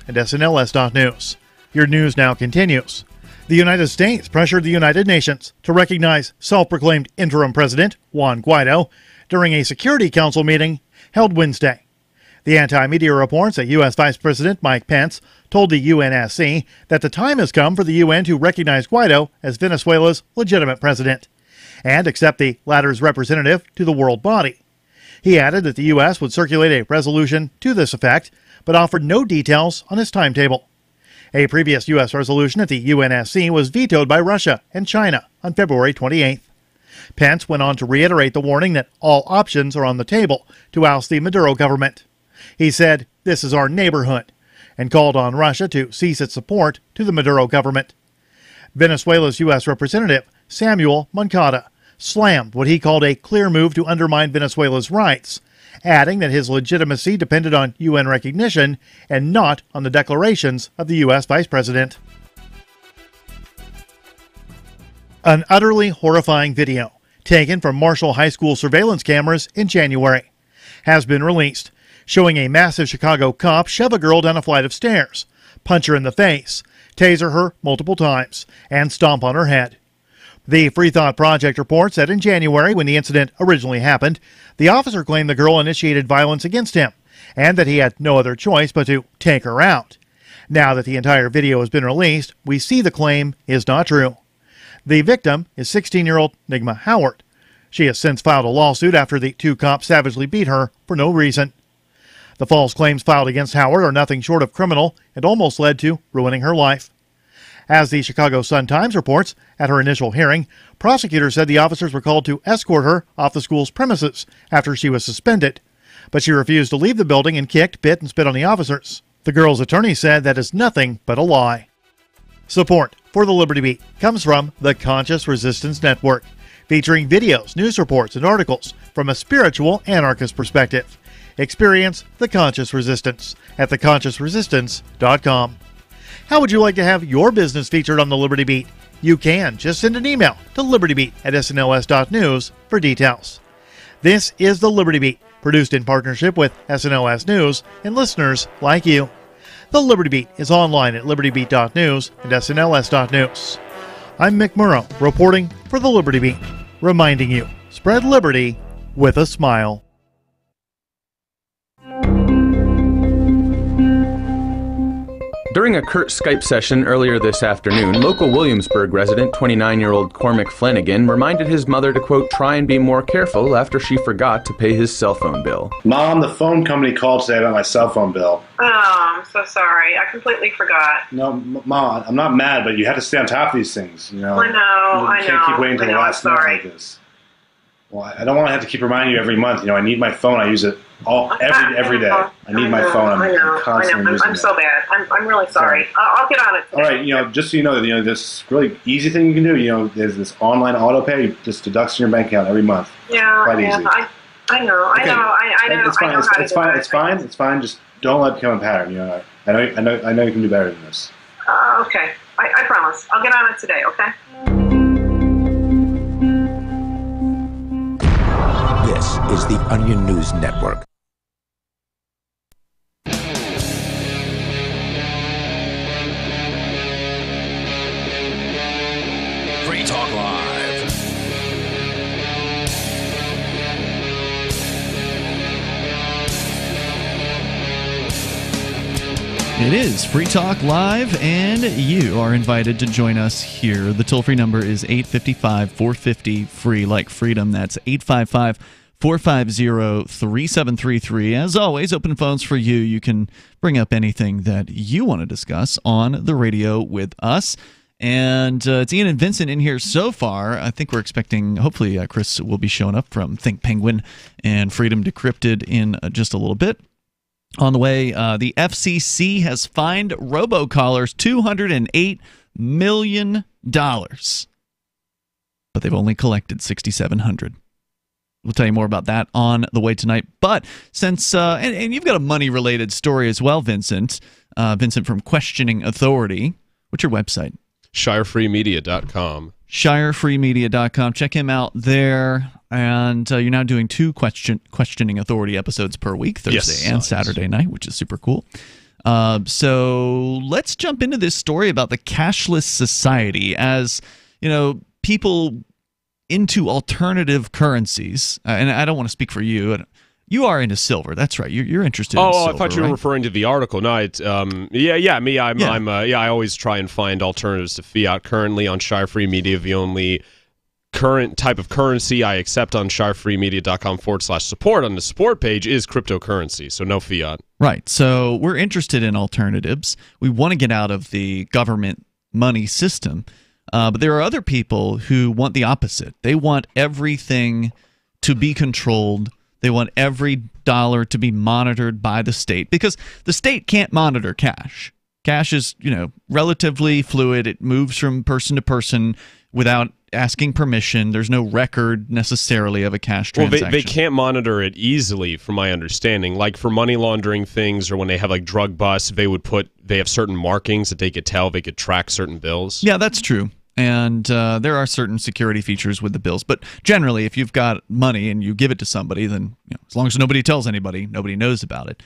and SNLS.news. Your news now continues. The United States pressured the United Nations to recognize self-proclaimed interim president Juan Guaido during a Security Council meeting held Wednesday. The anti-media reports that U.S. Vice President Mike Pence told the UNSC that the time has come for the UN to recognize Guaido as Venezuela's legitimate president and accept the latter's representative to the world body. He added that the U.S. would circulate a resolution to this effect, but offered no details on his timetable. A previous U.S. resolution at the UNSC was vetoed by Russia and China on February 28th. Pence went on to reiterate the warning that all options are on the table to oust the Maduro government. He said, "This is our neighborhood," and called on Russia to cease its support to the Maduro government. Venezuela's U.S. representative, Samuel Moncada, slammed what he called a clear move to undermine Venezuela's rights, adding that his legitimacy depended on UN recognition and not on the declarations of the U.S. Vice President. An utterly horrifying video taken from Marshall High School surveillance cameras in January has been released, showing a massive Chicago cop shove a girl down a flight of stairs, punch her in the face, taser her multiple times, and stomp on her head. The Free Thought Project reports that in January, when the incident originally happened, the officer claimed the girl initiated violence against him and that he had no other choice but to take her out. Now that the entire video has been released, we see the claim is not true. The victim is 16-year-old Nigma Howard. She has since filed a lawsuit after the two cops savagely beat her for no reason. The false claims filed against Howard are nothing short of criminal and almost led to ruining her life. As the Chicago Sun-Times reports, at her initial hearing, prosecutors said the officers were called to escort her off the school's premises after she was suspended. But she refused to leave the building and kicked, bit, and spit on the officers. The girl's attorney said that is nothing but a lie. Support for the Liberty Beat comes from the Conscious Resistance Network, featuring videos, news reports, and articles from a spiritual anarchist perspective. Experience the Conscious Resistance at theconsciousresistance.com. How would you like to have your business featured on the Liberty Beat? You can. Just send an email to libertybeat@snls.news for details. This is the Liberty Beat, produced in partnership with SNLS News and listeners like you. The Liberty Beat is online at libertybeat.news and snls.news. I'm Mick Murrow, reporting for the Liberty Beat, reminding you, spread liberty with a smile. During a curt Skype session earlier this afternoon, local Williamsburg resident 29-year-old Cormac Flanagan reminded his mother to, quote, try and be more careful after she forgot to pay his cell phone bill. Mom, the phone company called today about my cell phone bill. Oh, I'm so sorry. I completely forgot. No, Mom, I'm not mad, but you have to stay on top of these things, you know. I know, You can't keep waiting until the last minute like this. Well, I don't want to have to keep reminding you every month. You know, I need my phone. I use it every day. I need my phone. I'm constantly using it. I'm so bad. I'm really sorry. I'll get on it today. All right, you know, just so you know, this really easy thing you can do. You know, there's this online auto pay. It just deducts from your bank account every month. Yeah, quite easy. I know. Okay. I know. It's fine. Just don't let it become a pattern. You know, I know you can do better than this. Okay. I promise. I'll get on it today. Okay. This is the Onion News Network. Free Talk Live. It is Free Talk Live, and you are invited to join us here. The toll-free number is 855-450-FREE, like freedom. That's 855-450-3733. As always, open phones for you. You can bring up anything that you want to discuss on the radio with us. And it's Ian and Vincent in here so far. I think we're expecting, hopefully, Chris will be showing up from Think Penguin and Freedom Decrypted in just a little bit. On the way, the FCC has fined robocallers $208 million, but they've only collected $6,700. We'll tell you more about that on the way tonight. But since, and you've got a money-related story as well, Vincent. Vincent from Questioning Authority. What's your website? ShireFreeMedia.com. ShireFreeMedia.com. Check him out there. And you're now doing 2 Questioning Authority episodes per week, Thursday and Saturday night, which is super cool. So let's jump into this story about the cashless society. As you know, people into alternative currencies, and I don't want to speak for you. You are into silver. That's right. You're interested in silver. I thought you were referring to the article. No, it's me. I always try and find alternatives to fiat. Currently on Shire-Free Media, the only current type of currency I accept on shirefreemedia.com/support on the support page is cryptocurrency, so no fiat. Right. So we're interested in alternatives. We want to get out of the government money system. But there are other people who want the opposite. They want everything to be controlled. They want every dollar to be monitored by the state, because the state can't monitor cash. Cash is, relatively fluid. It moves from person to person without asking permission. There's no record necessarily of a cash transaction. Well, they can't monitor it easily, from my understanding. Like for money laundering things, or when they have like drug busts, they have certain markings that they could tell. They could track certain bills. Yeah, that's true. And there are certain security features with the bills. But generally, if you've got money and you give it to somebody, then as long as nobody tells anybody, nobody knows about it.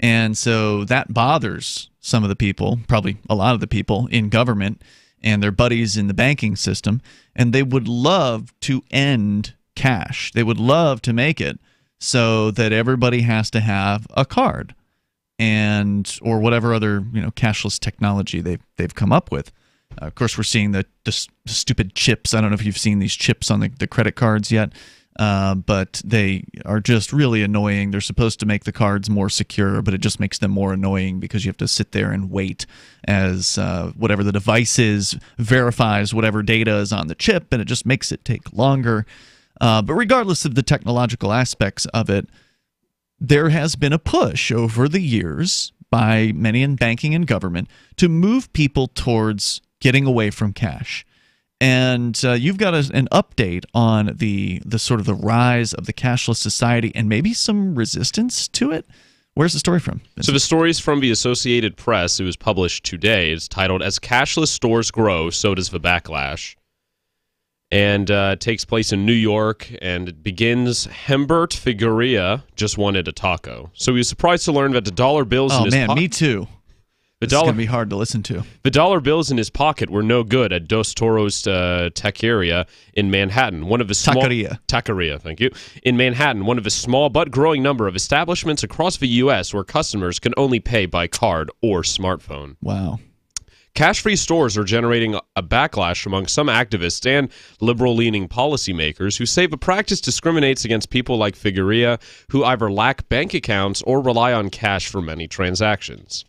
And so that bothers some of the people, probably a lot of the people in government and their buddies in the banking system. And they would love to end cash. They would love to make it so that everybody has to have a card or whatever other cashless technology they've come up with. Of course, we're seeing the stupid chips. I don't know if you've seen these chips on the credit cards yet, but they are just really annoying. They're supposed to make the cards more secure, but it just makes them more annoying because you have to sit there and wait as whatever the device is verifies whatever data is on the chip, and it just makes it take longer. But regardless of the technological aspects of it, there has been a push over the years by many in banking and government to move people towards getting away from cash. And you've got an update on the sort of the rise of the cashless society and maybe some resistance to it. Where's the story from? So the story is from the Associated Press. It was published today. It's titled, "As Cashless Stores Grow, So Does the Backlash." And it takes place in New York, and it begins, Humbert Figueria just wanted a taco. So he was surprised to learn that the dollar bills in his me too. It's going to be hard to listen to. The dollar bills in his pocket were no good at Dos Toros Taqueria in Manhattan. Taqueria, thank you. In Manhattan, one of a small but growing number of establishments across the U.S. where customers can only pay by card or smartphone. Wow. Cash-free stores are generating a backlash among some activists and liberal-leaning policymakers who say the practice discriminates against people like Figueria, who either lack bank accounts or rely on cash for many transactions.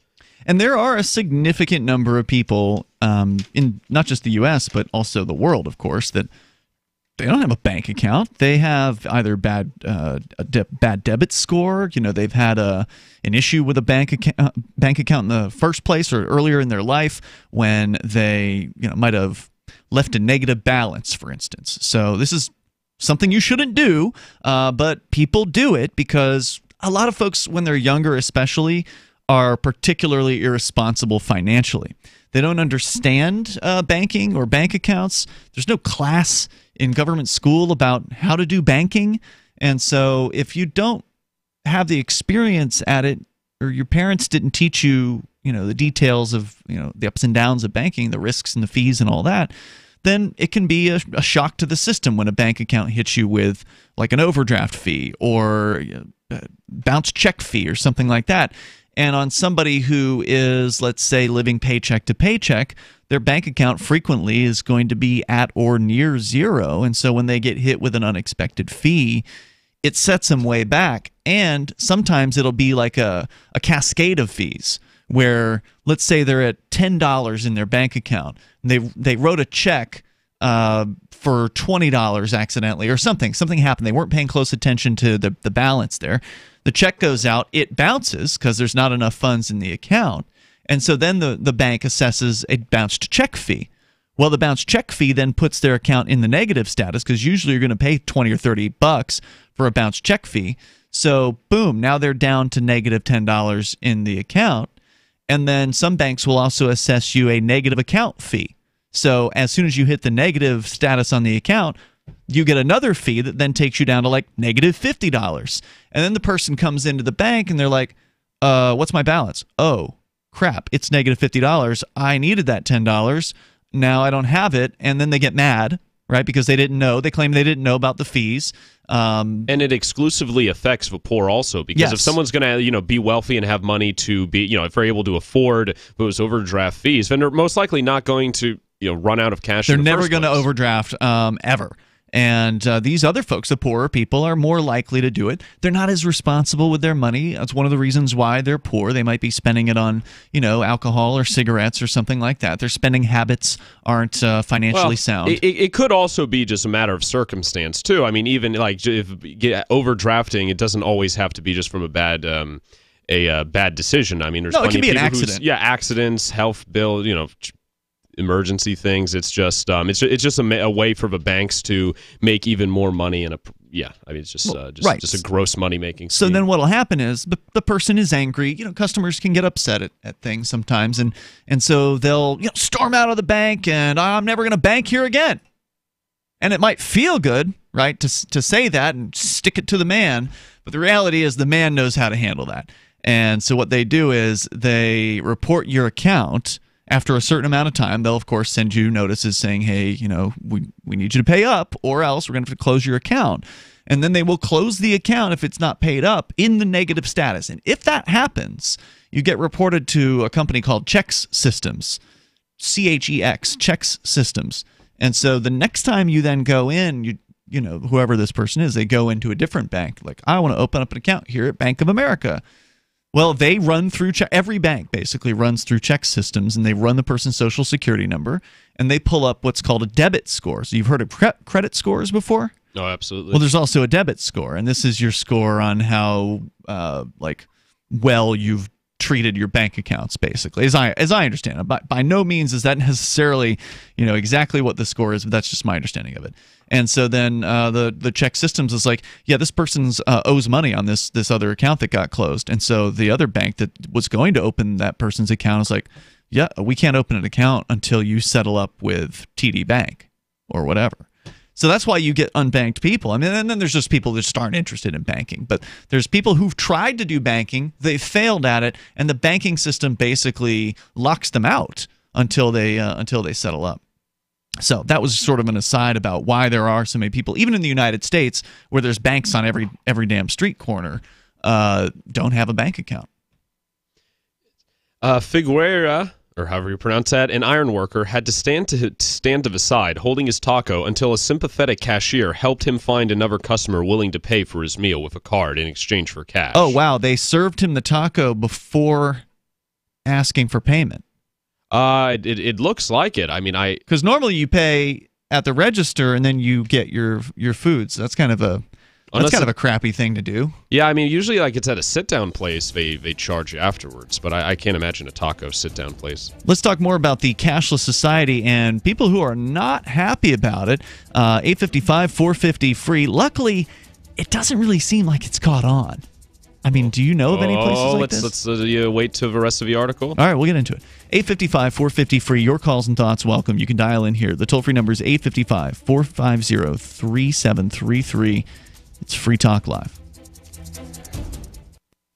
And there are a significant number of people in not just the U.S., but also the world, of course, that they don't have a bank account. They have either bad debit score. They've had an issue with a bank account in the first place or earlier in their life when they might have left a negative balance, for instance. So this is something you shouldn't do, but people do it because a lot of folks, when they're younger especially, are particularly irresponsible financially. They don't understand banking or bank accounts. There's no class in government school about how to do banking. And so if you don't have the experience at it, or your parents didn't teach you, the details of, the ups and downs of banking, the risks and the fees and all that, then it can be a shock to the system when a bank account hits you with like an overdraft fee or a bounce check fee or something like that. And on somebody who is, let's say, living paycheck to paycheck, their bank account frequently is going to be at or near zero. And so when they get hit with an unexpected fee, it sets them way back. And sometimes it'll be like a cascade of fees where, let's say they're at $10 in their bank account. And they wrote a check for $20 accidentally or something. Something happened. They weren't paying close attention to the balance there. The check goes out, it bounces because there's not enough funds in the account. And so then the bank assesses a bounced check fee. Well, the bounced check fee then puts their account in the negative status because usually you're going to pay $20 or $30 for a bounced check fee. So boom, now they're down to negative $10 in the account. And then some banks will also assess you a negative account fee. So as soon as you hit the negative status on the account, you get another fee that then takes you down to like negative $50. And then the person comes into the bank and they're like, what's my balance? Oh, crap, it's negative $50. I needed that $10. Now I don't have it. And then they get mad, right? Because they didn't know. They claim they didn't know about the fees. And it exclusively affects the poor also, because if someone's going to, be wealthy and have money to be, if they're able to afford those overdraft fees, then they're most likely not going to, run out of cash. They're never going to overdraft ever. And these other folks, the poorer people, are more likely to do it. They're not as responsible with their money. That's one of the reasons why they're poor. They might be spending it on, alcohol or cigarettes or something like that. Their spending habits aren't financially sound. It could also be just a matter of circumstance, too. I mean, even like if overdrafting, it doesn't always have to be just from a bad decision. I mean, there's plenty it can be of an people accident. accidents, health bill, emergency things. It's just a way for the banks to make even more money it's just a gross money making scheme. So then what'll happen is the person is angry. Customers can get upset at things sometimes, and so they'll storm out of the bank and I'm never going to bank here again. And it might feel good, right, to say that and stick it to the man, but the reality is the man knows how to handle that. And so what they do is they report your account. After a certain amount of time, they'll, of course, send you notices saying, hey, we need you to pay up or else we're going to have to close your account. And then they will close the account if it's not paid up in the negative status. And if that happens, you get reported to a company called Chex Systems, CHEX, Chex Systems. And so the next time you then go in, whoever this person is, they go into a different bank. Like, I want to open up an account here at Bank of America. Well, they run through every bank basically runs through Chex Systems, and they run the person's social security number, and they pull up what's called a debit score. So you've heard of credit scores before? Oh, absolutely. Well, there's also a debit score, and this is your score on how well you've treated your bank accounts, basically, as I understand it. By no means is that necessarily exactly what the score is, but that's just my understanding of it. And so then the Chex Systems is like, yeah, this person's owes money on this other account that got closed. And so the other bank that was going to open that person's account is like, yeah, we can't open an account until you settle up with TD Bank or whatever. So that's why you get unbanked people. I mean, and then there's just people that just aren't interested in banking. But there's people who've tried to do banking, they've failed at it, and the banking system basically locks them out until they settle up. So that was sort of an aside about why there are so many people, even in the United States, where there's banks on every damn street corner, don't have a bank account. Figueira, or however you pronounce that, an iron worker, had to stand to the side, holding his taco, until a sympathetic cashier helped him find another customer willing to pay for his meal with a card in exchange for cash. Oh, wow. They served him the taco before asking for payment. It looks like it. I mean, because normally you pay at the register and then you get your food. So that's kind of a crappy thing to do. Yeah, I mean, usually like it's at a sit-down place, they charge you afterwards, but I can't imagine a taco sit-down place. Let's talk more about the cashless society and people who are not happy about it. 855-450-FREE. Luckily, it doesn't really seem like it's caught on. I mean, do you know of any places like this? Let's wait till the rest of the article. All right, we'll get into it. 855-450-FREE. Your calls and thoughts welcome. You can dial in here. The toll-free number is 855-450-3733. It's Free Talk Live.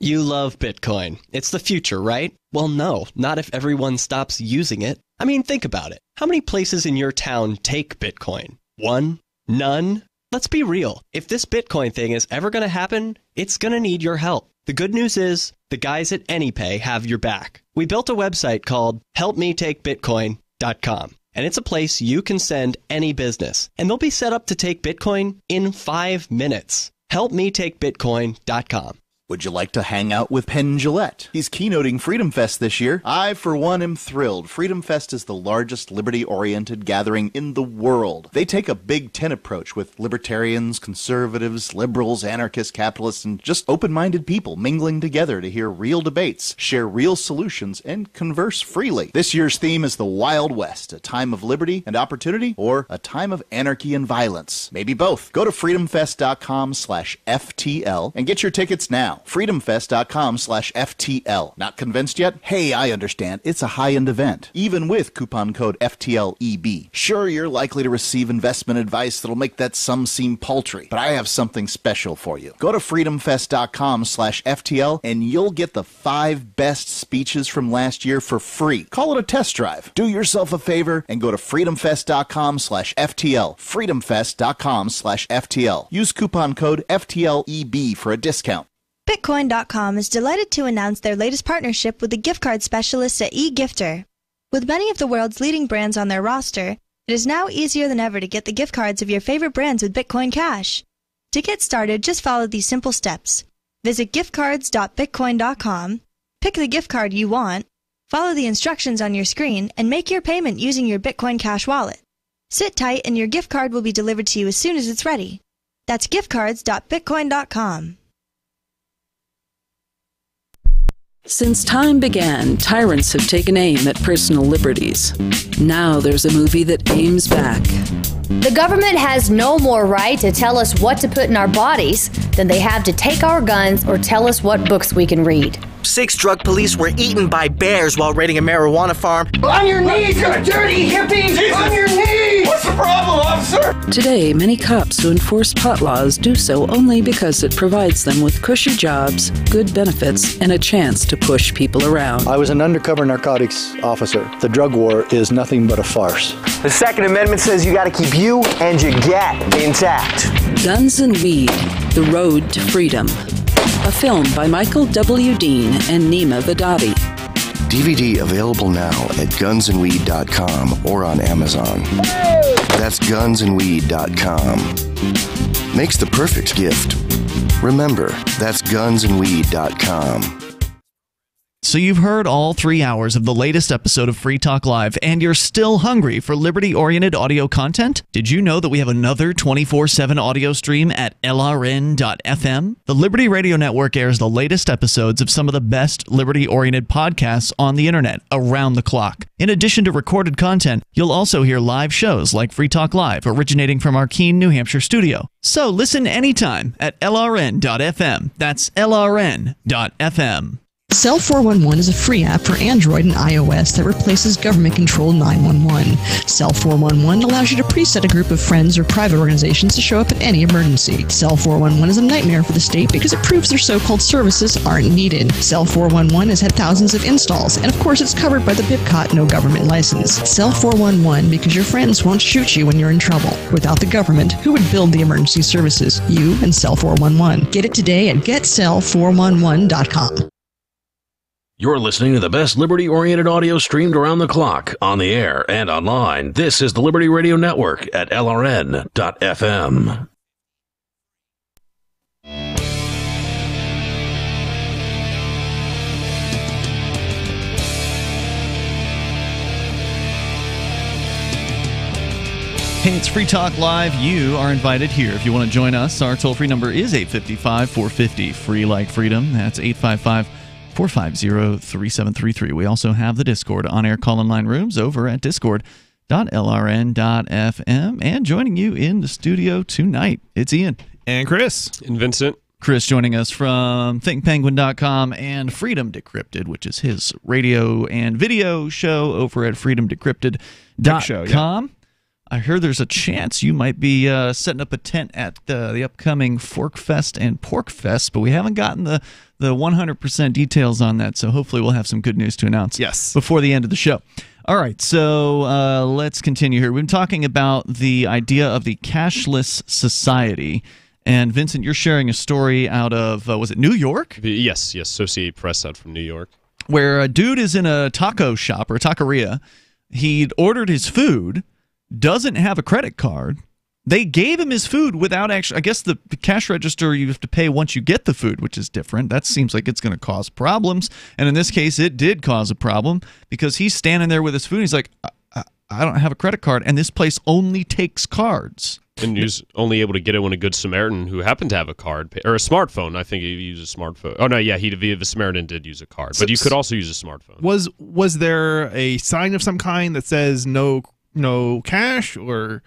You love Bitcoin. It's the future, right? Well, no, not if everyone stops using it. I mean, think about it. How many places in your town take Bitcoin? One? None? Let's be real. If this Bitcoin thing is ever going to happen, it's going to need your help. The good news is, the guys at AnyPay have your back. We built a website called helpmetakebitcoin.com, and it's a place you can send any business, and they'll be set up to take Bitcoin in 5 minutes. helpmetakebitcoin.com. Would you like to hang out with Penn Jillette? He's keynoting Freedom Fest this year. I, for one, am thrilled. Freedom Fest is the largest liberty-oriented gathering in the world. They take a Big Ten approach with libertarians, conservatives, liberals, anarchists, capitalists, and just open-minded people mingling together to hear real debates, share real solutions, and converse freely. This year's theme is the Wild West, a time of liberty and opportunity, or a time of anarchy and violence. Maybe both. Go to freedomfest.com/FTL and get your tickets now. now. freedomfest.com/FTL. Not convinced yet? Hey, I understand. It's a high-end event, even with coupon code FTLEB. Sure, you're likely to receive investment advice that'll make that sum seem paltry, but I have something special for you. Go to freedomfest.com/FTL and you'll get the 5 best speeches from last year for free. Call it a test drive. Do yourself a favor and go to freedomfest.com/FTL. freedomfest.com/FTL. Use coupon code FTLEB for a discount. Bitcoin.com is delighted to announce their latest partnership with the gift card specialists at eGifter. With many of the world's leading brands on their roster, it is now easier than ever to get the gift cards of your favorite brands with Bitcoin Cash. To get started, just follow these simple steps. Visit giftcards.bitcoin.com, pick the gift card you want, follow the instructions on your screen, and make your payment using your Bitcoin Cash wallet. Sit tight and your gift card will be delivered to you as soon as it's ready. That's giftcards.bitcoin.com. Since time began, tyrants have taken aim at personal liberties. Now there's a movie that aims back. The government has no more right to tell us what to put in our bodies than they have to take our guns or tell us what books we can read. 6 drug police were eaten by bears while raiding a marijuana farm. On your knees, you dirty hippies! Jesus. On your knees! What's the problem, officer? Today, many cops who enforce pot laws do so only because it provides them with cushy jobs, good benefits, and a chance to push people around. I was an undercover narcotics officer. The drug war is nothing but a farce. The Second Amendment says you gotta keep you and your get intact. Guns and Weed, The Road to Freedom. A film by Michael W. Dean and Nima Vadadi. DVD available now at gunsandweed.com or on Amazon. That's gunsandweed.com. Makes the perfect gift. Remember, that's gunsandweed.com. So you've heard all 3 hours of the latest episode of Free Talk Live, and you're still hungry for liberty-oriented audio content? Did you know that we have another 24/7 audio stream at LRN.FM? The Liberty Radio Network airs the latest episodes of some of the best liberty-oriented podcasts on the internet around the clock. In addition to recorded content, you'll also hear live shows like Free Talk Live, originating from our Keene, New Hampshire studio. So listen anytime at LRN.FM. That's LRN.FM. Cell 411 is a free app for Android and iOS that replaces government-controlled 911. Cell 411 allows you to preset a group of friends or private organizations to show up at any emergency. Cell 411 is a nightmare for the state because it proves their so-called services aren't needed. Cell 411 has had thousands of installs, and of course it's covered by the BIPCOT no government license. Cell 411 because your friends won't shoot you when you're in trouble. Without the government, who would build the emergency services? You and Cell 411. Get it today at getcell411.com. You're listening to the best liberty-oriented audio streamed around the clock, on the air and online. This is the Liberty Radio Network at LRN.FM. Hey, it's Free Talk Live. You are invited here if you want to join us. Our toll-free number is 855-450, free like freedom. That's 855-450-3733. We also have the Discord on-air call-in line rooms over at discord.lrn.fm. And joining you in the studio tonight, it's Ian. And Chris. And Vincent. Chris joining us from thinkpenguin.com and Freedom Decrypted, which is his radio and video show over at freedomdecrypted.com. I heard there's a chance you might be setting up a tent at the upcoming Fork Fest and Pork Fest, but we haven't gotten the 100% details on that, so hopefully we'll have some good news to announce before the end of the show. All right, so let's continue here. We've been talking about the idea of the cashless society, and Vincent, you're sharing a story out of, was it New York? Yes, Associated Press out from New York. Where a dude is in a taco shop or a taqueria. He'd ordered his food, doesn't have a credit card. They gave him his food without actually, I guess the cash register you have to pay once you get the food, which is different. That seems like it's going to cause problems. And in this case, it did cause a problem because he's standing there with his food. He's like, I don't have a credit card. And this place only takes cards. And he was only able to get it when a Good Samaritan who happened to have a card, or a smartphone. I think he used a smartphone. Oh, no, yeah, the Samaritan did use a card. But you could also use a smartphone. Was there a sign of some kind that says no cash, or?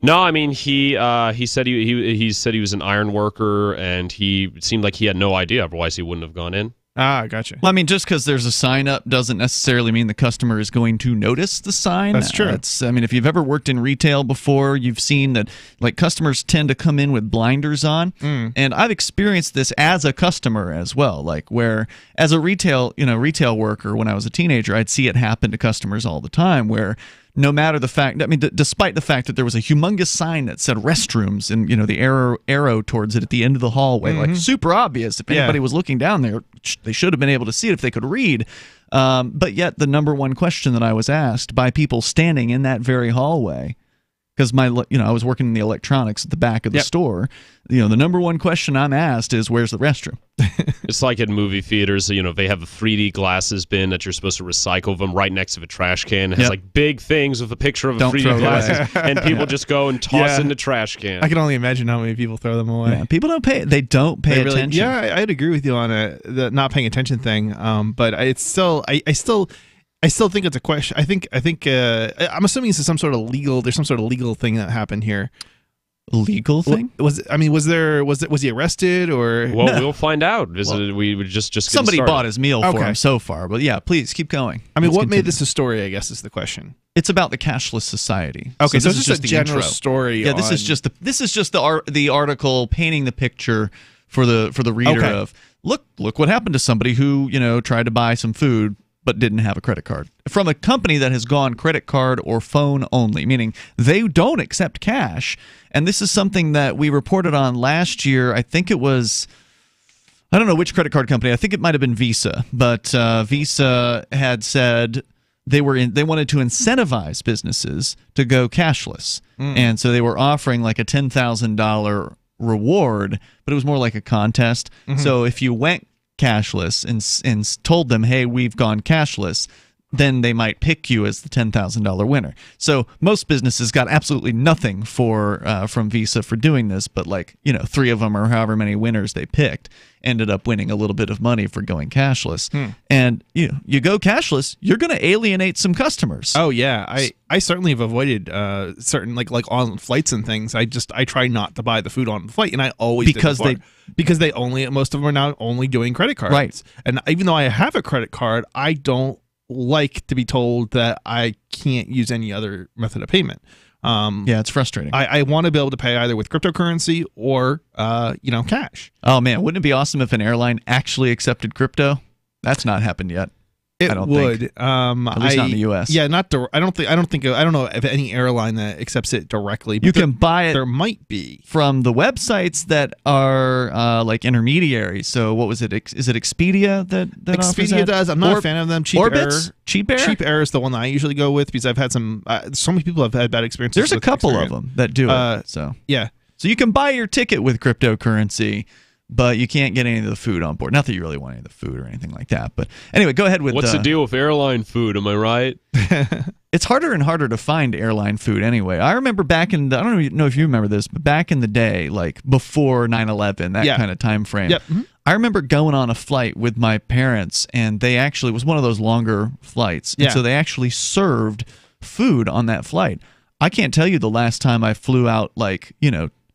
No, I mean he said he said he was an iron worker, and he seemed like he had no idea. Otherwise, he wouldn't have gone in. Ah, gotcha. Well, I mean, just because there's a sign up doesn't necessarily mean the customer is going to notice the sign. That's true. I mean, if you've ever worked in retail before, you've seen that like customers tend to come in with blinders on, and I've experienced this as a customer as well. Like where as a retail worker when I was a teenager, I'd see it happen to customers all the time where. No matter the fact, I mean, despite the fact that there was a humongous sign that said restrooms and, the arrow towards it at the end of the hallway, like super obvious. If anybody was looking down there, they should have been able to see it if they could read. But yet the number one question that I was asked by people standing in that very hallway, because I was working in the electronics at the back of the store. The number one question I'm asked is, "Where's the restroom?" It's like in movie theaters. They have a 3D glasses bin that you're supposed to recycle them right next to a trash can. It has like big things with a picture of a 3D glasses, and people just go and toss in the trash can. I can only imagine how many people throw them away. Yeah, people don't pay. They don't pay attention. Yeah, I'd agree with you on the not paying attention thing. But it's still, I still think it's a question. I think I'm assuming this is some sort of legal. There's some sort of legal thing that happened here. Legal thing? Was he arrested or? Well, we'll find out. We would just somebody bought his meal for him so far, but yeah, please keep going. I mean, what made this a story? I guess is the question. It's about the cashless society. Okay, so this is just a general story. Yeah, this is just the article painting the picture for the reader of look what happened to somebody who tried to buy some food but didn't have a credit card from a company that has gone credit card or phone only, meaning they don't accept cash. And this is something that we reported on last year. I think it was, I don't know which credit card company. I think it might have been Visa, but Visa had said they wanted to incentivize businesses to go cashless, and so they were offering like a $10,000 reward, but it was more like a contest. So if you went cashless and told them, hey, we've gone cashless, then they might pick you as the $10,000 winner. So most businesses got absolutely nothing from Visa for doing this, but 3 of them or however many winners they picked ended up winning a little bit of money for going cashless. And you go cashless, you're going to alienate some customers. Oh yeah, I certainly have avoided certain like on flights and things. I try not to buy the food on the flight, and I always because they only, most of them are now only doing credit cards. Right. And even though I have a credit card, I don't like to be told that I can't use any other method of payment. Yeah, it's frustrating. I want to be able to pay either with cryptocurrency or cash. Oh man, wouldn't it be awesome if an airline actually accepted crypto? That's not happened yet. It I don't would. think. At least not in the U.S. Yeah, not. I don't know if any airline that accepts it directly. But you can buy it. There might be from the websites that are like intermediaries. So what was it? Is it Expedia that offers that? does? I'm not a fan of them. Cheap Orbitz? Cheap Air. Cheap Air is the one that I usually go with because I've had some. So many people have had bad experiences. There's a couple of them that do it. So yeah. So you can buy your ticket with cryptocurrency, but you can't get any of the food on board. Not that you really want any of the food or anything like that. But anyway, go ahead with... What's the deal with airline food? Am I right? It's harder and harder to find airline food anyway. I remember back in... I don't know if you remember this, but back in the day, like before 9/11, that kind of time frame, I remember going on a flight with my parents, and they actually... It was one of those longer flights. And so they actually served food on that flight. I can't tell you the last time I flew out,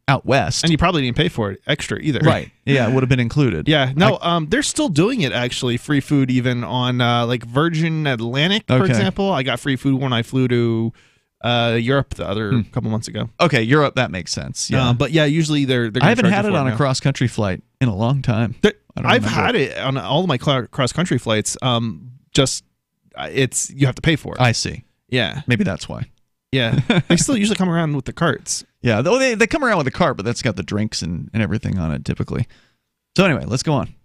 out west. And you probably didn't pay for it extra either. Right. Yeah, it would have been included. Yeah. No, they're still doing it actually, free food even on Virgin Atlantic, for example. I got free food when I flew to Europe the other couple months ago. Okay, Europe, that makes sense. Yeah. But yeah, usually they're I haven't had it on a cross-country flight in a long time. I've had it on all of my cross-country flights. You have to pay for it. I see. Yeah. Maybe that's why. Yeah, they still usually come around with the carts. Yeah, though they come around with a cart, but that's got the drinks and everything on it typically. So anyway, let's go on.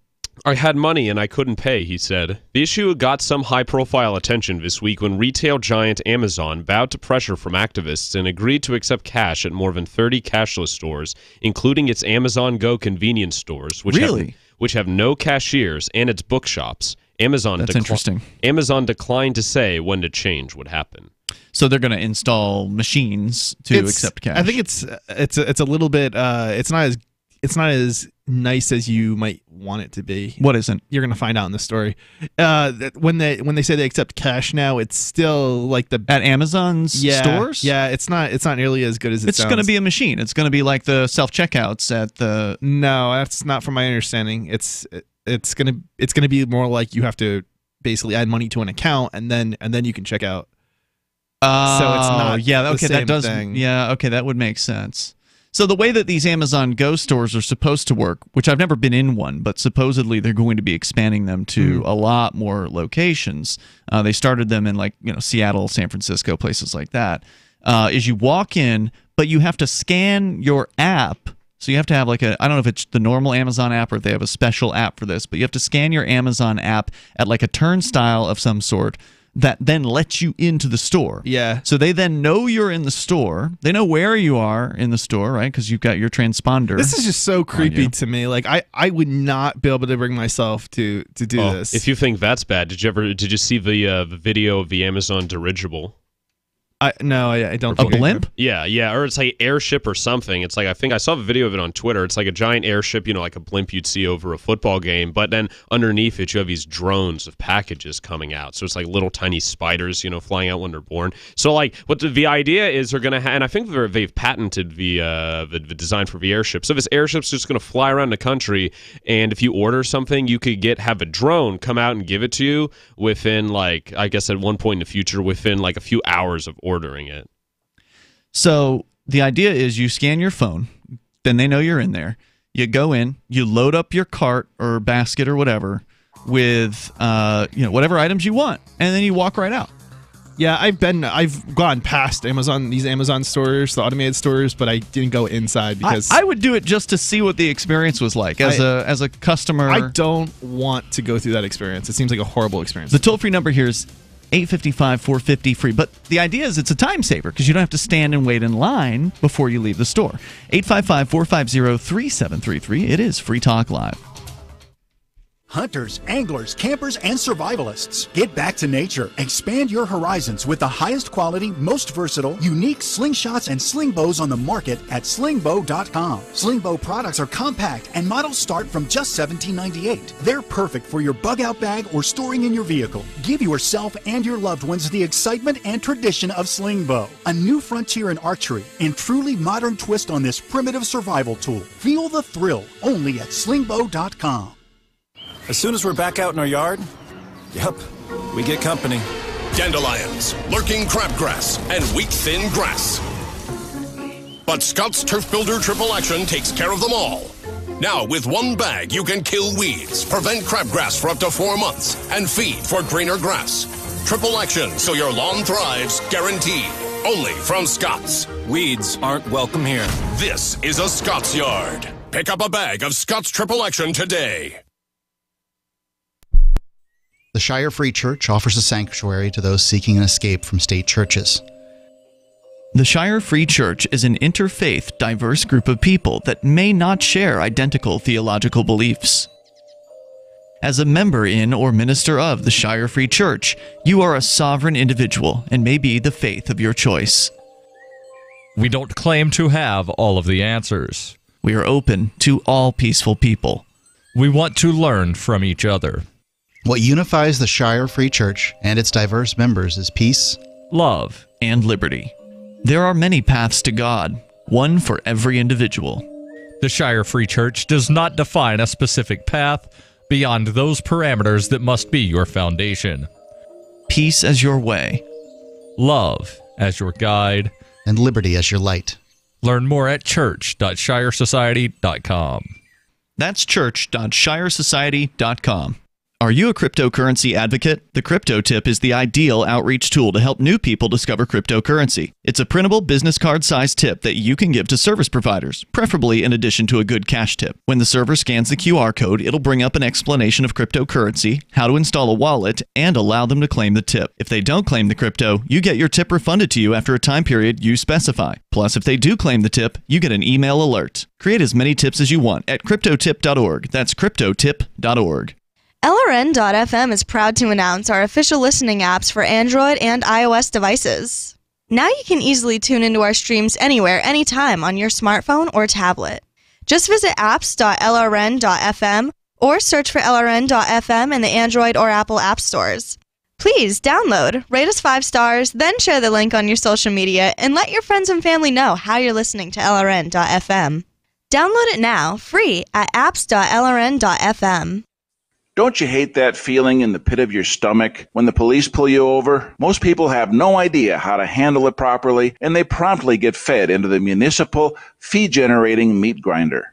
I had money and I couldn't pay, he said. The issue got some high-profile attention this week when retail giant Amazon bowed to pressure from activists and agreed to accept cash at more than 30 cashless stores, including its Amazon Go convenience stores, which have no cashiers, and its bookshops. That's interesting. Amazon declined to say when the change would happen. So they're going to install machines to accept cash. I think it's a little bit. It's not as nice as you might want it to be. What isn't? You're going to find out in the story. When they say they accept cash now, it's still like the at Amazon's stores. Yeah, it's not nearly as good as it sounds. It's going to be a machine. It's going to be like the self-checkouts at the. No, that's not from my understanding. It's going to be more like you have to basically add money to an account and then you can check out. So it's not. Yeah. Okay. That does. Thing. Yeah. Okay. That would make sense. So the way that these Amazon Go stores are supposed to work, which I've never been in one, but supposedly they're going to be expanding them to a lot more locations. They started them in Seattle, San Francisco, places like that. Is you walk in, but you have to scan your app. So you have to have I don't know if it's the normal Amazon app or if they have a special app for this, but you have to scan your Amazon app at like a turnstile of some sort that then lets you into the store. Yeah. So they then know you're in the store. They know where you are in the store, right? Because you've got your transponder. This is just so creepy to me. Like I would not be able to bring myself to do this. If you think that's bad, did you see the video of the Amazon dirigible? No, I don't. A blimp? Yeah, or it's like airship or something. It's like I think I saw a video of it on Twitter. It's like a giant airship, like a blimp you'd see over a football game. But then underneath it, you have these drones of packages coming out. So it's like little tiny spiders, flying out when they're born. So like, what the idea is, they're gonna and I think they've patented the design for the airship. So this airship's just gonna fly around the country, and if you order something, you could have a drone come out and give it to you within I guess at one point in the future, within a few hours of ordering it. So the idea is you scan your phone, then they know you're in there. You go in, you load up your cart or basket or whatever with whatever items you want, and then you walk right out. Yeah, I've gone past these Amazon stores, the automated stores, but I didn't go inside because I would do it just to see what the experience was like as a customer. I don't want to go through that experience. It seems like a horrible experience. The toll-free number here is 855-450-FREE. But the idea is it's a time saver because you don't have to stand and wait in line before you leave the store. 855-450-3733. It is Free Talk Live. Hunters, anglers, campers, and survivalists. Get back to nature. Expand your horizons with the highest quality, most versatile, unique slingshots and sling bows on the market at slingbow.com. Slingbow products are compact and models start from just $17.98. They're perfect for your bug-out bag or storing in your vehicle. Give yourself and your loved ones the excitement and tradition of slingbow. A new frontier in archery and truly modern twist on this primitive survival tool. Feel the thrill only at slingbow.com. As soon as we're back out in our yard, we get company. Dandelions, lurking crabgrass, and wheat-thin grass. But Scott's Turf Builder Triple Action takes care of them all. Now, with one bag, you can kill weeds, prevent crabgrass for up to 4 months, and feed for greener grass. Triple Action, so your lawn thrives, guaranteed. Only from Scott's. Weeds aren't welcome here. This is a Scott's Yard. Pick up a bag of Scott's Triple Action today. The Shire Free Church offers a sanctuary to those seeking an escape from state churches. The Shire Free Church is an interfaith, diverse group of people that may not share identical theological beliefs. As a member in or minister of the Shire Free Church, you are a sovereign individual and may be the faith of your choice. We don't claim to have all of the answers. We are open to all peaceful people. We want to learn from each other. What unifies the Shire Free Church and its diverse members is peace, love, and liberty. There are many paths to God, one for every individual. The Shire Free Church does not define a specific path beyond those parameters that must be your foundation. Peace as your way, love as your guide, and liberty as your light. Learn more at church.shiresociety.com. That's church.shiresociety.com. Are you a cryptocurrency advocate? The Crypto Tip is the ideal outreach tool to help new people discover cryptocurrency. It's a printable business card-sized tip that you can give to service providers, preferably in addition to a good cash tip. When the server scans the QR code, it'll bring up an explanation of cryptocurrency, how to install a wallet, and allow them to claim the tip. If they don't claim the crypto, you get your tip refunded to you after a time period you specify. Plus, if they do claim the tip, you get an email alert. Create as many tips as you want at cryptotip.org. That's cryptotip.org. LRN.FM is proud to announce our official listening apps for Android and iOS devices. Now you can easily tune into our streams anywhere, anytime on your smartphone or tablet. Just visit apps.lrn.fm or search for lrn.fm in the Android or Apple app stores. Please download, rate us 5 stars, then share the link on your social media and let your friends and family know how you're listening to lrn.fm. Download it now, free at apps.lrn.fm. Don't you hate that feeling in the pit of your stomach when the police pull you over? Most people have no idea how to handle it properly, and they promptly get fed into the municipal fee-generating meat grinder.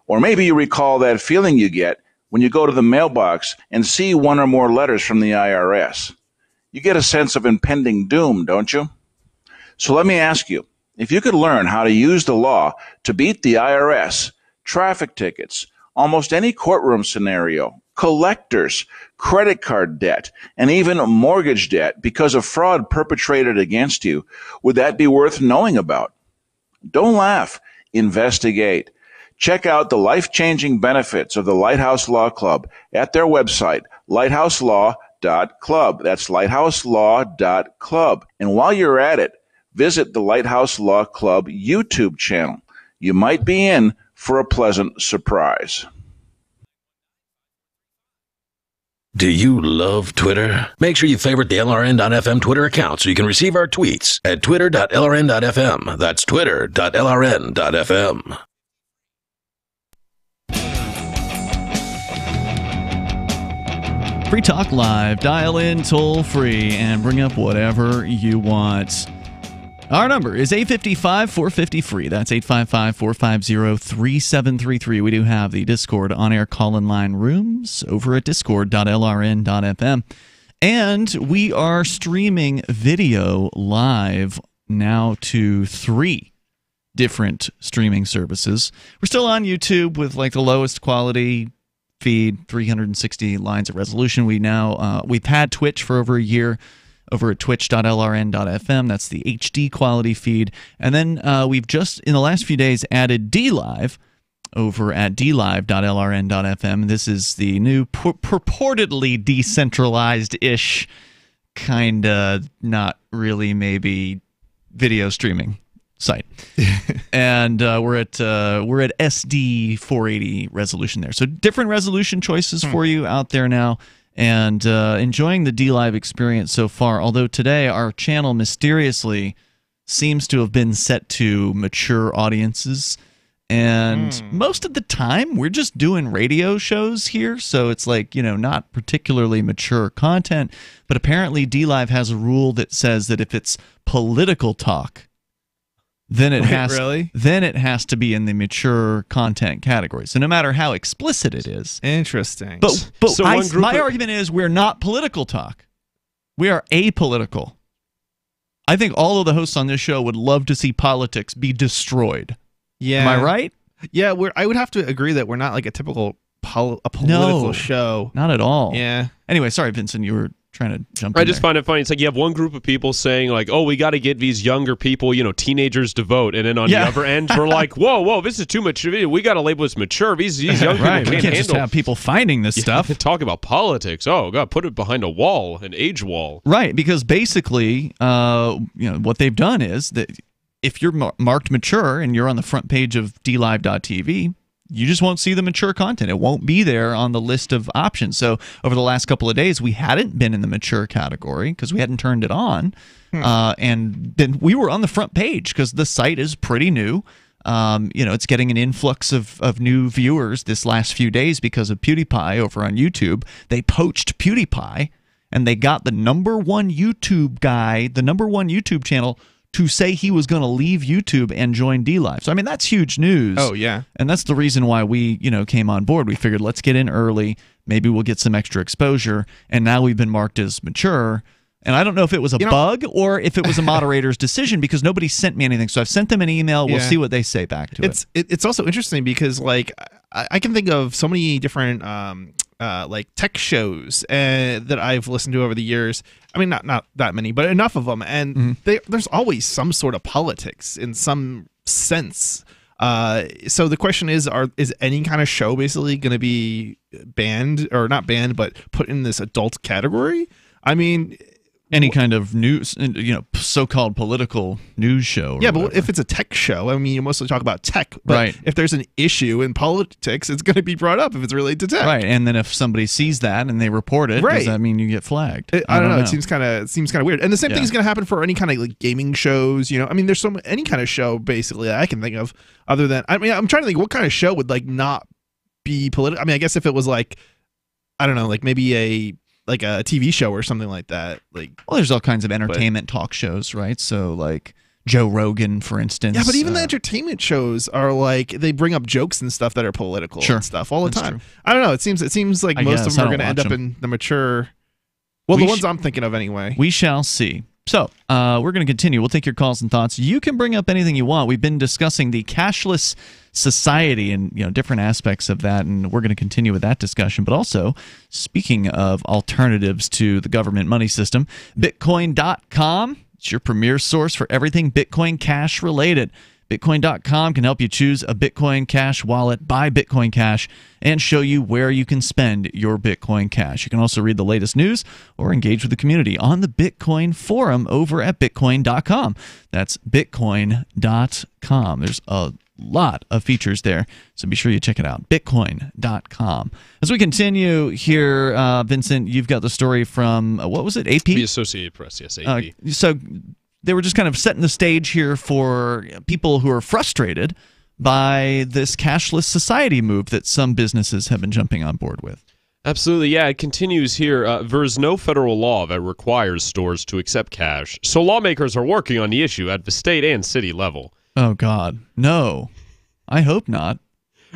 Or maybe you recall that feeling you get when you go to the mailbox and see one or more letters from the IRS. You get a sense of impending doom, don't you? So let me ask you, if you could learn how to use the law to beat the IRS, traffic tickets, almost any courtroom scenario, collectors, credit card debt, and even mortgage debt because of fraud perpetrated against you, would that be worth knowing about? Don't laugh. Investigate. Check out the life-changing benefits of the Lighthouse Law Club at their website, lighthouselaw.club. That's lighthouselaw.club. And while you're at it, visit the Lighthouse Law Club YouTube channel. You might be in for a pleasant surprise. Do you love Twitter? Make sure you favorite the LRN.FM Twitter account so you can receive our tweets at twitter.lrn.fm. That's twitter.lrn.fm. Free Talk Live. Dial in toll free and bring up whatever you want. Our number is 855-450-FREE. That's 855-450-3733. We do have the Discord on-air call-in line rooms over at discord.lrn.fm. And we are streaming video live now to 3 different streaming services. We're still on YouTube with like the lowest quality feed, 360 lines of resolution. We've had Twitch for over a year over at twitch.lrn.fm. That's the HD quality feed. And then we've just, in the last few days, added DLive over at dlive.lrn.fm. This is the new purportedly decentralized-ish, kind of not really maybe video streaming site. And we're at SD 480 resolution there. So different resolution choices for you out there now. And enjoying the DLive experience so far, although today our channel mysteriously seems to have been set to mature audiences. And most of the time, we're just doing radio shows here, so it's like, not particularly mature content. But apparently DLive has a rule that says that if it's political talk, then it has to be in the mature content category. So no matter how explicit it is. Interesting. But so my argument is we're not political talk. We are apolitical. I think all of the hosts on this show would love to see politics be destroyed. Yeah. Am I right? Yeah, I would have to agree that we're not like a typical political show. Not at all. Yeah. Anyway, sorry, Vincent, you were trying to jump in I just find it funny. It's like you have one group of people saying like, oh, we got to get these younger people, teenagers to vote. And then on the other end, we're like, whoa, this is too much. We got to label this mature. These young people can't we can't handle. Just have people finding this stuff. Talk about politics. Oh, God, put it behind a wall, an age wall. Right, because basically, what they've done is that if you're marked mature and you're on the front page of dlive.tv, you just won't see the mature content. It won't be there on the list of options. So over the last couple of days, we hadn't been in the mature category because we hadn't turned it on. And then we were on the front page because the site is pretty new. It's getting an influx of new viewers this last few days because of PewDiePie over on YouTube. They poached PewDiePie, and they got the number one YouTube guy, the number one YouTube channel, to say he was going to leave YouTube and join DLive. So, I mean, that's huge news. Oh, yeah. And that's the reason why we, came on board. We figured, let's get in early. Maybe we'll get some extra exposure. And now we've been marked as mature. And I don't know if it was a bug or if it was a moderator's decision because nobody sent me anything. So I've sent them an email. We'll see what they say back to it. It's also interesting because, like, I can think of so many different like tech shows that I've listened to over the years. I mean, not that many, but enough of them. And there's always some sort of politics in some sense. So the question is any kind of show basically going to be banned or not banned, but put in this adult category? I mean, any kind of news, so-called political news show. Yeah, but if it's a tech show, I mean, you mostly talk about tech. But right. If there's an issue in politics, it's going to be brought up if it's related to tech. Right, and then if somebody sees that and they report it, does that mean you get flagged? I don't know. It seems kind of weird. And the same thing is going to happen for any kind of like gaming shows. I mean, there's any kind of show basically that I can think of other than. I mean, I'm trying to think what kind of show would like not be political. I mean, I guess if it was like, I don't know, like maybe a TV show or something like that. Well, there's all kinds of entertainment talk shows, right? So like Joe Rogan, for instance. Yeah, but even the entertainment shows are like they bring up jokes and stuff that are political and stuff all the time. True. I don't know. It seems like most of them are going to end up in the mature. Well, the ones I'm thinking of anyway. We shall see. So we're going to continue. We'll take your calls and thoughts. You can bring up anything you want. We've been discussing the cashless society and different aspects of that, and we're going to continue with that discussion. But also, speaking of alternatives to the government money system, Bitcoin.com. It's your premier source for everything Bitcoin Cash related. Bitcoin.com can help you choose a Bitcoin Cash wallet, buy Bitcoin Cash, and show you where you can spend your Bitcoin Cash. You can also read the latest news or engage with the community on the Bitcoin forum over at Bitcoin.com. That's Bitcoin.com. There's a lot of features there, so be sure you check it out. Bitcoin.com. As we continue here, Vincent, you've got the story from, what was it, AP? The Associated Press, yes, AP. So they were just kind of setting the stage here for people who are frustrated by this cashless society move that some businesses have been jumping on board with. Absolutely, yeah. It continues here. There is no federal law that requires stores to accept cash, so lawmakers are working on the issue at the state and city level. Oh, God. No. I hope not.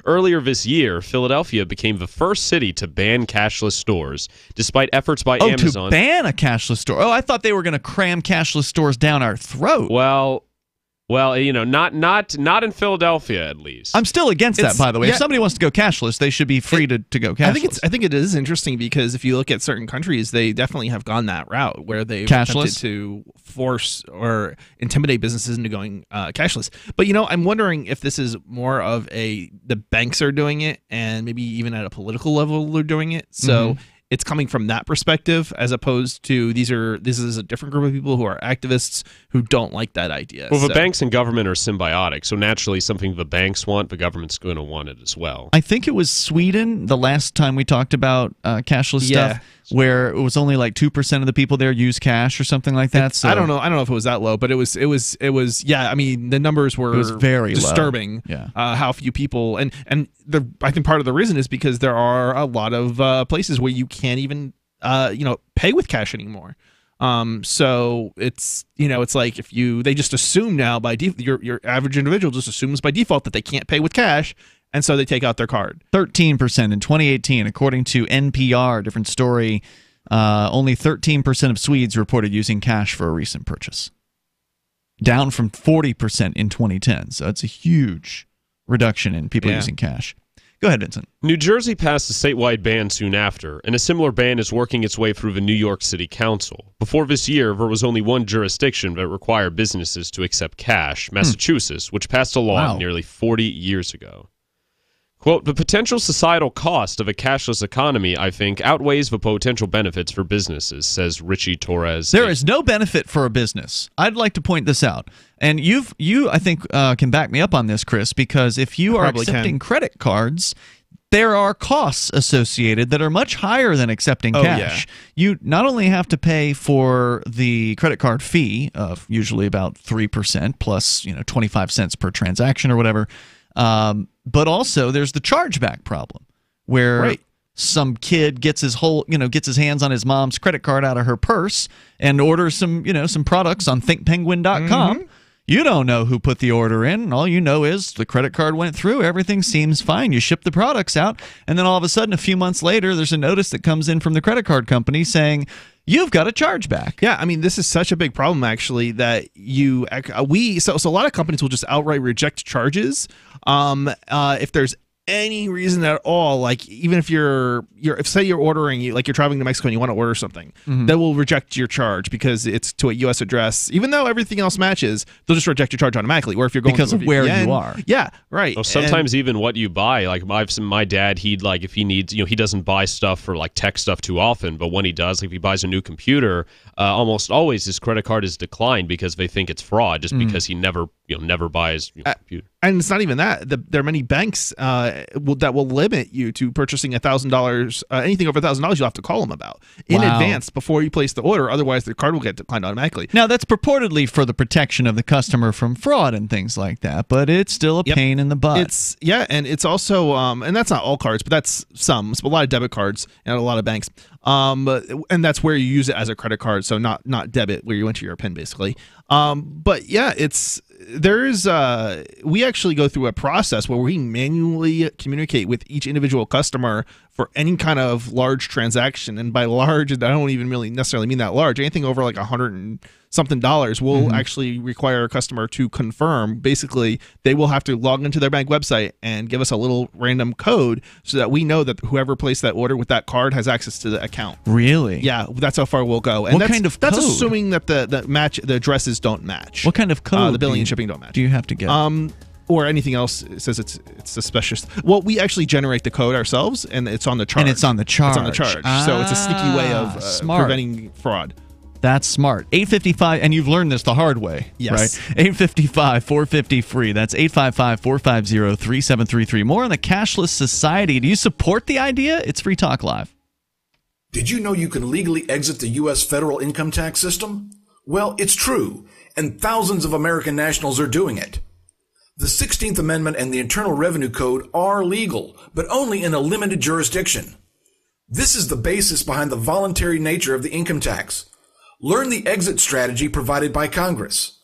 Earlier this year, Philadelphia became the first city to ban cashless stores, despite efforts by Amazon. To ban a cashless store? Oh, I thought they were going to cram cashless stores down our throat. Well, not in Philadelphia, at least. I'm still against that, by the way. Yeah. If somebody wants to go cashless, they should be free to go cashless. I think it is interesting because if you look at certain countries, they definitely have gone that route where they've attempted to force or intimidate businesses into going cashless. But I'm wondering if this is more of the banks are doing it, and maybe even at a political level they're doing it. So. Mm-hmm. It's coming from that perspective as opposed to this is a different group of people who are activists who don't like that idea. Well, the banks and government are symbiotic, so naturally something the banks want, the government's going to want it as well. I think it was Sweden the last time we talked about cashless stuff, where it was only like 2% of the people there use cash or something like that. So I don't know if it was that low, but it was yeah. I mean, the numbers were very disturbing. Low. Yeah. How few people and I think part of the reason is because there are a lot of places where you can't even pay with cash anymore. So it's it's like they just assume now by your average individual just assumes by default that they can't pay with cash, and so they take out their card. 13% in 2018, according to NPR, different story. Only 13% of Swedes reported using cash for a recent purchase, down from 40% in 2010. So it's a huge reduction in people using cash. Go ahead, Vincent. New Jersey passed a statewide ban soon after, and a similar ban is working its way through the New York City Council. Before this year, there was only one jurisdiction that required businesses to accept cash, Massachusetts, which passed a law nearly 40 years ago. Quote, the potential societal cost of a cashless economy, I think, outweighs the potential benefits for businesses, says Richie Torres. There is no benefit for a business. I'd like to point this out. And you I think, can back me up on this, Chris, because if you are accepting credit cards, there are costs associated that are much higher than accepting cash. Yeah. You not only have to pay for the credit card fee of usually about 3% plus 25 cents per transaction or whatever, but also there's the chargeback problem where some kid gets his hands on his mom's credit card out of her purse and orders some products on thinkpenguin.com. Mm-hmm. You don't know who put the order in. All you know is the credit card went through. Everything seems fine. You ship the products out. And then all of a sudden, a few months later, there's a notice that comes in from the credit card company saying, you've got a chargeback. Yeah, I mean, this is such a big problem, actually, that so a lot of companies will just outright reject charges if there's any reason at all, like even if if say you're ordering, you're traveling to Mexico and you want to order something, they will reject your charge because it's to a U.S. address. Even though everything else matches, they'll just reject your charge automatically. Or if you're going because of where you are. Yeah, right. Well, sometimes even what you buy, like my dad, if he needs, he doesn't buy stuff for like tech stuff too often, but when he does, if he buys a new computer, almost always his credit card is declined because they think it's fraud, just because he never buys a computer. And it's not even that. There are many banks that will limit you to purchasing $1,000. Anything over $1,000, you'll have to call them about in advance before you place the order. Otherwise, the card will get declined automatically. Now, that's purportedly for the protection of the customer from fraud and things like that, but it's still a pain in the butt. And it's also, and that's not all cards, but that's some. It's a lot of debit cards and a lot of banks. And that's where you use it as a credit card, so not debit, where you enter your PIN basically. But yeah, we actually go through a process where we manually communicate with each individual customer for any kind of large transaction. And by large, I don't even really necessarily mean that large. Anything over like $100 and something will actually require a customer to confirm. Basically, they will have to log into their bank website and give us a little random code so that we know that whoever placed that order with that card has access to the account. Really? Yeah, that's how far we'll go. And what kind of code? That's assuming that the addresses don't match. What kind of code? The billing and shipping don't match. Do you have to get? Or anything else says it's suspicious. Well, we actually generate the code ourselves, and it's on the charge. And it's on the charge. It's on the charge. So it's a sneaky way of preventing fraud. That's smart. 855, and you've learned this the hard way, yes, right? 855-450-FREE. That's 855-450-3733. More on the Cashless Society. Do you support the idea? It's Free Talk Live. Did you know you can legally exit the U.S. federal income tax system? Well, it's true, and thousands of American nationals are doing it. The 16th Amendment and the Internal Revenue Code are legal, but only in a limited jurisdiction. This is the basis behind the voluntary nature of the income tax. Learn the exit strategy provided by Congress.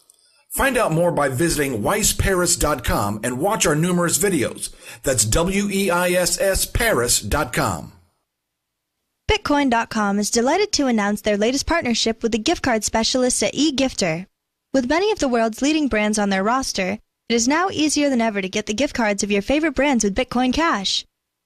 Find out more by visiting weissparis.com and watch our numerous videos. That's WEISS Paris.com. Bitcoin.com is delighted to announce their latest partnership with the gift card specialists at eGifter. With many of the world's leading brands on their roster, it is now easier than ever to get the gift cards of your favorite brands with Bitcoin Cash.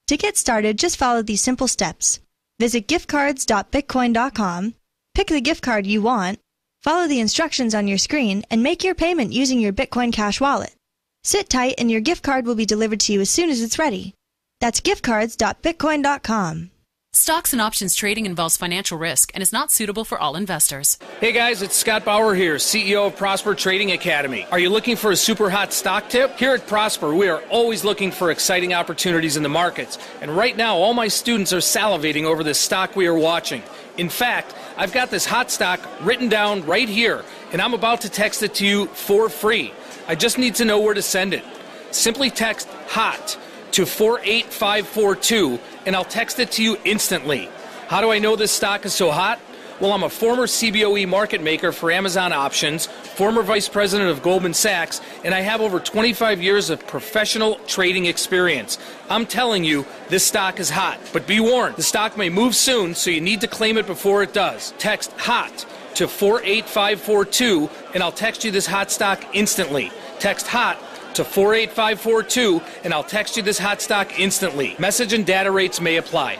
To get started, just follow these simple steps. Visit giftcards.bitcoin.com, pick the gift card you want, follow the instructions on your screen, and make your payment using your Bitcoin Cash wallet. Sit tight and your gift card will be delivered to you as soon as it's ready. That's giftcards.bitcoin.com. Stocks and options trading involves financial risk and is not suitable for all investors. Hey guys, it's Scott Bauer here, CEO of Prosper Trading Academy. Are you looking for a super hot stock tip? Here at Prosper, we are always looking for exciting opportunities in the markets. And right now, all my students are salivating over this stock we are watching. In fact, I've got this hot stock written down right here, and I'm about to text it to you for free. I just need to know where to send it. Simply text HOT to 48542, and I'll text it to you instantly. How do I know this stock is so hot? Well, I'm a former CBOE market maker for Amazon Options, former vice president of Goldman Sachs, and I have over 25 years of professional trading experience. I'm telling you, this stock is hot. But be warned, the stock may move soon, so you need to claim it before it does. Text HOT to 48542, and I'll text you this hot stock instantly. Text HOT to 48542, and I'll text you this hot stock instantly. Message and data rates may apply.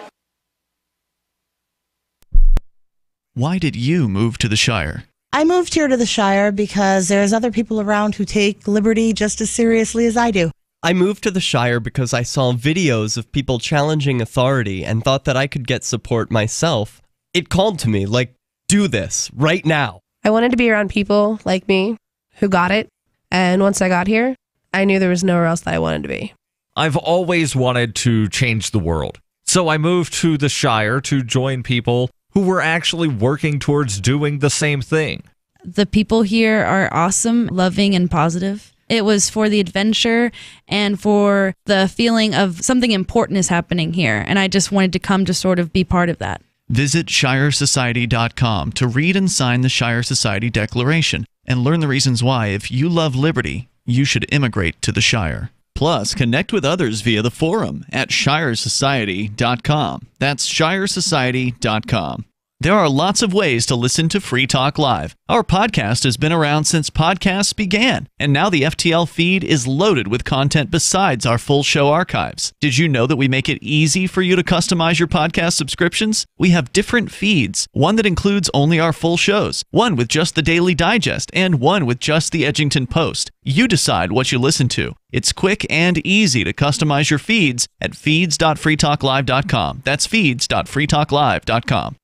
Why did you move to the Shire? I moved here to the Shire because there's other people around who take liberty just as seriously as I do. I moved to the Shire because I saw videos of people challenging authority and thought that I could get support myself. It called to me, like, do this, right now. I wanted to be around people like me who got it, and once I got here, I knew there was nowhere else that I wanted to be. I've always wanted to change the world, so I moved to the Shire to join people who were actually working towards doing the same thing. The people here are awesome, loving, and positive. It was for the adventure and for the feeling of something important is happening here, and I just wanted to come to sort of be part of that. Visit ShireSociety.com to read and sign the Shire Society Declaration and learn the reasons why, if you love liberty, you should immigrate to the Shire. Plus, connect with others via the forum at ShireSociety.com. That's ShireSociety.com. There are lots of ways to listen to Free Talk Live. Our podcast has been around since podcasts began, and now the FTL feed is loaded with content besides our full show archives. Did you know that we make it easy for you to customize your podcast subscriptions? We have different feeds, one that includes only our full shows, one with just the Daily Digest, and one with just the Edgington Post. You decide what you listen to. It's quick and easy to customize your feeds at feeds.freetalklive.com. That's feeds.freetalklive.com.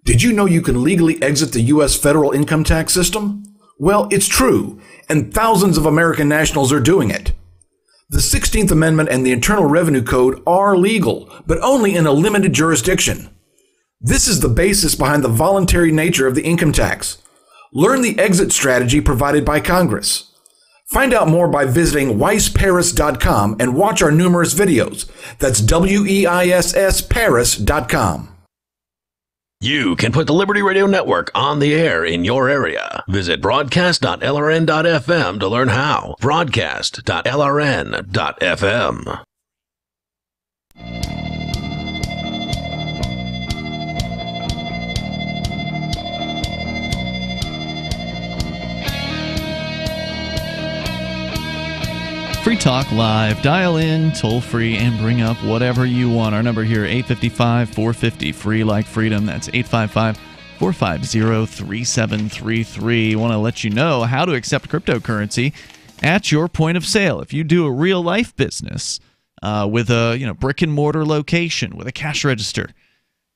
Did you know you can legally exit the U.S. federal income tax system? Well, it's true, and thousands of American nationals are doing it. The 16th Amendment and the Internal Revenue Code are legal, but only in a limited jurisdiction. This is the basis behind the voluntary nature of the income tax. Learn the exit strategy provided by Congress. Find out more by visiting weissparis.com and watch our numerous videos. That's WEISS Paris.com. You can put the Liberty Radio Network on the air in your area. Visit broadcast.lrn.fm to learn how. Broadcast.lrn.fm. Free Talk Live. Dial in, toll free, and bring up whatever you want. Our number here, 855-450, free like freedom. That's 855-450-3733. Want to let you know how to accept cryptocurrency at your point of sale. If you do a real life business with a brick and mortar location with a cash register,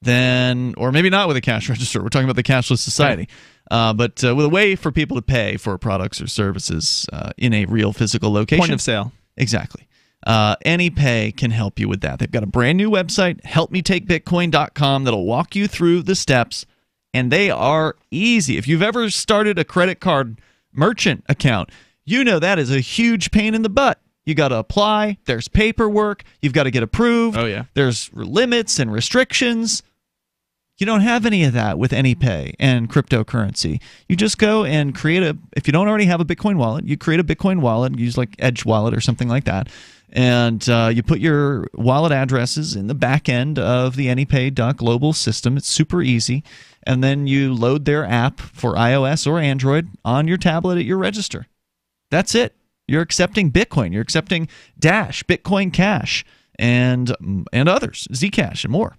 then, or maybe not with a cash register. We're talking about the cashless society. But with a way for people to pay for products or services in a real physical location. Point of sale. Exactly. AnyPay can help you with that. They've got a brand new website, helpmetakebitcoin.com, that'll walk you through the steps, and they are easy. If you've ever started a credit card merchant account, you know that is a huge pain in the butt. You got to apply. There's paperwork. You've got to get approved. Oh, yeah. There's limits and restrictions. You don't have any of that with AnyPay and cryptocurrency. You just go and create if you don't already have a Bitcoin wallet, you create a Bitcoin wallet, use like Edge Wallet or something like that, and you put your wallet addresses in the back end of the AnyPay.global system. It's super easy. And then you load their app for iOS or Android on your tablet at your register. That's it. You're accepting Bitcoin. You're accepting Dash, Bitcoin Cash, and others, Zcash, and more.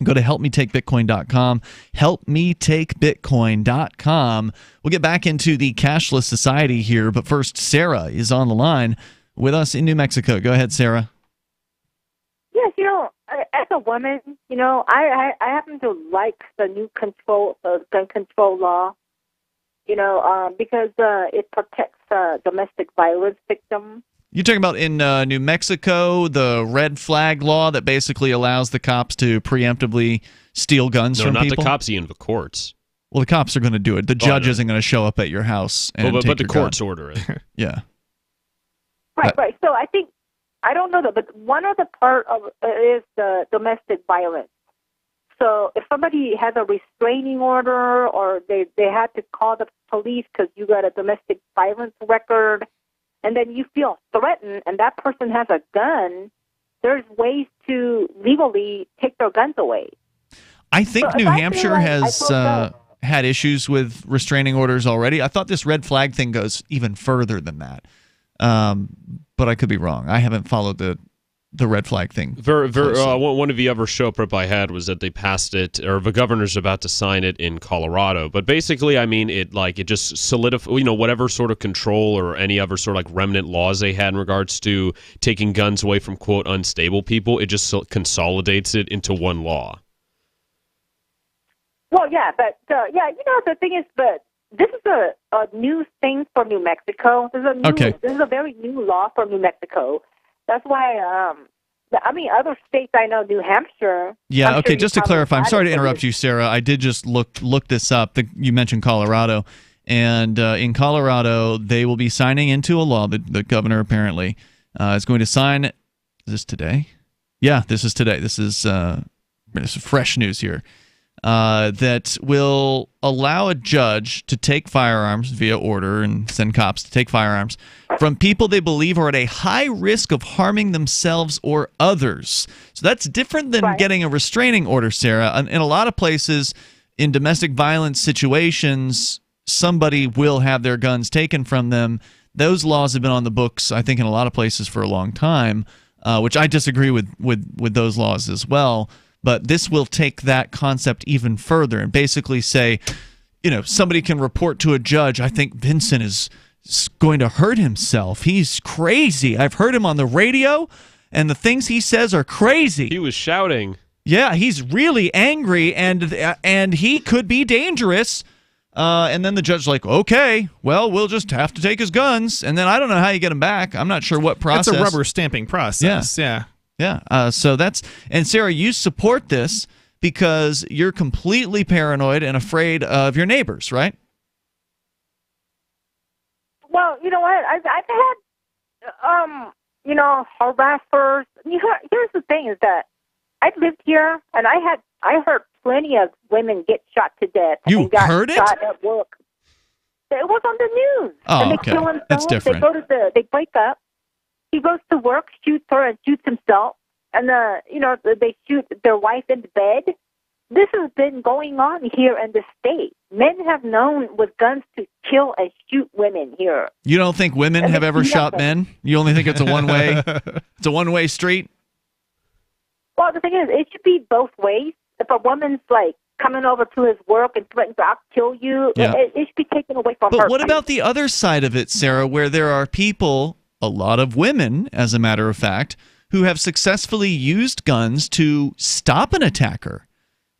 Go to helpmetakebitcoin.com, helpmetakebitcoin.com. We'll get back into the cashless society here, but first, Sarah is on the line with us in New Mexico. Go ahead, Sarah. Yes, as a woman, I happen to like the new gun control law, because it protects domestic violence victims. You're talking about in New Mexico, the red flag law that basically allows the cops to preemptively steal guns from people? No, not the cops, Ian, the courts. Well, the cops are going to do it. The judge isn't going to show up at your house and take but the your courts gun. order it. Yeah. Right. So I think, I don't know, but one of the part of is the domestic violence. So if somebody has a restraining order or they had to call the police because you got a domestic violence record, and then you feel threatened and that person has a gun, there's ways to legally take their guns away. I think New Hampshire has had issues with restraining orders already. I thought this red flag thing goes even further than that. But I could be wrong. I haven't followed the red flag thing. One of the other show prep I had was that they passed it, or the governor's about to sign it in Colorado. But basically, I mean, it just solidified, whatever sort of control or any other sort of like remnant laws they had in regards to taking guns away from, quote, unstable people. It just consolidates it into one law. Well, yeah, but the thing is, but this is a new thing for New Mexico. This is a very new law for New Mexico. That's why, other states I know, New Hampshire. Yeah, okay, just to clarify, I'm sorry to interrupt you, Sarah. I did just look this up. You mentioned Colorado. And in Colorado, they will be signing into a law that the governor apparently is going to sign. Is this today? Yeah, this is today. This is fresh news here. that will allow a judge to take firearms via order and send cops to take firearms from people they believe are at a high risk of harming themselves or others. So that's different than getting a restraining order, Sarah. In a lot of places, in domestic violence situations, somebody will have their guns taken from them. Those laws have been on the books, I think, in a lot of places for a long time, which I disagree with those laws as well. But this will take that concept even further and basically say, somebody can report to a judge, I think Vincent is going to hurt himself. He's crazy. I've heard him on the radio, and the things he says are crazy. He was shouting. Yeah, he's really angry, and he could be dangerous. And then the judge's like, okay, well, we'll just have to take his guns. And then I don't know how you get them back. I'm not sure what process. It's a rubber stamping process. Yeah. So and Sarah, you support this because you're completely paranoid and afraid of your neighbors, right? Well, you know what? I've had, harassers. Here's the thing: is that I've lived here, and I heard plenty of women get shot to death. You and got heard it? Shot at work. It was on the news. Oh, and they okay. kill themselves. That's different. They break up. He goes to work, shoots her, and shoots himself. And they shoot their wife in the bed. This has been going on here in the state. Men have known with guns to kill and shoot women here. You don't think women have ever shot men? You only think it's a one-way? It's a one-way street? Well, the thing is, it should be both ways. If a woman's coming over to his work and threatens to kill you, it should be taken away from her. But what about the other side of it, Sarah, where there are people, a lot of women, as a matter of fact, who have successfully used guns to stop an attacker?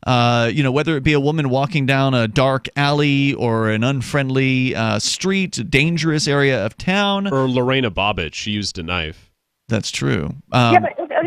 Whether it be a woman walking down a dark alley or an unfriendly street, a dangerous area of town. Or Lorena Bobbitt, she used a knife. That's true.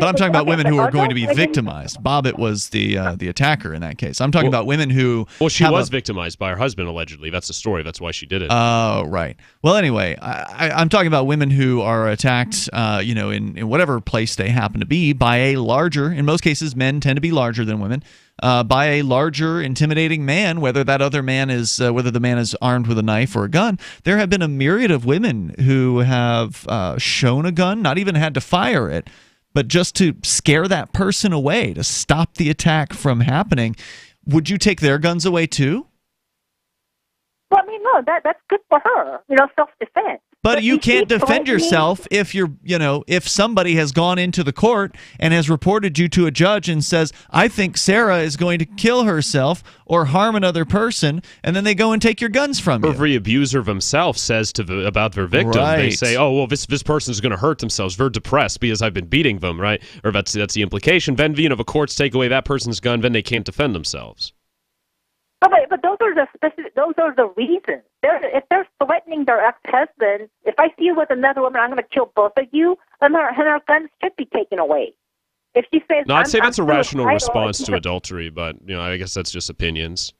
But I'm talking about women who are going to be victimized. Bobbitt was the attacker in that case. I'm talking about women who... Well, she was victimized by her husband, allegedly. That's the story. That's why she did it. Oh, right. Well, anyway, I'm talking about women who are attacked, in whatever place they happen to be by a larger... In most cases, men tend to be larger than women. By a larger, intimidating man, whether that other man is, whether the man is armed with a knife or a gun. There have been a myriad of women who have shown a gun, not even had to fire it, but just to scare that person away, to stop the attack from happening. Would you take their guns away too? Well, no, that's good for her, self-defense. But you can't defend yourself if if somebody has gone into the court and has reported you to a judge and says, I think Sarah is going to kill herself or harm another person, and then they go and take your guns from you. Every abuser of himself says about their victim, they say, oh, well, this person's going to hurt themselves. They're depressed because I've been beating them, right? Or that's the implication. Then, if a courts take away that person's gun, then they can't defend themselves. Oh, but those are the reasons. If they're threatening their ex-husband, if I see you with another woman, I'm going to kill both of you, then her guns should be taken away. If she says, no, I'd say that's a rational response to adultery, but I guess that's just opinions.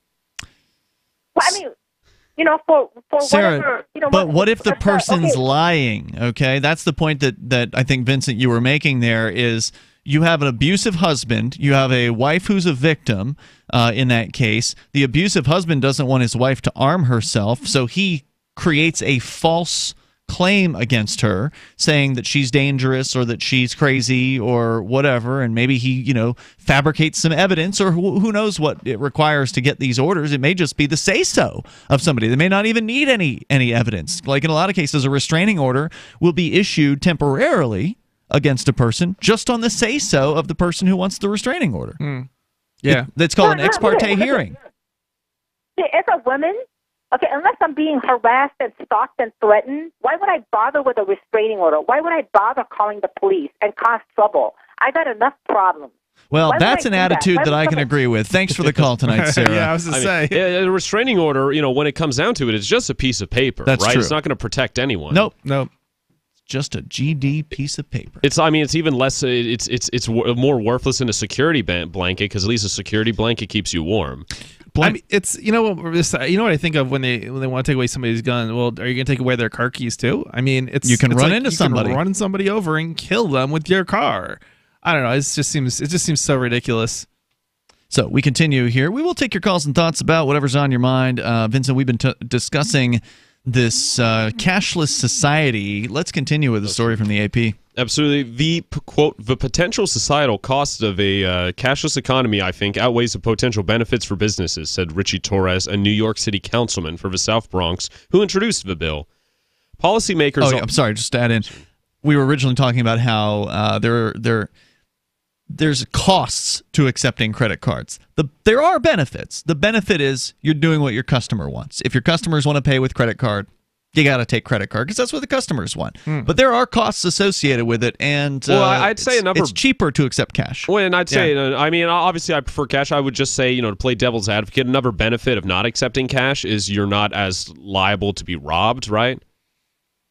Well, for Sarah, whatever, but what if the person's lying? Okay, that's the point that I think, Vincent, you were making there is you have an abusive husband, you have a wife who's a victim. In that case, the abusive husband doesn't want his wife to arm herself, so he creates a false claim against her, saying that she's dangerous or that she's crazy or whatever, and maybe he, fabricates some evidence, or who knows what it requires to get these orders. It may just be the say-so of somebody. They may not even need any evidence. Like in a lot of cases, a restraining order will be issued temporarily against a person just on the say-so of the person who wants the restraining order. Yeah. That's called an ex parte hearing. As a woman, unless I'm being harassed and stalked and threatened, why would I bother with a restraining order? Why would I bother calling the police and cause trouble? I got enough problems. Well, that's an attitude that I can agree with. Thanks for the call tonight, Sarah. Yeah, I was going to say. A restraining order, when it comes down to it, it's just a piece of paper, That's right? true. It's not going to protect anyone. Nope. Just a GD piece of paper. It's even less. It's more worthless than a security blanket because at least a security blanket keeps you warm. It's what I think of when they want to take away somebody's gun. Well, are you going to take away their car keys too? You can run into somebody, run somebody over and kill them with your car. I don't know. It just seems so ridiculous. So we continue here. We will take your calls and thoughts about whatever's on your mind. Vincent, we've been discussing this cashless society. Let's continue with the story from the AP. Absolutely. The, quote, the potential societal cost of a cashless economy, I think, outweighs the potential benefits for businesses, said Richie Torres, a New York City councilman for the South Bronx, who introduced the bill. Policymakers... Oh, yeah, I'm sorry, just to add in. We were originally talking about how there's costs to accepting credit cards. There are benefits. The benefit is you're doing what your customer wants. If your customers want to pay with credit card, you got to take credit card because that's what the customers want. But there are costs associated with it, and I'd say it's cheaper to accept cash. Well, and I'd say, I mean, obviously I prefer cash. I would just say, to play devil's advocate, another benefit of not accepting cash is you're not as liable to be robbed, right?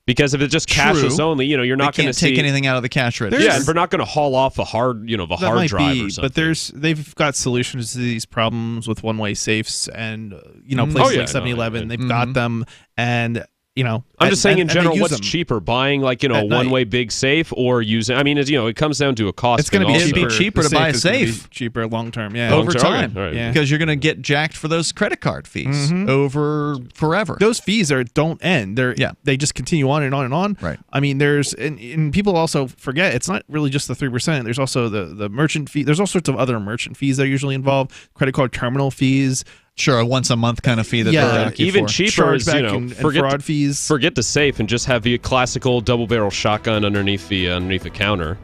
Because if it's just cashless only, you're not going to take anything out of the cash register. Yeah, and they're not going to haul off a hard, the hard drive or something. But they've got solutions to these problems with one-way safes and places like 7-Eleven. They've got them, and I'm just saying in general, what's cheaper, buying a one-way big safe or using? I mean, it comes down to a cost. It's going to be cheaper to buy a safe. Cheaper long term, yeah, over time, right. Because you're going to get jacked for those credit card fees over forever. Those fees don't end. They just continue on and on and on. Right. I mean, and people also forget it's not really just the 3%. There's also the merchant fee. There's all sorts of other merchant fees that are usually involved. Credit card terminal fees. Sure, a once-a-month kind of fee that they're even cheaper is and fraud fees. Forget the safe and just have the classical double-barrel shotgun underneath the counter.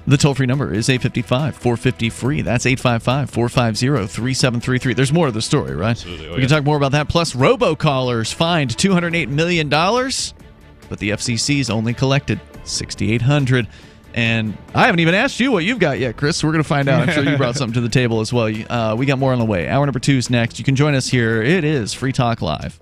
The toll-free number is 855-450-FREE. That's 855-450-3733. There's more of the story, right? Absolutely. We can talk more about that. Plus, robocallers fined $208 million, but the FCC's only collected $6,800. And I haven't even asked you what you've got yet, Chris. So we're going to find out. I'm sure you brought something to the table as well. We got more on the way. Hour number 2 is next. You can join us here. It is Free Talk Live.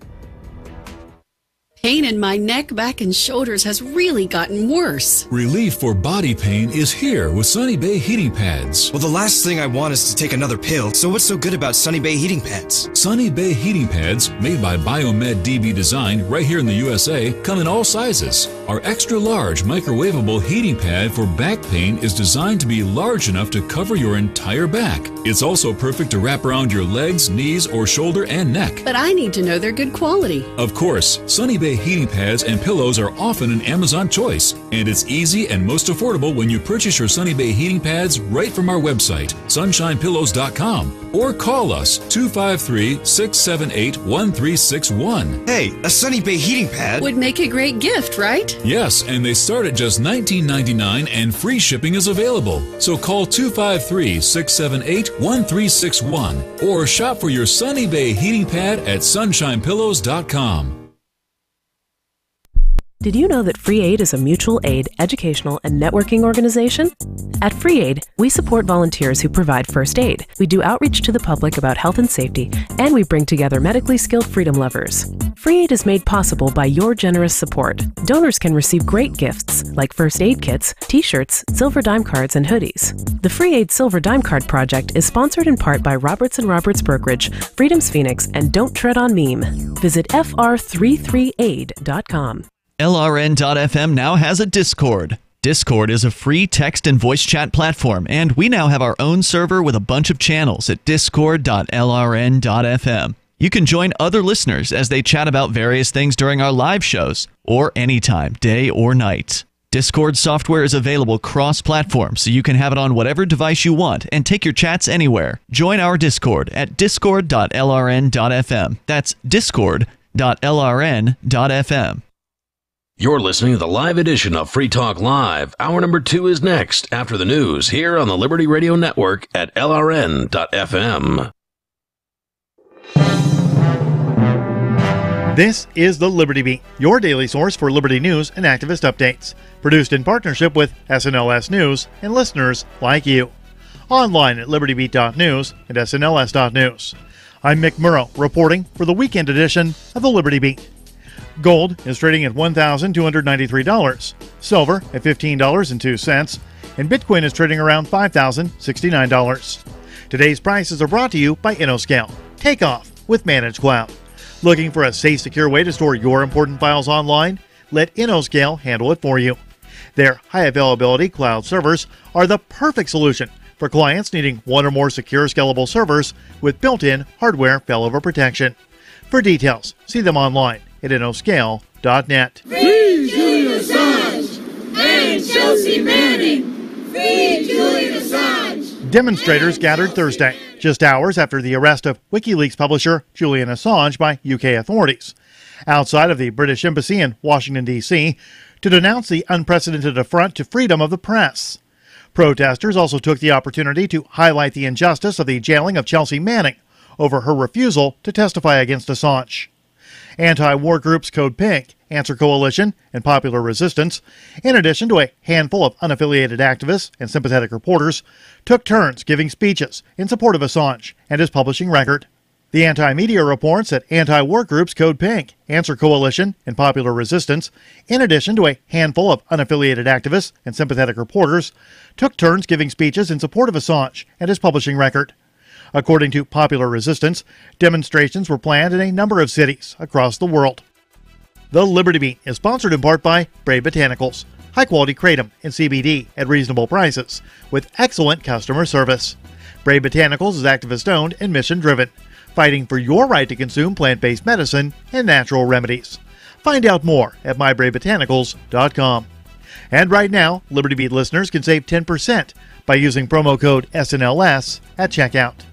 Pain in my neck, back, and shoulders has really gotten worse. Relief for body pain is here with Sunny Bay heating pads. Well, the last thing I want is to take another pill, so what's so good about Sunny Bay heating pads? Sunny Bay heating pads, made by Biomed DB Design right here in the USA, come in all sizes. Our extra large microwavable heating pad for back pain is designed to be large enough to cover your entire back. It's also perfect to wrap around your legs, knees, or shoulder and neck. But I need to know they're good quality. Of course, Sunny Bay heating pads and pillows are often an Amazon choice, and it's easy and most affordable when you purchase your Sunny Bay heating pads right from our website, sunshinepillows.com, or call us 253-678-1361. Hey, a Sunny Bay heating pad would make a great gift, right? Yes, and they start at just $19.99 and free shipping is available. So call 253-678-1361 or shop for your Sunny Bay heating pad at sunshinepillows.com. Did you know that Free Aid is a mutual aid, educational, and networking organization? At Free Aid, we support volunteers who provide first aid. We do outreach to the public about health and safety, and we bring together medically skilled freedom lovers. Free Aid is made possible by your generous support. Donors can receive great gifts like first aid kits, t-shirts, silver dime cards, and hoodies. The Free Aid Silver Dime Card Project is sponsored in part by Roberts & Roberts Brokerage, Freedom's Phoenix, and Don't Tread on Meme. Visit fr33aid.com. LRN.FM now has a Discord. Discord is a free text and voice chat platform, and we now have our own server with a bunch of channels at discord.lrn.fm. You can join other listeners as they chat about various things during our live shows, or anytime, day or night. Discord software is available cross-platform, so you can have it on whatever device you want and take your chats anywhere. Join our Discord at discord.lrn.fm. That's discord.lrn.fm. You're listening to the live edition of Free Talk Live. Hour number 2 is next after the news here on the Liberty Radio Network at LRN.FM. This is the Liberty Beat, your daily source for Liberty news and activist updates. Produced in partnership with SNLS News and listeners like you. Online at libertybeat.news and snls.news. I'm Mick Murrow, reporting for the weekend edition of the Liberty Beat. Gold is trading at $1,293, silver at $15.02, and Bitcoin is trading around $5,069. Today's prices are brought to you by InnoScale. Take off with Managed Cloud. Looking for a safe, secure way to store your important files online? Let InnoScale handle it for you. Their high-availability cloud servers are the perfect solution for clients needing one or more secure scalable servers with built-in hardware failover protection. For details, see them online at innoscale.net. Free Julian Assange and Chelsea Manning. Free Julian Assange. Demonstrators gathered Thursday, just hours after the arrest of WikiLeaks publisher Julian Assange by UK authorities, outside of the British Embassy in Washington, D.C., to denounce the unprecedented affront to freedom of the press. Protesters also took the opportunity to highlight the injustice of the jailing of Chelsea Manning over her refusal to testify against Assange. Anti-war groups Code Pink, Answer Coalition, and Popular Resistance, in addition to a handful of unaffiliated activists and sympathetic reporters, took turns giving speeches in support of Assange and his publishing record. The anti-media reports that anti-war groups Code Pink, Answer Coalition, and Popular Resistance, in addition to a handful of unaffiliated activists and sympathetic reporters, took turns giving speeches in support of Assange and his publishing record. According to Popular Resistance, demonstrations were planned in a number of cities across the world. The Liberty Beat is sponsored in part by Brave Botanicals, high-quality kratom and CBD at reasonable prices, with excellent customer service. Brave Botanicals is activist-owned and mission-driven, fighting for your right to consume plant-based medicine and natural remedies. Find out more at mybravebotanicals.com. And right now, Liberty Beat listeners can save 10% by using promo code SNLS at checkout.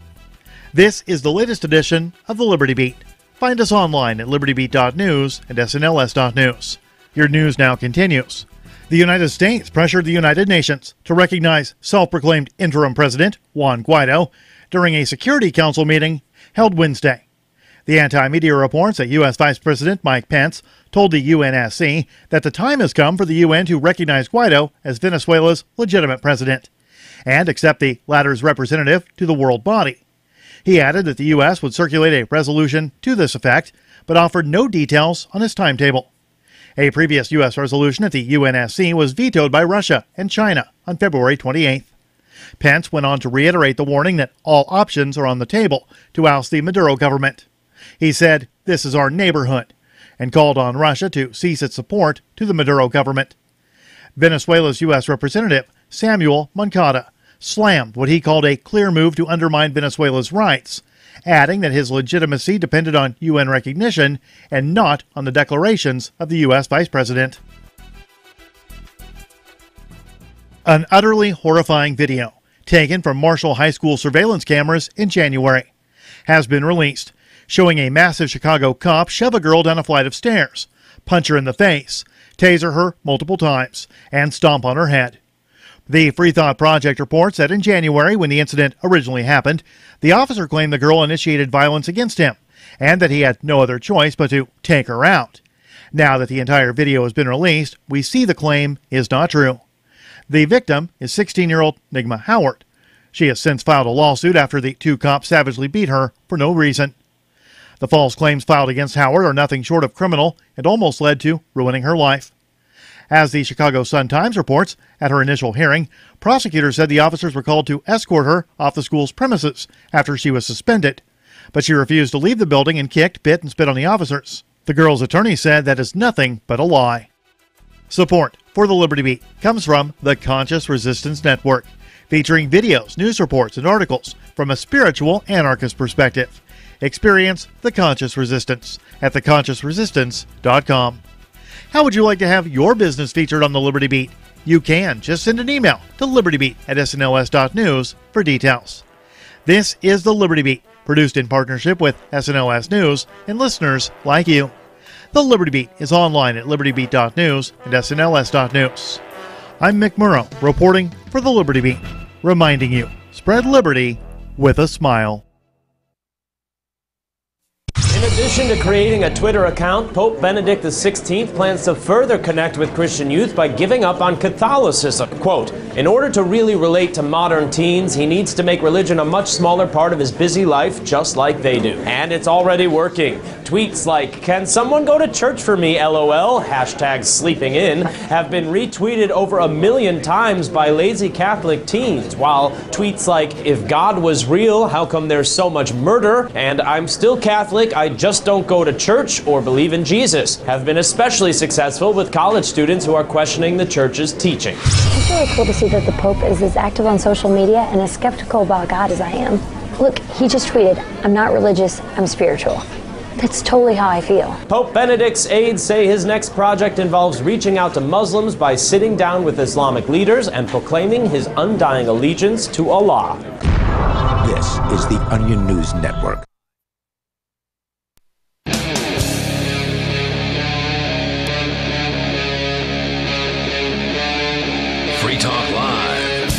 This is the latest edition of the Liberty Beat. Find us online at libertybeat.news and snls.news. Your news now continues. The United States pressured the United Nations to recognize self-proclaimed interim president Juan Guaido during a Security Council meeting held Wednesday. The anti-media reports that U.S. Vice President Mike Pence told the UNSC that the time has come for the UN to recognize Guaido as Venezuela's legitimate president and accept the latter's representative to the world body. He added that the U.S. would circulate a resolution to this effect, but offered no details on his timetable. A previous U.S. resolution at the UNSC was vetoed by Russia and China on February 28th. Pence went on to reiterate the warning that all options are on the table to oust the Maduro government. He said, "This is our neighborhood," and called on Russia to cease its support to the Maduro government. Venezuela's U.S. representative, Samuel Moncada, slammed what he called a clear move to undermine Venezuela's rights, adding that his legitimacy depended on UN recognition and not on the declarations of the U.S. Vice President. An utterly horrifying video, taken from Marshall High School surveillance cameras in January, has been released, showing a massive Chicago cop shove a girl down a flight of stairs, punch her in the face, taser her multiple times, and stomp on her head. The Free Thought Project reports that in January, when the incident originally happened, the officer claimed the girl initiated violence against him, and that he had no other choice but to take her out. Now that the entire video has been released, we see the claim is not true. The victim is 16-year-old Nigma Howard. She has since filed a lawsuit after the two cops savagely beat her for no reason. The false claims filed against Howard are nothing short of criminal and almost led to ruining her life. As the Chicago Sun-Times reports, at her initial hearing, prosecutors said the officers were called to escort her off the school's premises after she was suspended, but she refused to leave the building and kicked, bit, and spit on the officers. The girl's attorney said that is nothing but a lie. Support for the Liberty Beat comes from the Conscious Resistance Network, featuring videos, news reports, and articles from a spiritual anarchist perspective. Experience the Conscious Resistance at theconsciousresistance.com. How would you like to have your business featured on the Liberty Beat? You can. Just send an email to libertybeat@snls.news for details. This is the Liberty Beat, produced in partnership with SNLS News and listeners like you. The Liberty Beat is online at libertybeat.news and snls.news. I'm Mick Murrow, reporting for the Liberty Beat, reminding you, spread liberty with a smile. In addition to creating a Twitter account, Pope Benedict XVI plans to further connect with Christian youth by giving up on Catholicism. Quote, "In order to really relate to modern teens, he needs to make religion a much smaller part of his busy life, just like they do." And it's already working. Tweets like, "Can someone go to church for me, LOL, hashtag sleeping in," have been retweeted over 1 million times by lazy Catholic teens, while tweets like, "If God was real, how come there's so much murder?" and "I'm still Catholic, I just don't go to church or believe in Jesus have been especially successful with college students who are questioning the church's teaching. It's really cool to see that the Pope is as active on social media and as skeptical about God as I am. Look, he just tweeted, "I'm not religious, I'm spiritual." That's totally how I feel. Pope Benedict's aides say his next project involves reaching out to Muslims by sitting down with Islamic leaders and proclaiming his undying allegiance to Allah. This is the Onion News Network. Free Talk Live.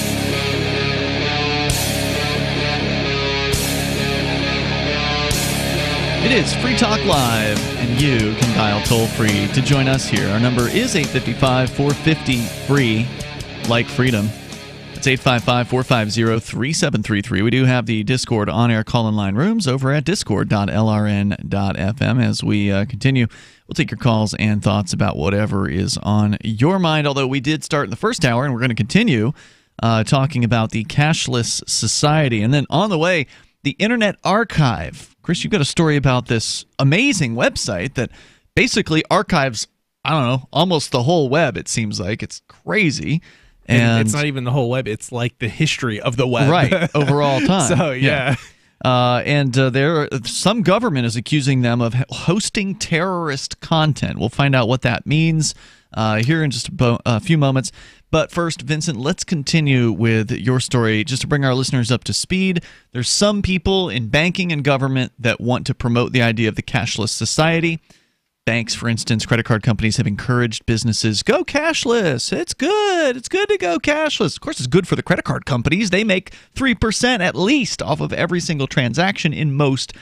It is Free Talk Live, and you can dial toll-free to join us here. Our number is 855-450-FREE, like freedom. It's 855-450-3733. We do have the Discord on-air call-in line rooms over at discord.lrn.fm. As we continue, we'll take your calls and thoughts about whatever is on your mind, although we did start in the first hour, and we're going to continue talking about the cashless society. And then on the way, the Internet Archive. Chris, you've got a story about this amazing website that basically archives, I don't know, almost the whole web, it seems like. It's crazy. And it's not even the whole web. It's like the history of the web. Right, over all time. So, yeah. Some government is accusing them of hosting terrorist content. We'll find out what that means here in just a few moments. But first, Vincent, let's continue with your story just to bring our listeners up to speed. There's some people in banking and government that want to promote the idea of the cashless society. Banks, for instance, credit card companies have encouraged businesses, go cashless. It's good. It's good to go cashless. Of course, it's good for the credit card companies. They make 3% at least off of every single transaction in most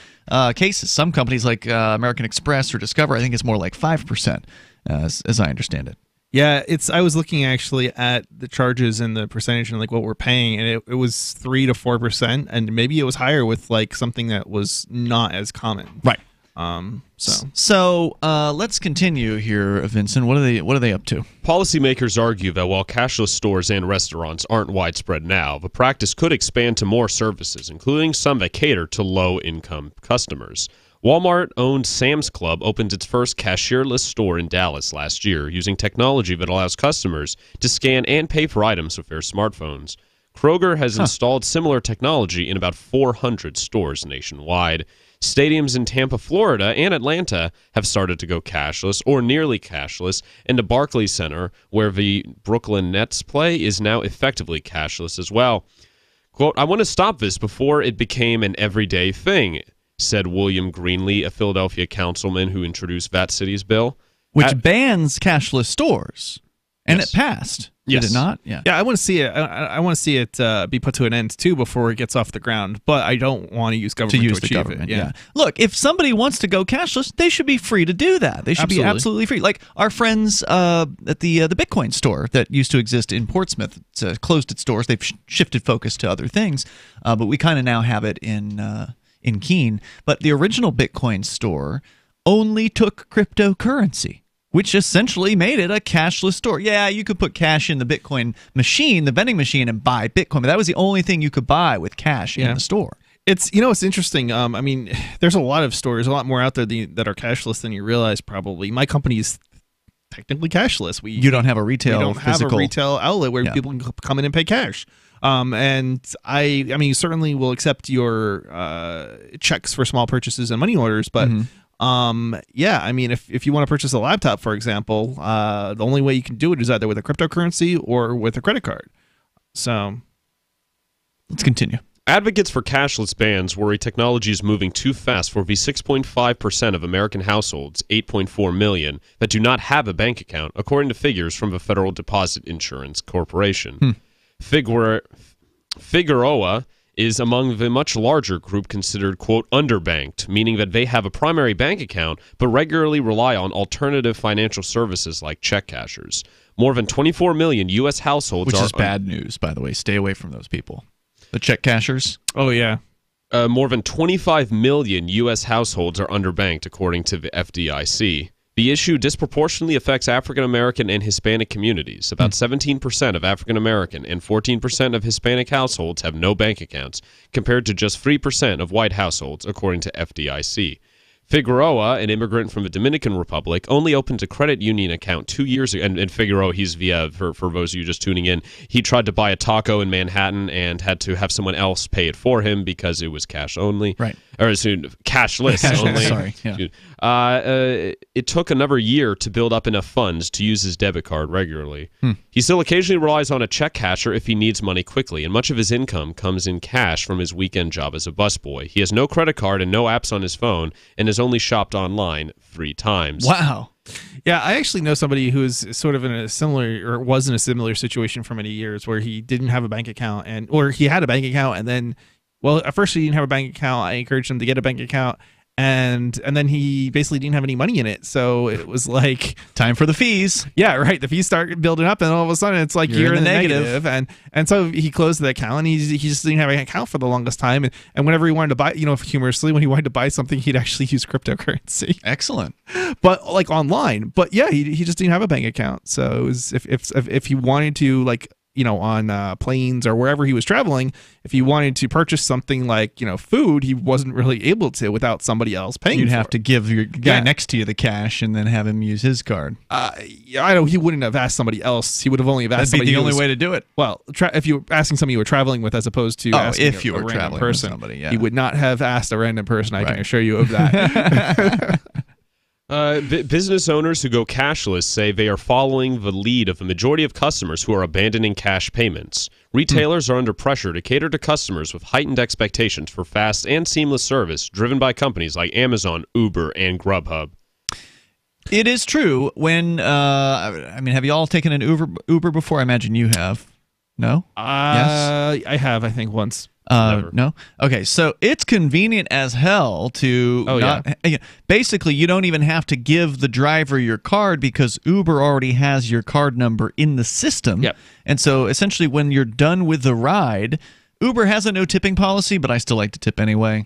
cases. Some companies like American Express or Discover, I think it's more like 5%, as I understand it. Yeah, I was looking actually at the charges and the percentage and like what we're paying, and it was 3 to 4%, and maybe it was higher with like something that was not as common. Right. So let's continue here, Vincent. What are they up to? Policymakers argue that while cashless stores and restaurants aren't widespread now, the practice could expand to more services, including some that cater to low-income customers. Walmart-owned Sam's Club opened its first cashierless store in Dallas last year, using technology that allows customers to scan and pay for items with their smartphones. Kroger has installed similar technology in about 400 stores nationwide. Stadiums in Tampa, Florida, and Atlanta have started to go cashless or nearly cashless, and the Barclays Center, where the Brooklyn Nets play, is now effectively cashless as well. Quote, "I want to stop this before it became an everyday thing," said William Greenlee, a Philadelphia councilman who introduced that city's bill. Which bans cashless stores. And it passed. Yes. Did it not? Yeah. Yeah, I want to see it. I want to see it be put to an end too before it gets off the ground. But I don't want to use government to the achieve government. it. Yeah. Look, if somebody wants to go cashless, they should be free to do that. They should be absolutely free. Like our friends at the Bitcoin store that used to exist in Portsmouth. It's closed its doors. They've shifted focus to other things. But we kind of now have it in Keene. But the original Bitcoin store only took cryptocurrency, which essentially made it a cashless store. Yeah, you could put cash in the Bitcoin machine, the vending machine, and buy Bitcoin, but that was the only thing you could buy with cash in the store. It's interesting. I mean, there's a lot of stores, a lot more out there that are cashless than you realize. Probably, my company is technically cashless. You don't have a retail, we don't physical have a retail outlet where people can come in and pay cash. And I mean, you certainly will accept your checks for small purchases and money orders, but. Yeah, I mean, if you want to purchase a laptop, for example, the only way you can do it is either with a cryptocurrency or with a credit card. So let's continue. Advocates for cashless bans worry technology is moving too fast for the 6.5% of American households, 8.4 million, that do not have a bank account, according to figures from the Federal Deposit Insurance Corporation. Figueroa is among the much larger group considered, quote, underbanked, meaning that they have a primary bank account but regularly rely on alternative financial services like check cashers. More than 24 million U.S. households Which is bad news, by the way. Stay away from those people. The check cashers? Oh, yeah. More than 25 million U.S. households are underbanked, according to the FDIC. The issue disproportionately affects African American and Hispanic communities. About 17% of African American and 14% of Hispanic households have no bank accounts, compared to just 3% of white households, according to FDIC. Figueroa, an immigrant from the Dominican Republic, only opened a credit union account 2 years ago. And Figueroa, he's for those of you just tuning in, he tried to buy a taco in Manhattan and had to have someone else pay it for him because it was cash only. Right. Or cashless only. Sorry. Yeah. It took another year to build up enough funds to use his debit card regularly. He still occasionally relies on a check casher if he needs money quickly, and much of his income comes in cash from his weekend job as a busboy. He has no credit card and no apps on his phone, and has only shopped online 3 times. Wow. Yeah, I actually know somebody who's sort of in a similar, or was in a similar situation for many years, where he didn't have a bank account, or he had a bank account, and then, well, at first he didn't have a bank account. I encouraged him to get a bank account, and then he basically didn't have any money in it, so it was like time for the fees. Yeah, right. The fees start building up, and all of a sudden it's like you're in the negative. And so he closed the account, and he just didn't have an account for the longest time. And whenever he wanted to buy, humorously, when he wanted to buy something, he'd actually use cryptocurrency. Excellent. But like online. But yeah, he just didn't have a bank account. So it was if he wanted to, like, on planes or wherever he was traveling, if he wanted to purchase something like, food, he wasn't really able to without somebody else paying. You'd for have it. to give your guy next to you the cash and then have him use his card. I know he wouldn't have asked somebody else. He would have only have asked That'd be somebody. the only way to do it. Well, if you were asking somebody you were traveling with, as opposed to asking if you a were random traveling person, with somebody, yeah. he would not have asked a random person. I can assure you of that. Business owners who go cashless say they are following the lead of the majority of customers who are abandoning cash payments. Retailers are under pressure to cater to customers with heightened expectations for fast and seamless service, driven by companies like Amazon, Uber, and Grubhub. It is true. When have you all taken an Uber before? I imagine you have. No? Yes? I have, I think, once. No? Okay, so it's convenient as hell to basically, you don't even have to give the driver your card because Uber already has your card number in the system. Yep. And so essentially when you're done with the ride, Uber has a no tipping policy, but I still like to tip anyway.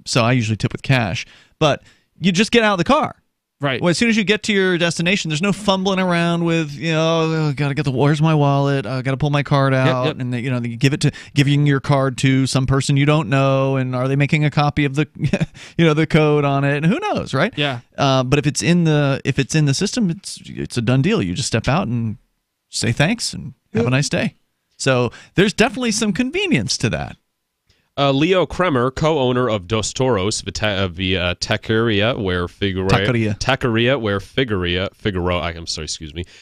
So I usually tip with cash. But you just get out of the car. Right. Well, as soon as you get to your destination, there's no fumbling around with, gotta get where's my wallet? Gotta pull my card out, and they giving your card to some person you don't know, and are they making a copy of the, the code on it? And who knows, right? Yeah. But if it's in the system, it's a done deal. You just step out and say thanks and have a nice day. So there's definitely some convenience to that. Leo Kremer, co-owner of Dos Toros, the taqueria where Figueroa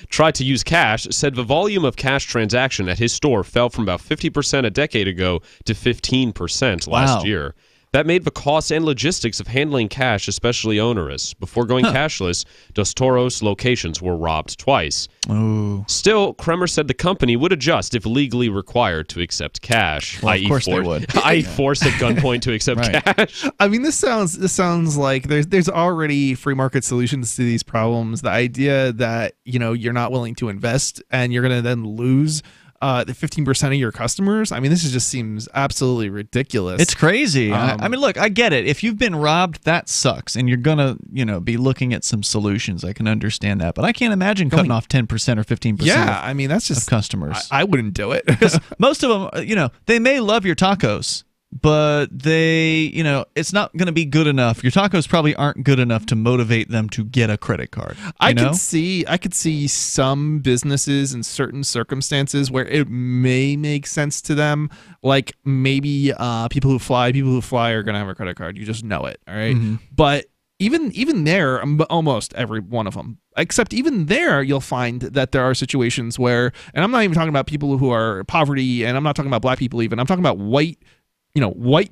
tried to use cash, said the volume of cash transaction at his store fell from about 50% a decade ago to 15% last year. That made the cost and logistics of handling cash especially onerous. Before going cashless, Dos Toros locations were robbed twice. Oh. Still, Kremer said the company would adjust if legally required to accept cash. Well, of course they would. I.e. forced at gunpoint to accept cash. I mean, this sounds like there's already free market solutions to these problems. The idea that you're not willing to invest and you're going to then lose the 15% of your customers. I mean, this just seems absolutely ridiculous. It's crazy. I mean, look, I get it. If you've been robbed, that sucks, and you're gonna, be looking at some solutions. I can understand that, but I can't imagine cutting off 10% or 15%. Yeah, I mean, that's just of customers. I wouldn't do it because most of them, they may love your tacos, but it's not going to be good enough. Your tacos probably aren't good enough to motivate them to get a credit card. I could see some businesses in certain circumstances where it may make sense to them. Like maybe people who fly are going to have a credit card. You just know it, all right? Mm-hmm. But even there, almost every one of them, except even there, you'll find that there are situations where, and I'm not even talking about people who are poverty, and I'm not talking about black people even. I'm talking about white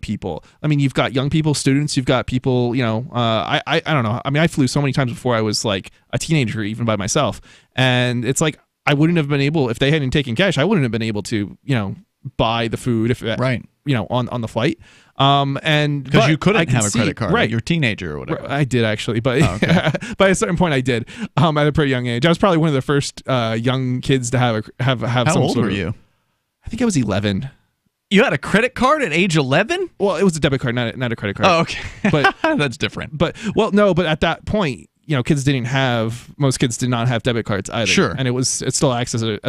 people. I mean, you've got young people, students, you've got people, I don't know. I mean, I flew so many times before I was like a teenager, even by myself. And it's like, I wouldn't have been able, if they hadn't taken cash, I wouldn't have been able to, buy the food on the flight. And because you couldn't have a credit card, right? You're a teenager or whatever. I did actually, but by a certain point, I did. At a pretty young age, I was probably one of the first young kids to have How some old sort were of, you? I think I was 11. You had a credit card at age 11? Well, it was a debit card, not a credit card. Oh, okay. But that's different. But at that point, most kids did not have debit cards either. Sure. And it still acts as a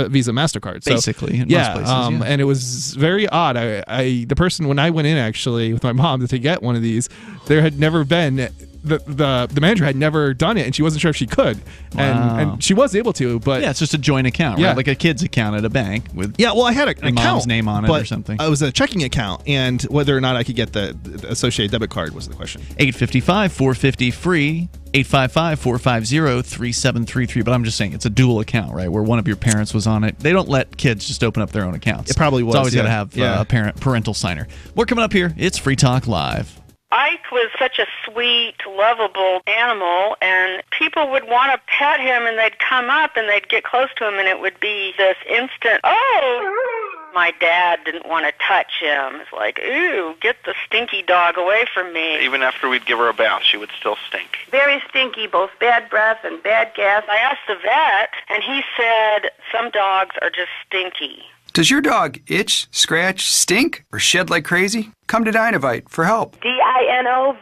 Visa MasterCard. Basically, in most places, and it was very odd. The person, when I went in actually with my mom to get one of these, there had never been, the manager had never done it, and she wasn't sure if she could. And she was able to, but yeah, it's just a joint account, right? Like a kid's account at a bank with I had an account, mom's name on it or something. It was a checking account, and whether or not I could get the associated debit card was the question. 855-450-FREE, 855-450-3733. But I'm just saying, it's a dual account, right? Where one of your parents was on it. They don't let kids just open up their own accounts. It probably was. It's always got to have a parental signer. More coming up here. It's Free Talk Live. Ike was such a sweet, lovable animal, and people would want to pet him, and they'd come up and they'd get close to him, and it would be this instant, oh! My dad didn't want to touch him. It's like, ooh, get the stinky dog away from me. Even after we'd give her a bath, she would still stink. Very stinky, both bad breath and bad gas. I asked the vet, and he said some dogs are just stinky. Does your dog itch, scratch, stink, or shed like crazy? Come to Dinovite for help. DINOVITE.com.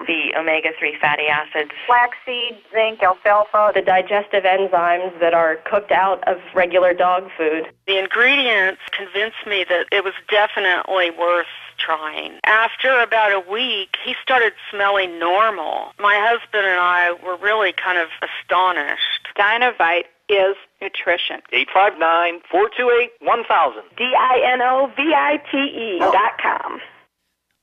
The omega-3 fatty acids, Flaxseed, zinc, alfalfa, the digestive enzymes that are cooked out of regular dog food. The ingredients convinced me that it was definitely worth trying. After about a week, he started smelling normal. My husband and I were really kind of astonished. Dinovite is nutrition. 859-428-1000. DINOVITE.com.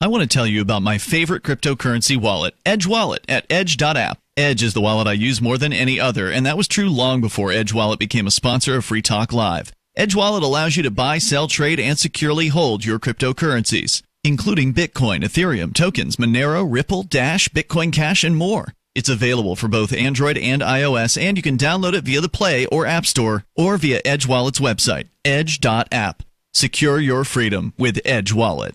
I want to tell you about my favorite cryptocurrency wallet, Edge Wallet, at edge.app. Edge is the wallet I use more than any other, and that was true long before Edge Wallet became a sponsor of Free Talk Live. Edge Wallet allows you to buy, sell, trade, and securely hold your cryptocurrencies, including Bitcoin, Ethereum, tokens, Monero, Ripple, Dash, Bitcoin Cash, and more. It's available for both Android and iOS, and you can download it via the Play or App Store or via Edge Wallet's website, edge.app. Secure your freedom with Edge Wallet.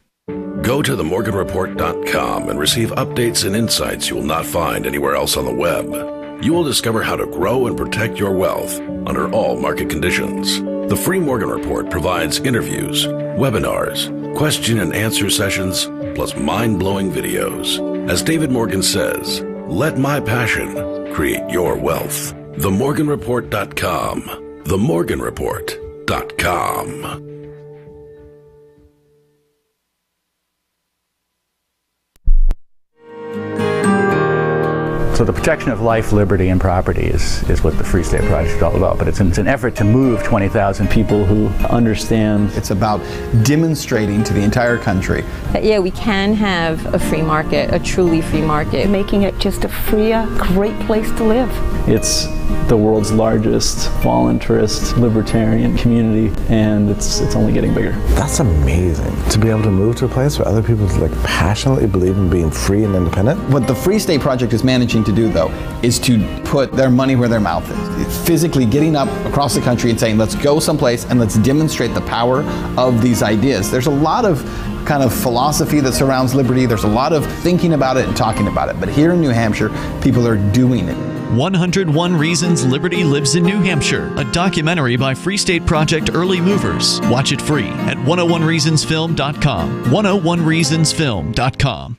Go to themorganreport.com and receive updates and insights you will not find anywhere else on the web. You will discover how to grow and protect your wealth under all market conditions. The free Morgan Report provides interviews, webinars, question and answer sessions, plus mind-blowing videos. As David Morgan says, let my passion create your wealth. TheMorganReport.com. TheMorganReport.com. So the protection of life, liberty, and property is what the Free State Project is all about. But it's an effort to move 20,000 people who understand. It's about demonstrating to the entire country that, yeah, we can have a free market, a truly free market. Making it just a freer, great place to live. It's the world's largest voluntarist libertarian community, and it's only getting bigger. That's amazing, to be able to move to a place where other people passionately believe in being free and independent. What the Free State Project is managing to do, though, is to put their money where their mouth is. It's physically getting up across the country and saying, let's go someplace and let's demonstrate the power of these ideas. There's a lot of kind of philosophy that surrounds liberty. There's a lot of thinking about it and talking about it. But here in New Hampshire, people are doing it. 101 Reasons Liberty Lives in New Hampshire, a documentary by Free State Project Early Movers. Watch it free at 101reasonsfilm.com. 101reasonsfilm.com.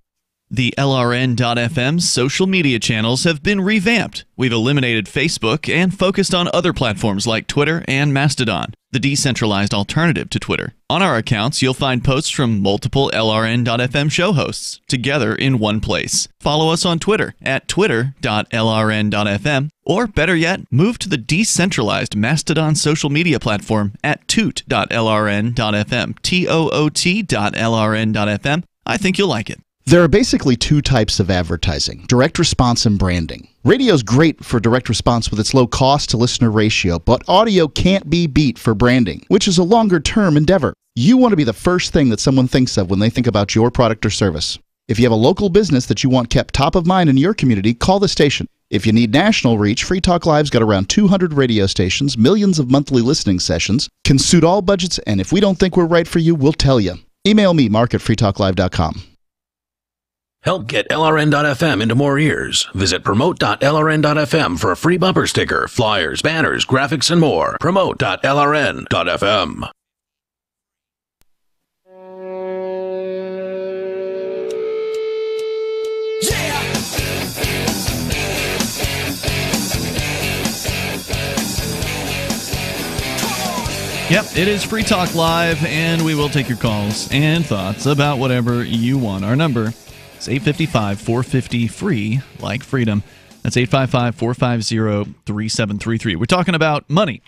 The LRN.FM social media channels have been revamped. We've eliminated Facebook and focused on other platforms like Twitter and Mastodon, the decentralized alternative to Twitter. On our accounts, you'll find posts from multiple LRN.FM show hosts together in one place. Follow us on Twitter at twitter.lrn.fm, or better yet, move to the decentralized Mastodon social media platform at toot.lrn.fm, toot.lrn.fm. I think you'll like it. There are basically two types of advertising, direct response and branding. Radio's great for direct response with its low cost to listener ratio, but audio can't be beat for branding, which is a longer term endeavor. You want to be the first thing that someone thinks of when they think about your product or service. If you have a local business that you want kept top of mind in your community, call the station. If you need national reach, Free Talk Live's got around 200 radio stations, millions of monthly listening sessions, can suit all budgets, and if we don't think we're right for you, we'll tell you. Email me, mark@freetalklive.com. Help get LRN.FM into more ears. Visit promote.lrn.fm for a free bumper sticker, flyers, banners, graphics, and more. Promote.lrn.fm. Yeah! Yep, it is Free Talk Live, and we will take your calls and thoughts about whatever you want. Our number is 855-450-FREE, like freedom. That's 855-450-3733. We're talking about money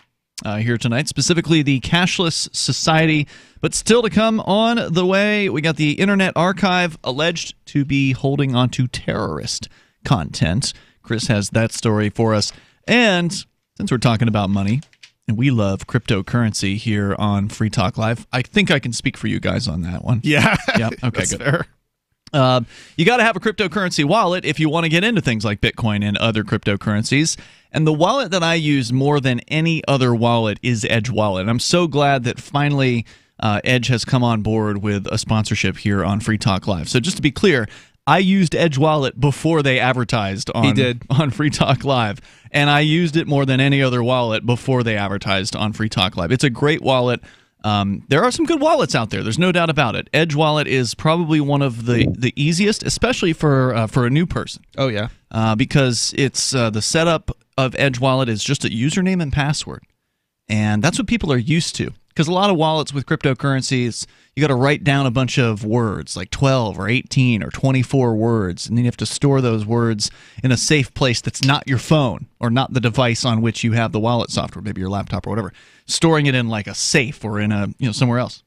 here tonight, specifically the cashless society. But still to come on the way, we got the Internet Archive alleged to be holding onto terrorist content. Chris has that story for us. And since we're talking about money, and we love cryptocurrency here on Free Talk Live, I think I can speak for you guys on that one. Yeah. Yep. Okay, That's good. fair. You got to have a cryptocurrency wallet if you want to get into things like Bitcoin and other cryptocurrencies. And the wallet that I use more than any other wallet is Edge Wallet. And I'm so glad that finally Edge has come on board with a sponsorship here on Free Talk Live. So just to be clear, I used Edge Wallet before they advertised on Free Talk Live. And I used it more than any other wallet before they advertised on Free Talk Live. It's a great wallet. There are some good wallets out there. There's no doubt about it. Edge Wallet is probably one of the easiest, especially for a new person. Oh, yeah. Because it's the setup of Edge Wallet is just a username and password. And that's what people are used to. Because a lot of wallets with cryptocurrencies, you got to write down a bunch of words, like 12 or 18 or 24 words, and then you have to store those words in a safe place that's not your phone or not the device on which you have the wallet software, maybe your laptop or whatever, storing it in like a safe or in a somewhere else.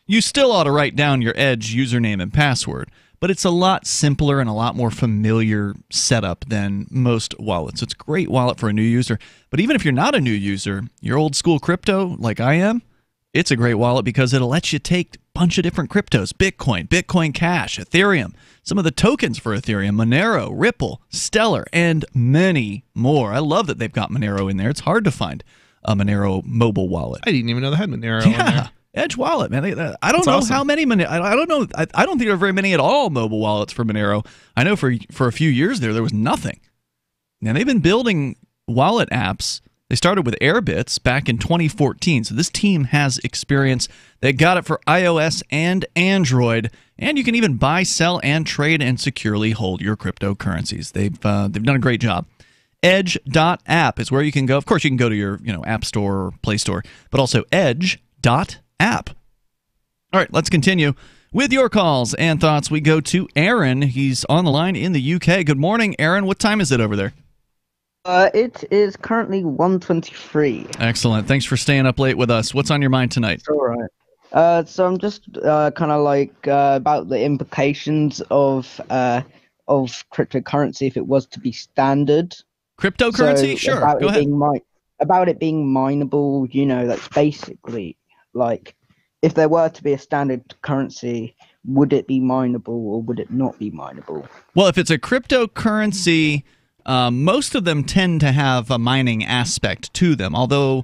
You still ought to write down your Edge username and password, but it's a lot simpler and a lot more familiar setup than most wallets. It's a great wallet for a new user, but even if you're not a new user, you're old school crypto like I am, it's a great wallet because it'll let you take a bunch of different cryptos, Bitcoin, Bitcoin Cash, Ethereum, some of the tokens for Ethereum, Monero, Ripple, Stellar, and many more. I love that they've got Monero in there. It's hard to find a Monero mobile wallet. I didn't even know they had Monero in there. Edge Wallet, man. I don't know how many. I don't know. I don't think there are very many at all mobile wallets for Monero. I know for a few years there was nothing. Now they've been building wallet apps. They started with Airbits back in 2014. So this team has experience. They got it for iOS and Android, and you can even buy, sell, and trade and securely hold your cryptocurrencies. They've done a great job. Edge.app is where you can go. Of course, you can go to your App Store or Play Store, but also Edge.app. All right, let's continue with your calls and thoughts. We go to Aaron. He's on the line in the UK. Good morning, Aaron. What time is it over there? It is currently 1:23. Excellent. Thanks for staying up late with us. What's on your mind tonight? It's all right. So I'm just kind of like about the implications of cryptocurrency if it was to be standard. Cryptocurrency? So sure. About Go ahead. About it being mineable, that's basically like if there were to be a standard currency, would it be mineable or would it not be mineable? Well, if it's a cryptocurrency, most of them tend to have a mining aspect to them, although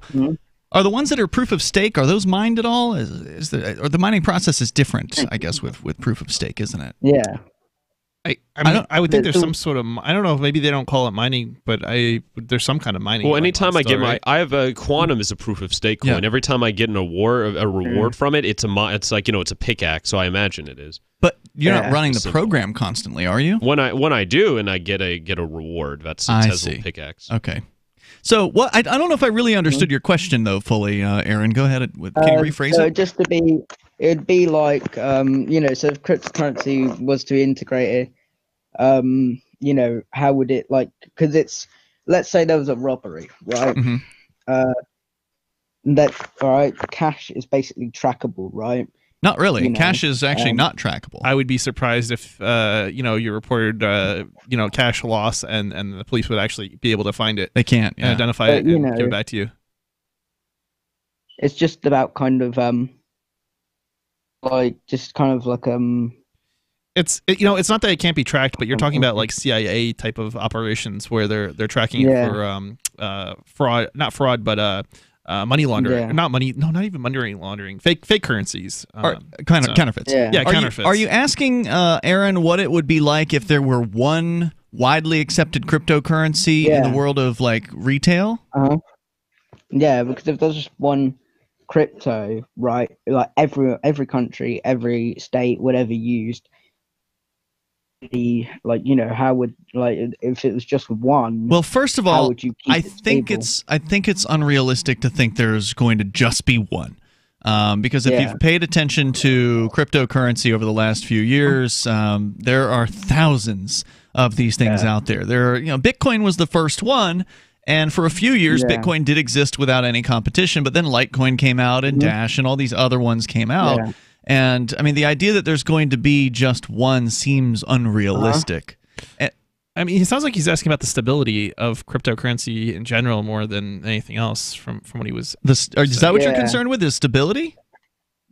are the ones that are proof of stake, are those mined at all? Or the mining process is different, I guess, with proof of stake, isn't it? Yeah. I would think there's some sort of, I don't know, maybe they don't call it mining, but there's some kind of mining. Well, anytime I get I have a Quantum as a proof of stake coin. Yeah. Every time I get a reward from it, it's like it's a pickaxe. So I imagine it is. But you're not running the program constantly, are you? When I do, and I get a reward, that's a Tesla pickaxe. Okay. So what? I don't know if I really understood your question though fully, Aaron. Go ahead. Can you rephrase so it? Just to be, it'd be like so if cryptocurrency was to integrate it, how would it because let's say there was a robbery, right? Cash is basically trackable, right? Not really. Cash is actually not trackable. I would be surprised if you reported cash loss and the police would actually be able to find it. They can't and identify it and give it back to you. It's just about kind of it's not that it can't be tracked, but you're talking about like CIA type of operations where they're tracking it for fraud, but money laundering, not even money laundering, fake currencies, counterfeits. Yeah, counterfeits. Are you asking, Aaron, what it would be like if there were one widely accepted cryptocurrency in the world of like retail? Yeah, because if there's just one crypto, right, like every country, every state, whatever used, be like, you know, how would, like, if it was just one? Well, first of how all, would you keep it stable? I think it's unrealistic to think there's going to just be one. Because if you've paid attention to cryptocurrency over the last few years, there are thousands of these things out there. Bitcoin was the first one, and for a few years, Bitcoin did exist without any competition. But then Litecoin came out, and Dash, and all these other ones came out. Yeah. And I mean, the idea that there's going to be just one seems unrealistic. I mean, it sounds like he's asking about the stability of cryptocurrency in general more than anything else from what he was. Is that what you're concerned with? Is stability?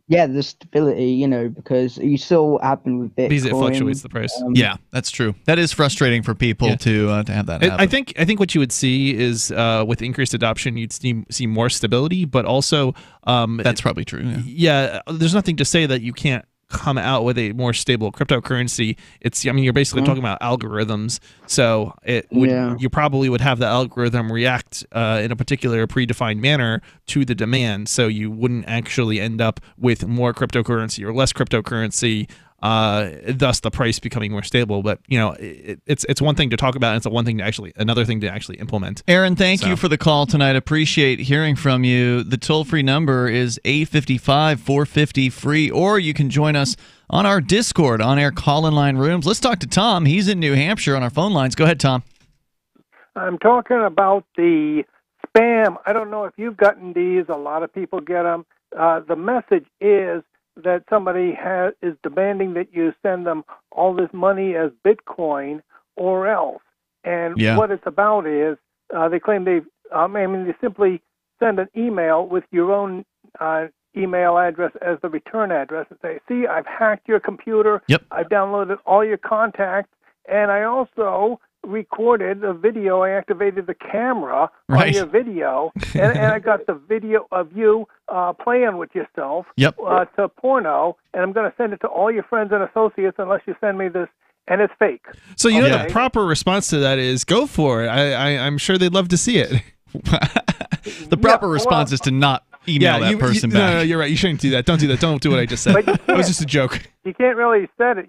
Yeah, the stability, you know, because you saw what happened with Bitcoin. Because it fluctuates the price. Yeah, that's true. That is frustrating for people to have that happen. I think what you would see is with increased adoption, you'd see more stability, but also that's probably true. Yeah, there's nothing to say that you can't come out with a more stable cryptocurrency. You're basically talking about algorithms, so you probably would have the algorithm react in a particular predefined manner to the demand, so you wouldn't actually end up with more cryptocurrency or less cryptocurrency, thus the price becoming more stable. But it's one thing to talk about, and it's another thing to actually implement. Aaron, thank you for the call tonight. Appreciate hearing from you. The toll-free number is 855-450-FREE, or you can join us on our Discord on-air call-in line rooms. Let's talk to Tom. He's in New Hampshire on our phone lines. Go ahead, Tom. I'm talking about the spam. I don't know if you've gotten these. A lot of people get them. The message is that somebody is demanding that you send them all this money as Bitcoin or else. And what it's about is they claim they simply send an email with your own email address as the return address and say, see, I've hacked your computer. Yep. I've downloaded all your contacts, and I also recorded the video. I activated the camera on your video, and I got the video of you playing with yourself to porno, and I'm going to send it to all your friends and associates unless you send me this, and it's fake. So the proper response to that is go for it. I'm sure they'd love to see it. The proper response is to not email that person back. No, you're right. You shouldn't do that. Don't do that. Don't do what I just said. It was just a joke. You can't really set it.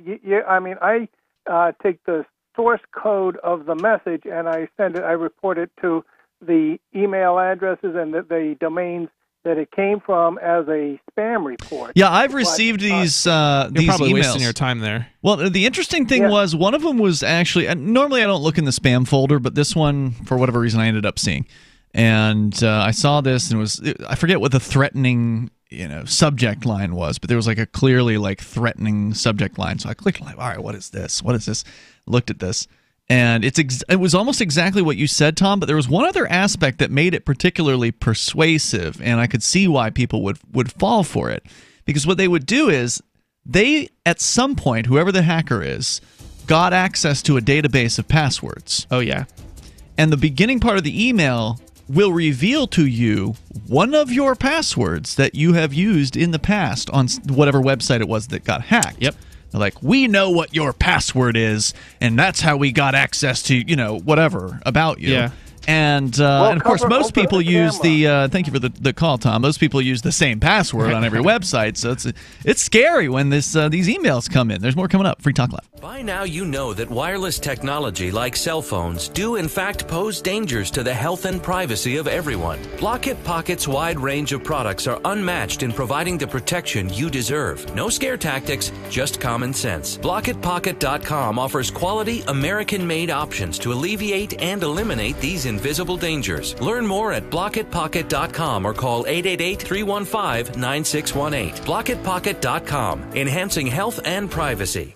I take the source code of the message and I report it to the email addresses and the domains that it came from as a spam report. Yeah, I've received these you're probably emails. Wasting your time there. Well, the interesting thing was one of them was actually, normally I don't look in the spam folder, but this one, for whatever reason, I ended up seeing. And I saw this, and I forget what the threatening subject line was, but there was like a clearly threatening subject line. So I clicked all right, what is this? What is this? Looked at this, and it was almost exactly what you said, Tom, but there was one other aspect that made it particularly persuasive, and I could see why people would fall for it. Because what they would do is they, at some point, whoever the hacker is, got access to a database of passwords. Oh, yeah. And the beginning part of the email will reveal to you one of your passwords that you have used in the past on whatever website it was that got hacked. Yep. They're like, we know what your password is, and that's how we got access to, whatever about you. Yeah. And of course, most people use the thank you for the call, Tom. Most people use the same password on every website, so it's scary when these emails come in. There's more coming up. Free Talk Live. By now, you know that wireless technology like cell phones do in fact pose dangers to the health and privacy of everyone. Blockit Pocket's wide range of products are unmatched in providing the protection you deserve. No scare tactics, just common sense. BlockitPocket.com offers quality American-made options to alleviate and eliminate these invisible dangers. Learn more at BlockitPocket.com or call 888-315-9618. BlockitPocket.com, enhancing health and privacy.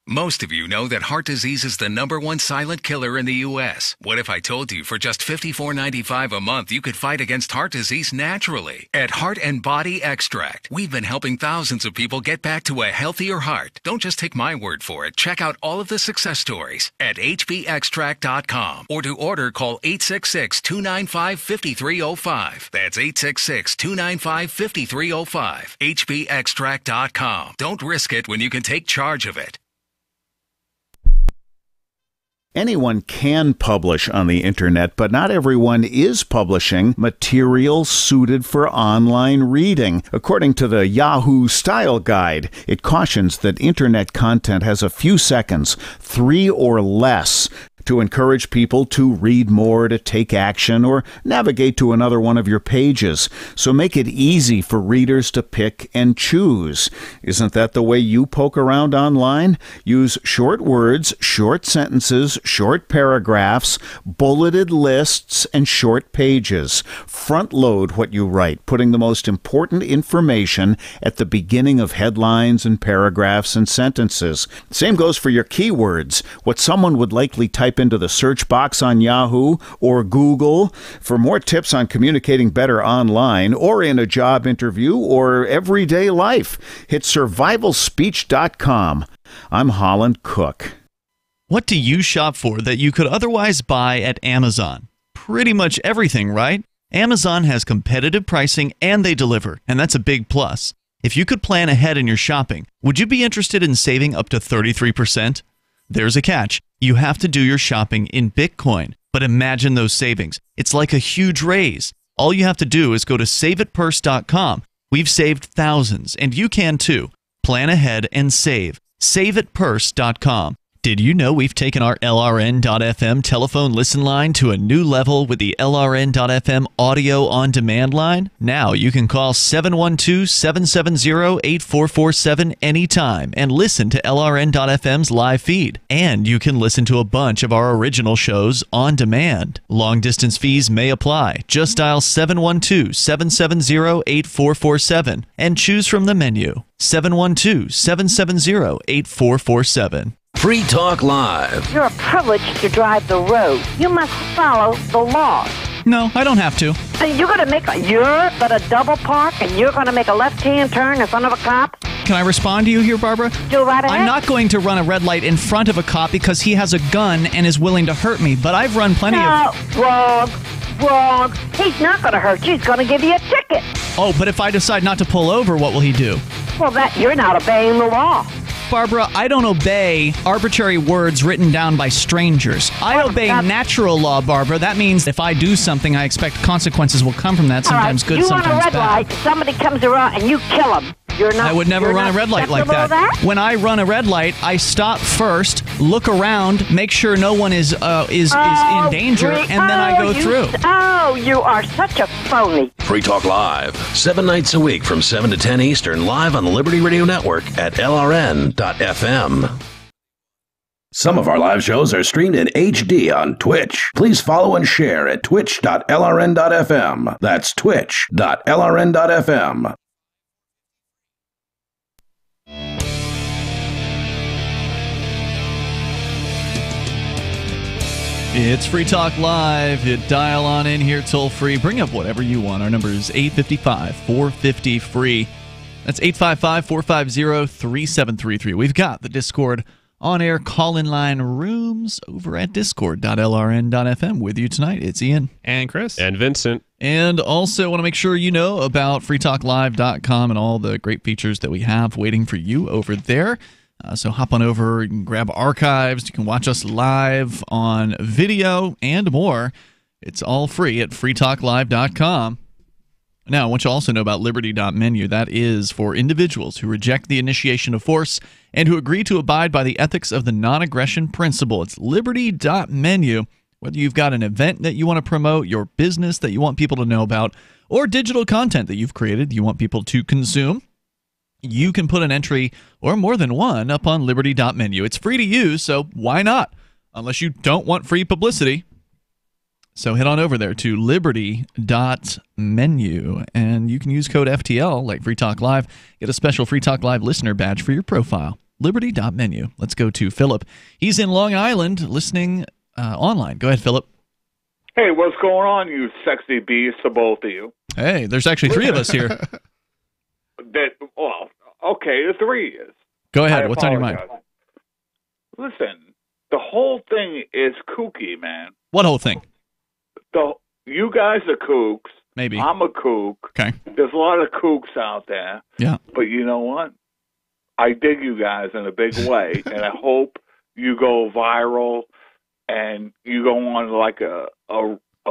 Most of you know that heart disease is the #1 silent killer in the U.S. What if I told you for just $54.95 a month you could fight against heart disease naturally? At Heart and Body Extract, we've been helping thousands of people get back to a healthier heart. Don't just take my word for it. Check out all of the success stories at hbextract.com, or to order, call 866-295-5305. That's 866-295-5305. hbextract.com. Don't risk it when you can take charge of it. Anyone can publish on the internet, but not everyone is publishing material suited for online reading. According to the Yahoo Style Guide, it cautions that internet content has a few seconds, 3 or less, to encourage people to read more, to take action, or navigate to another one of your pages. So make it easy for readers to pick and choose. Isn't that the way you poke around online? Use short words, short sentences, short paragraphs, bulleted lists, and short pages. Front load what you write, putting the most important information at the beginning of headlines and paragraphs and sentences. Same goes for your keywords, what someone would likely type into the search box on Yahoo or Google. For more tips on communicating better online or in a job interview or everyday life, hit survivalspeech.com. I'm Holland Cook. What do you shop for that you could otherwise buy at Amazon? Pretty much everything, right? Amazon has competitive pricing and they deliver, and that's a big plus. If you could plan ahead in your shopping, would you be interested in saving up to 33%? There's a catch. You have to do your shopping in Bitcoin. But imagine those savings. It's like a huge raise. All you have to do is go to saveitpurse.com. We've saved thousands, and you can too. Plan ahead and save. Saveitpurse.com. Did you know we've taken our LRN.FM telephone listen line to a new level with the LRN.FM audio on demand line? Now you can call 712-770-8447 anytime and listen to LRN.FM's live feed. And you can listen to a bunch of our original shows on demand. Long distance fees may apply. Just dial 712-770-8447 and choose from the menu. 712-770-8447. Free Talk Live. You're privileged to drive the road. You must follow the law. No, I don't have to. You're going to double park and you're going to make a left-hand turn in front of a cop? Can I respond to you here, Barbara? Do right ahead. I'm not going to run a red light in front of a cop because he has a gun and is willing to hurt me, but I've run plenty of... Wrong. He's not going to hurt you. He's going to give you a ticket. Oh, but if I decide not to pull over, what will he do? Well, you're not obeying the law. Barbara, I don't obey arbitrary words written down by strangers. I obey natural law, Barbara. That means if I do something, I expect consequences will come from that, sometimes good, sometimes bad. You run a red light, somebody comes around and you kill him. I would never run a red light like that. When I run a red light, I stop first, look around, make sure no one is in danger, and then I go through. Oh, you are such a phony. Free Talk Live, 7 nights a week from 7 to 10 Eastern, live on the Liberty Radio Network at LRN.FM. Some of our live shows are streamed in HD on Twitch. Please follow and share at twitch.lrn.fm. That's twitch.lrn.fm. It's Free Talk Live. Hit dial on in here toll free. Bring up whatever you want. Our number is 855-450-FREE. That's 855-450-3733. We've got the Discord on-air call-in line rooms over at discord.lrn.fm. With you tonight, it's Ian. And Chris. And Vincent. And also want to make sure you know about freetalklive.com and all the great features that we have waiting for you over there. So hop on over, you can grab archives, you can watch us live on video and more. It's all free at freetalklive.com. Now, I want you to also know about liberty.menu. That is for individuals who reject the initiation of force and who agree to abide by the ethics of the non-aggression principle. It's liberty.menu. Whether you've got an event that you want to promote, your business that you want people to know about, or digital content that you've created you want people to consume, you can put an entry or more than one up on liberty.menu. It's free to use, so why not? Unless you don't want free publicity. So head on over there to liberty.menu, and you can use code FTL, like Free Talk Live, get a special Free Talk Live listener badge for your profile. Liberty.menu. Let's go to Philip. He's in Long Island listening online. Go ahead, Philip. Hey, what's going on, you sexy beasts, the both of you? Hey, there's actually three of us here. Okay, the three is. Go ahead. What's on your mind? Listen, the whole thing is kooky, man. What whole thing? You guys are kooks. Maybe. I'm a kook. Okay. There's a lot of kooks out there. Yeah. But you know what? I dig you guys in a big way, and I hope you go viral and you go on like a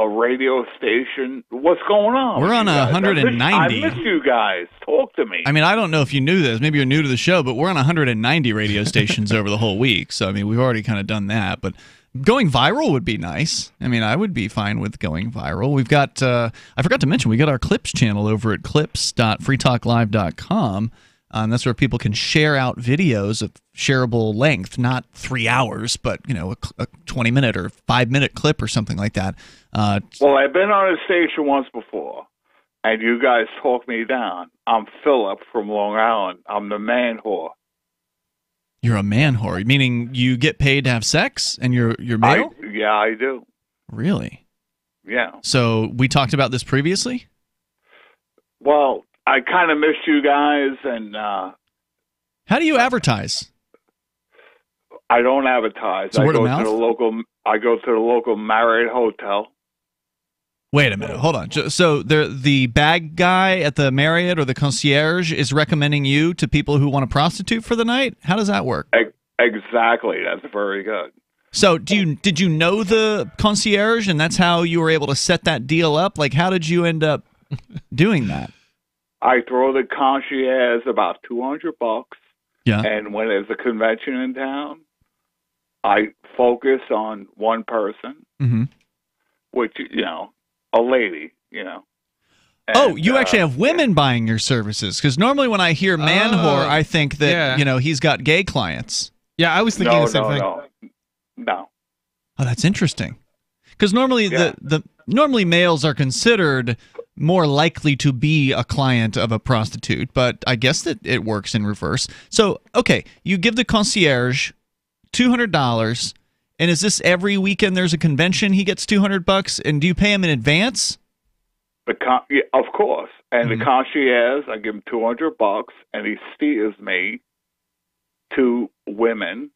radio station. What's going on? We're on 190. I miss you guys. Talk to me. I mean, I don't know if you knew this. Maybe you're new to the show, but we're on 190 radio stations over the whole week. So, I mean, we've already kind of done that. But going viral would be nice. I mean, I would be fine with going viral. We've got, I forgot to mention, we got our Clips channel over at clips.freetalklive.com. And that's where people can share out videos of shareable length, not 3 hours, but, you know, a 20-minute or 5-minute clip or something like that. Well, I've been on a station once before, and you guys talked me down. I'm Philip from Long Island. I'm the man whore. You're a man whore, meaning you get paid to have sex, and you're male? Yeah, I do. Really? Yeah. So we talked about this previously? Well, I kind of missed you guys, and how do you advertise? I don't advertise. It's word of I mouth? go to the local Marriott hotel. Wait a minute, hold on. So the bag guy at the Marriott or the concierge is recommending you to people who want to prostitute for the night? How does that work? Exactly. That's very good. So did you know the concierge, and that's how you were able to set that deal up? Like, how did you end up doing that? I throw the concierge about $200. Yeah. And when there's a convention in town, I focus on one person, which, you know, a lady, you know. And, you actually have women buying your services? Because normally when I hear man whore, I think that, you know, he's got gay clients. Yeah, I was thinking the same thing. No. Oh, that's interesting. Because normally normally males are considered more likely to be a client of a prostitute, but I guess that it works in reverse. So, okay, you give the concierge $200, and is this every weekend there's a convention he gets $200, and do you pay him in advance? Yeah, of course. And the concierge, I give him $200, and he steers me to women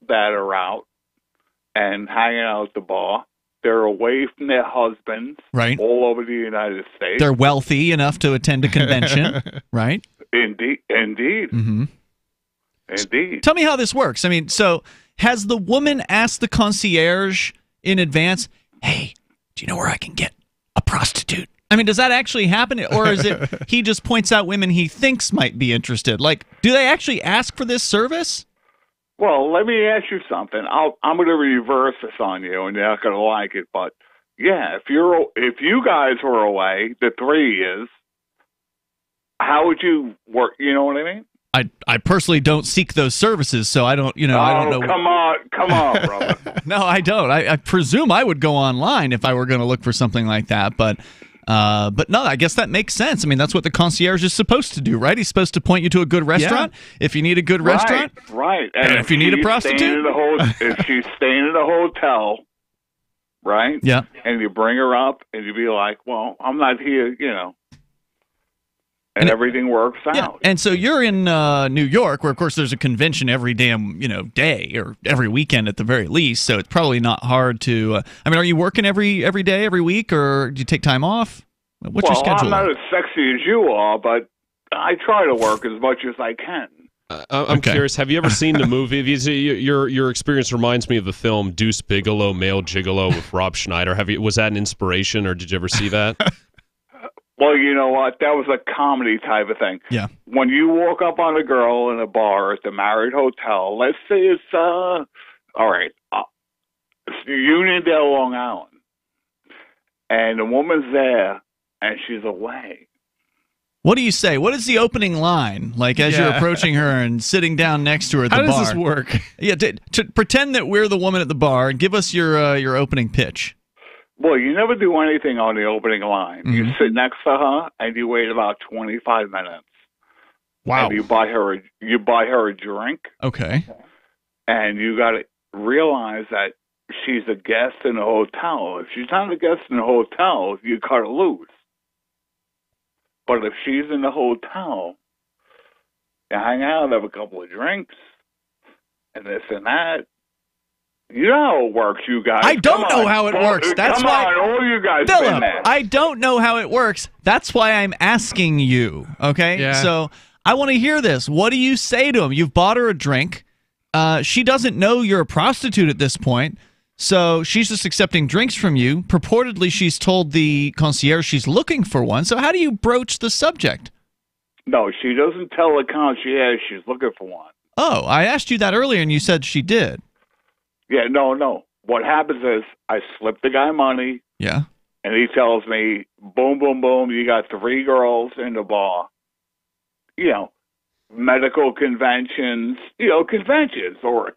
that are out and hanging out at the bar. They're away from their husbands, right, all over the United States. They're wealthy enough to attend a convention, right? Indeed. Mm-hmm. Indeed. Tell me how this works. I mean, so has the woman asked the concierge in advance, hey, do you know where I can get a prostitute? I mean, does that actually happen? Or is it he just points out women he thinks might be interested? Like, do they actually ask for this service? Well, let me ask you something. I'm going to reverse this on you, and you're not going to like it. But yeah, if you guys were away, the three is, how would you work? You know what I mean? I personally don't seek those services, so I don't. You know, I don't know. Come on, brother. No, I don't. I presume I would go online if I were going to look for something like that, but no, I guess that makes sense. I mean, that's what the concierge is supposed to do, right? He's supposed to point you to a good restaurant if you need a good restaurant. Right. And if you need a prostitute. If she's staying in a hotel, right? Yeah. And you bring her up and you be like, well, I'm not here, you know. And everything works out. Yeah. And so you're in New York, where, of course, there's a convention every damn, day or every weekend at the very least. So it's probably not hard to. I mean, are you working every day, every week, or do you take time off? What's your schedule? I'm not as sexy as you are, but I try to work as much as I can. I'm curious. Have you ever seen the movie? Your experience reminds me of the film Deuce Bigalow, Male Gigolo with Rob Schneider. Was that an inspiration, or did you ever see that? Well, you know what? That was a comedy type of thing. Yeah. When you walk up on a girl in a bar at the Marriott Hotel, let's say it's, all right, Uniondale, Long Island, and the woman's there, and she's away. What do you say? What is the opening line? Like, as you're approaching her and sitting down next to her at the bar. How does this work? Yeah, to pretend that we're the woman at the bar and give us your opening pitch. Well, you never do anything on the opening line. You sit next to her and you wait about 25 minutes. Wow. And you buy her a drink. Okay. And you got to realize that she's a guest in a hotel. If she's not a guest in a hotel, you cut her loose. But if she's in the hotel, you hang out, have a couple of drinks, and this and that. You know how it works, you guys. I don't know how it works. That's why. Come on, all you guys Philip, been there. I don't know how it works. That's why I'm asking you. Okay. Yeah. So I want to hear this. What do you say to him? You've bought her a drink. She doesn't know you're a prostitute at this point. So she's just accepting drinks from you. Purportedly, she's told the concierge she's looking for one. So how do you broach the subject? No, she doesn't tell the concierge she's looking for one. Oh, I asked you that earlier, and you said she did. Yeah, no. What happens is I slip the guy money. Yeah. And he tells me, boom, boom, boom, you got 3 girls in the bar. You know, medical conventions, conventions or.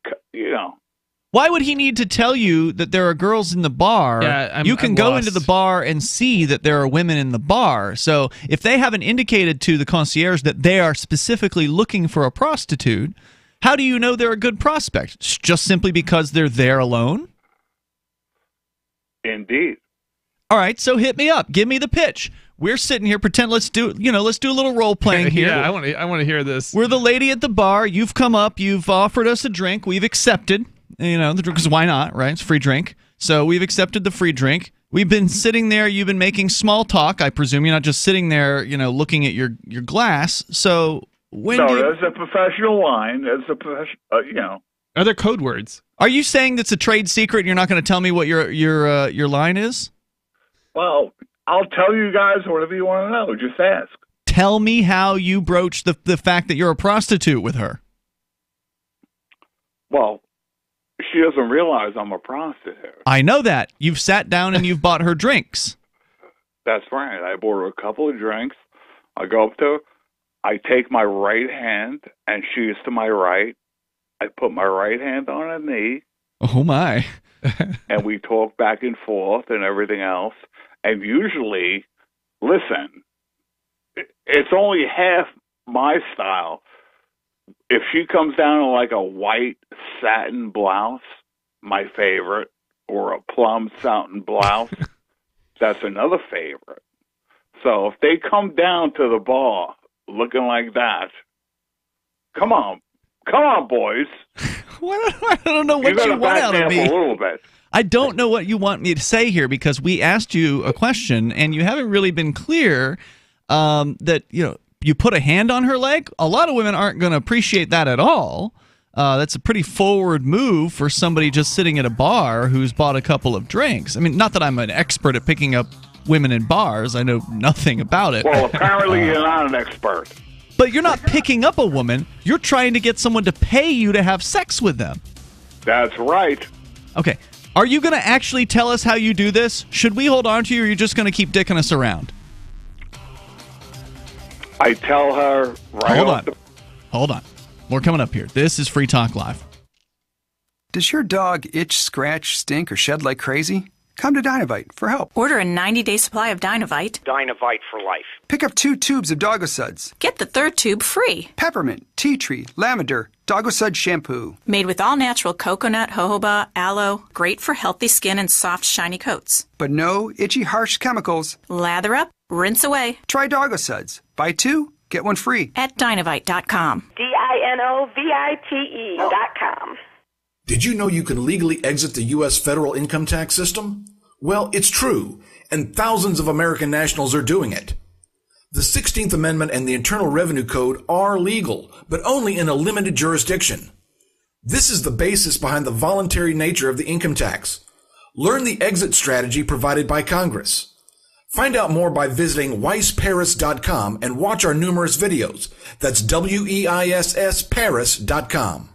Why would he need to tell you that there are girls in the bar? Yeah, you can I'm go lost. into the bar and see that there are women in the bar. So if they haven't indicated to the concierge that they are specifically looking for a prostitute, how do you know they're a good prospect? Just simply because they're there alone? Indeed. All right, so hit me up. Give me the pitch. We're sitting here, pretend. Let's do a little role playing here. Yeah, I want to hear this. We're the lady at the bar. You've come up. You've offered us a drink. We've accepted. Because why not, right? It's a free drink. So we've accepted the free drink. We've been sitting there. You've been making small talk. I presume you're not just sitting there, looking at your glass. So there's a professional line. There's a professional, Are there code words? Are you saying that's a trade secret and you're not going to tell me what your line is? Well, I'll tell you guys whatever you want to know. Just ask. Tell me how you broach the fact that you're a prostitute with her. Well, she doesn't realize I'm a prostitute. I know that. You've sat down and you've bought her drinks. That's right. I bought her a couple of drinks. I go up to her. I take my right hand, and she's to my right. I put my right hand on her knee. Oh, my. And we talk back and forth and everything else. And usually, listen, it's only half my style. If she comes down in like a white satin blouse, my favorite, or a plum satin blouse, that's another favorite. So if they come down to the bar looking like that, come on, boys. I don't know what you want out of me. A little bit. I don't know what you want me to say here because we asked you a question and you haven't really been clear that you put a hand on her leg. A lot of women aren't going to appreciate that at all. That's a pretty forward move for somebody just sitting at a bar who's bought a couple of drinks. I mean, not that I'm an expert at picking up women in bars. I know nothing about it. Well, apparently you're not an expert. But you're not picking up a woman. You're trying to get someone to pay you to have sex with them. That's right. Okay. Are you going to actually tell us how you do this? Should we hold on to you, or are you just going to keep dicking us around? I tell her right Hold on. More coming up here. This is Free Talk Live. Does your dog itch, scratch, stink, or shed like crazy? Come to Dynovite for help. Order a 90-day supply of Dynovite. Dynovite for life. Pick up 2 tubes of Doggosuds. Get the 3rd tube free. Peppermint, tea tree, lavender, Doggosud shampoo. Made with all-natural coconut, jojoba, aloe. Great for healthy skin and soft, shiny coats. But no itchy, harsh chemicals. Lather up, rinse away. Try Doggosuds. Buy 2, get 1 free. At Dynovite.com. DINOVITE.com. Did you know you can legally exit the U.S. federal income tax system? Well, it's true, and thousands of American nationals are doing it. The 16th Amendment and the Internal Revenue Code are legal, but only in a limited jurisdiction. This is the basis behind the voluntary nature of the income tax. Learn the exit strategy provided by Congress. Find out more by visiting weissparis.com and watch our numerous videos. That's WEISS Paris.com.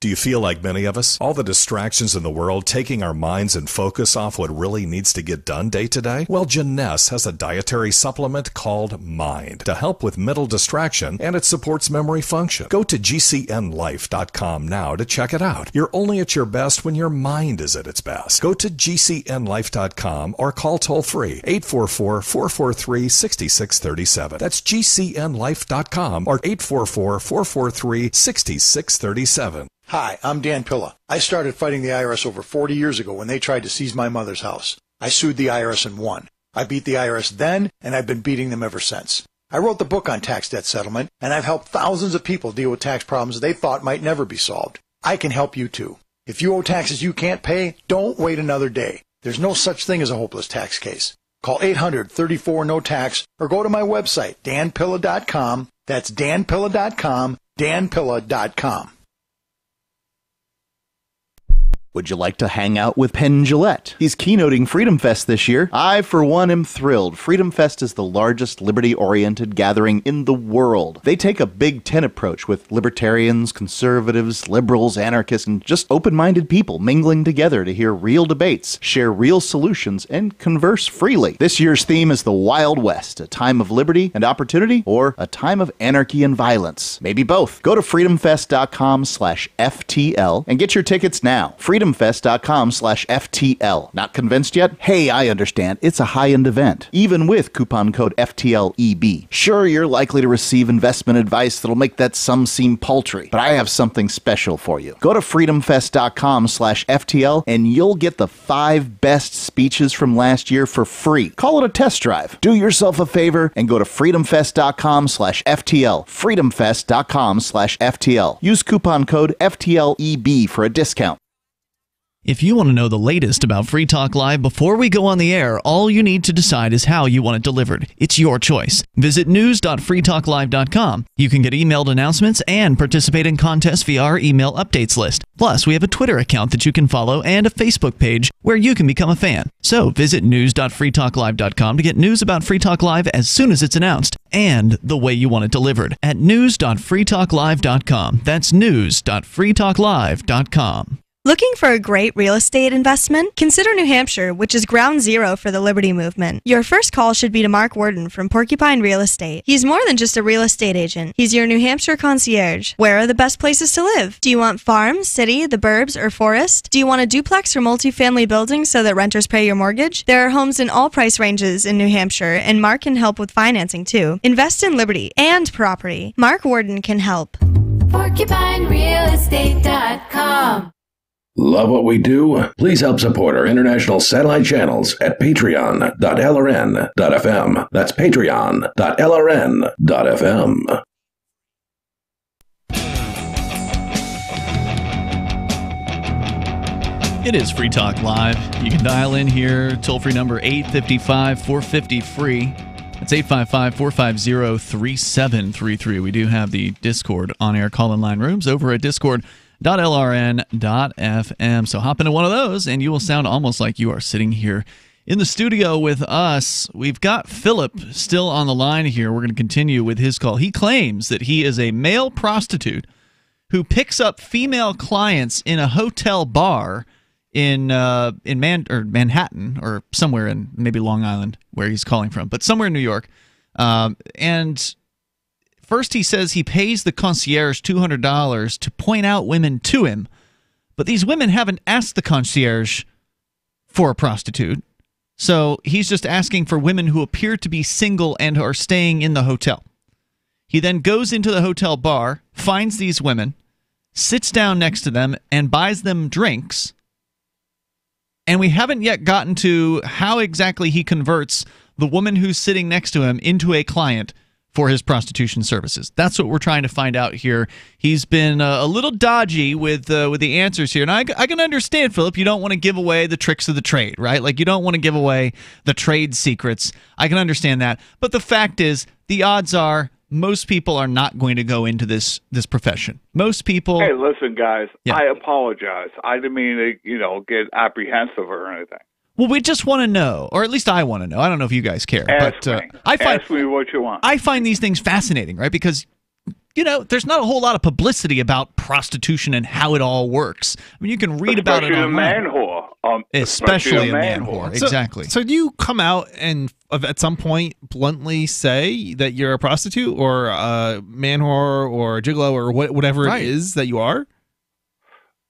Do you feel like many of us? All the distractions in the world taking our minds and focus off what really needs to get done day to day? Well, Janess has a dietary supplement called Mind to help with mental distraction, and it supports memory function. Go to GCNlife.com now to check it out. You're only at your best when your mind is at its best. Go to GCNlife.com or call toll-free 844-443-6637. That's GCNlife.com or 844-443-6637. Hi, I'm Dan Pilla. I started fighting the IRS over 40 years ago when they tried to seize my mother's house. I sued the IRS and won. I beat the IRS then, and I've been beating them ever since. I wrote the book on tax debt settlement, and I've helped thousands of people deal with tax problems they thought might never be solved. I can help you too. If you owe taxes you can't pay, don't wait another day. There's no such thing as a hopeless tax case. Call 800-34-NO-TAX or go to my website, danpilla.com. That's danpilla.com, danpilla.com. Would you like to hang out with Penn Jillette? He's keynoting Freedom Fest this year. I, for one, am thrilled. Freedom Fest is the largest liberty-oriented gathering in the world. They take a Big Ten approach with libertarians, conservatives, liberals, anarchists, and just open-minded people mingling together to hear real debates, share real solutions, and converse freely. This year's theme is the Wild West, a time of liberty and opportunity, or a time of anarchy and violence. Maybe both. Go to freedomfest.com/FTL and get your tickets now. freedomfest.com/FTL. Not convinced yet? Hey, I understand. It's a high-end event, even with coupon code FTLEB. Sure, you're likely to receive investment advice that'll make that sum seem paltry, but I have something special for you. Go to freedomfest.com/FTL and you'll get the 5 best speeches from last year for free. Call it a test drive. Do yourself a favor and go to freedomfest.com/FTL. freedomfest.com/FTL. Use coupon code FTLEB for a discount. If you want to know the latest about Free Talk Live before we go on the air, all you need to decide is how you want it delivered. It's your choice. Visit news.freetalklive.com. You can get emailed announcements and participate in contests via our email updates list. Plus, we have a Twitter account that you can follow and a Facebook page where you can become a fan. So visit news.freetalklive.com to get news about Free Talk Live as soon as it's announced and the way you want it delivered at news.freetalklive.com. That's news.freetalklive.com. Looking for a great real estate investment? Consider New Hampshire, which is ground zero for the Liberty Movement. Your first call should be to Mark Worden from Porcupine Real Estate. He's more than just a real estate agent. He's your New Hampshire concierge. Where are the best places to live? Do you want farm, city, the burbs, or forest? Do you want a duplex or multifamily building so that renters pay your mortgage? There are homes in all price ranges in New Hampshire, and Mark can help with financing too. Invest in liberty and property. Mark Worden can help. PorcupineRealEstate.com. Love what we do? Please help support our international satellite channels at patreon.lrn.fm. That's patreon.lrn.fm. It is Free Talk Live. You can dial in here, toll-free number 855-450-FREE. That's 855-450-3733. We do have the Discord on-air call-in line rooms over at discord.lrn.fm. So hop into one of those, and you will sound almost like you are sitting here in the studio with us. We've got Philip still on the line here. We're going to continue with his call. He claims that he is a male prostitute who picks up female clients in a hotel bar in Manhattan, or somewhere in maybe Long Island, where he's calling from, but somewhere in New York. And first he says he pays the concierge $200 to point out women to him, but these women haven't asked the concierge for a prostitute, so he's just asking for women who appear to be single and are staying in the hotel. He then goes into the hotel bar, finds these women, sits down next to them, and buys them drinks. And we haven't yet gotten to how exactly he converts the woman who's sitting next to him into a client for his prostitution services. That's what we're trying to find out here. He's been a little dodgy with the answers here. And I can understand, Philip, you don't want to give away the tricks of the trade, right? Like, you don't want to give away the trade secrets. I can understand that. But the fact is, the odds are most people are not going to go into this profession. Most people... Hey, listen, guys. Yeah. I apologize. I didn't mean to, get apprehensive or anything. Well, we just want to know, or at least I want to know. I don't know if you guys care. Ask but me. ask me what you want. I find these things fascinating, right? Because, there's not a whole lot of publicity about prostitution and how it all works. I mean, you can read about it online. Especially a man whore. Exactly. So do you come out and at some point bluntly say that you're a prostitute or a man whore or a gigolo or whatever it is that you are?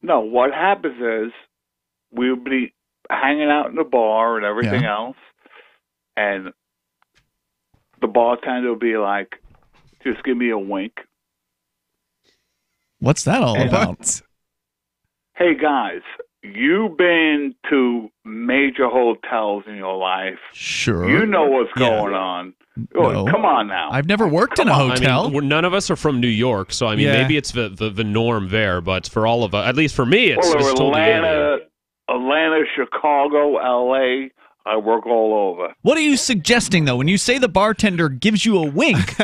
No, what happens is we'll be hanging out in the bar and everything else, and the bartender will be like, just give me a wink. What's that all about? Hey, guys, you've been to major hotels in your life. Sure. You know what's going on. No. Come on now. I've never worked in a hotel. I mean, none of us are from New York, so maybe it's the norm there, but for all of us, at least for me, it's totally alien. Atlanta, Chicago, L.A., I work all over. What are you suggesting, though? When you say the bartender gives you a wink,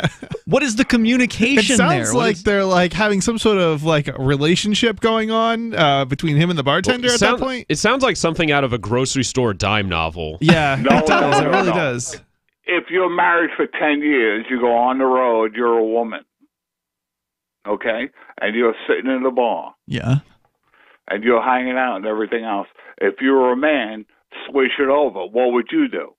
What is the communication It there? sounds like they're like having some sort of like relationship going on between him and the bartender at that point. It sounds like something out of a grocery store dime novel. Yeah, No, it does. no, It really no. does. If you're married for 10 years, you go on the road, you're a woman. Okay? And you're sitting in the bar. Yeah. And you're hanging out and everything else. If you're a man, switch it over. What would you do?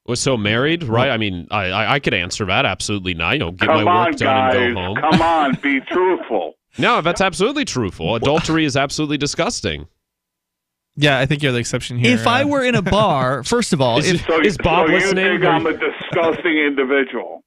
Was so married, right? I mean, I could answer that. Absolutely not. Get Come my on, work done guys. and go home. Come on, be truthful. No, that's absolutely truthful. Adultery is absolutely disgusting. Yeah, I think you're the exception here. If I were in a bar, first of all, Is Bob so listening? you think I'm a disgusting individual?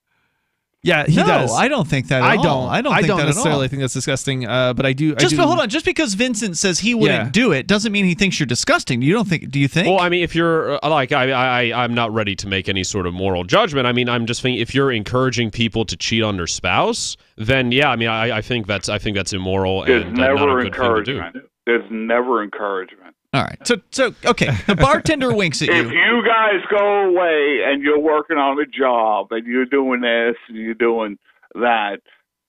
Yeah, he no, does. I don't think that at I all. don't. I don't think that at necessarily all. think that's disgusting. But I do. Hold on. Just because Vincent says he wouldn't Yeah. do it doesn't mean he thinks you're disgusting. Do you think? Well, I mean, if you're I'm not ready to make any sort of moral judgment. I mean, I'm just thinking if you're encouraging people to cheat on their spouse, then yeah, I mean, I think that's immoral There's and not a never good thing to do. encouragement. There's never encouragement. All right. So okay. The bartender winks at If you. you guys go away and you're working on a job and you're doing this and you're doing that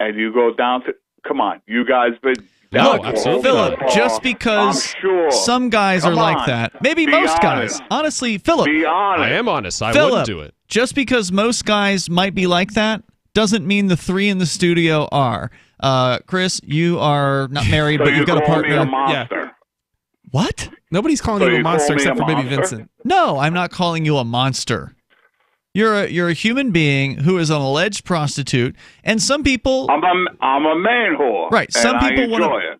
and you go down to, come on, you guys been down Look, for Philip, a just I'm because sure. some guys Come are like on. that, maybe Be most honest. guys. Honestly, Philip, Be honest. I am honest. I Philip, wouldn't do it. Just because most guys might be like that doesn't mean the three in the studio are. Chris, you are not married, So but you you've got a call me partner. a monster. What? Nobody's calling So you a you call monster me except a for maybe monster? Vincent. No, I'm not calling you a monster. You're a human being who is an alleged prostitute, and some people. I'm a man whore. Right, some and people I wanna- enjoy it.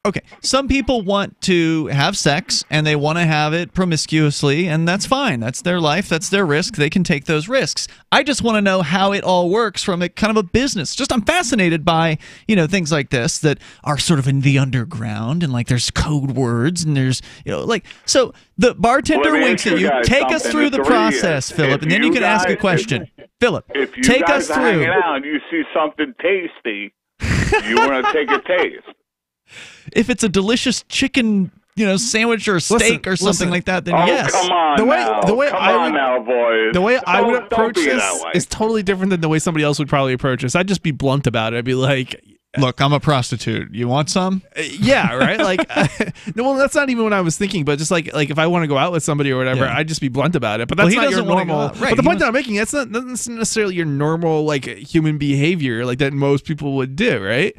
Okay, some people want to have sex and they want to have it promiscuously, and that's fine. That's their life. That's their risk. They can take those risks. I just want to know how it all works from a kind of a business. Just I'm fascinated by things like this that are sort of in the underground and like there's code words and there's so the bartender Let me winks ask at you you. guys Take us something. through the If process, Philip, and then you can ask a guys- question. Philip, If you take guys us are hanging through. out and you see something tasty, you want to take a taste. If it's a delicious chicken, sandwich or steak or something like that, then Oh, yes. come on The way- now. the way come I on would- now, boys. The way I would Don't approach be this that way. is totally different than the way somebody else would probably approach this. I'd just be blunt about it. I'd be like, Look, I'm a prostitute. You want some? yeah, right. Like, no, well, that's not even what I was thinking. But just like if I want to go out with somebody or whatever, Yeah. I'd just be blunt about it. But Well, that's he not your doesn't wanna go normal. out. Right, But the he point that I'm making, that's not necessarily your normal like human behavior, like that most people would do, right?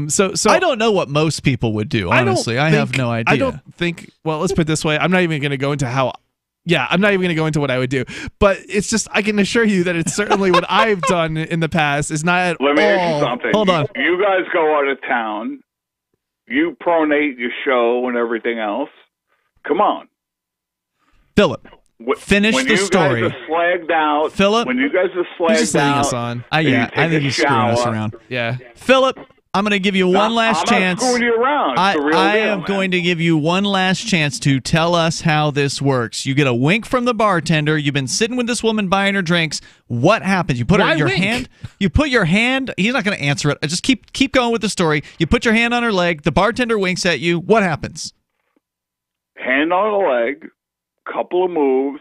So I don't know what most people would do. Honestly, I have no idea. I don't think. Well, let's put it this way: I'm not even going to go into how. Yeah, I'm not even going to go into what I would do. But it's just I can assure you that it's certainly what I've done in the past is not at Let me ask you all. something. Hold on. You guys go out of town. You pronate your show and everything else. Come on. Philip, finish when the you story. guys are slagged out, Philip, when you guys are He's slagged just leading out, us on. and you I take think a he's screwing us shower- around. Yeah. Philip, I'm going to give you one last I'm chance. not screwing you around. It's the real I deal, am man. going to give you one last chance to tell us how this works. You get a wink from the bartender. You've been sitting with this woman buying her drinks. What happens? You put Why your wink? hand. You put your hand. He's not going to answer it. Just keep going with the story. You put your hand on her leg. The bartender winks at you. What happens? Hand on the leg, couple of moves.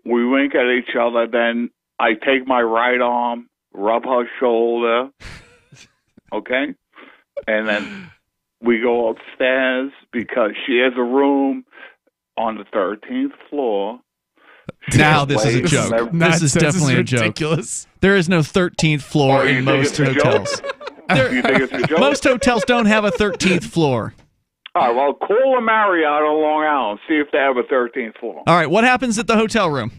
We wink at each other. Then I take my right arm, rub her shoulder. Okay? And then we go upstairs because she has a room on the 13th floor. Now this is a Place joke. and This is definitely a joke. ridiculous. There is no 13th floor Oh, you in think most it's a joke? hotels. You think it's a joke? Most hotels don't have a 13th floor. All right, well, call a Marriott on Long Island. See if they have a 13th floor. All right, what happens at the hotel room?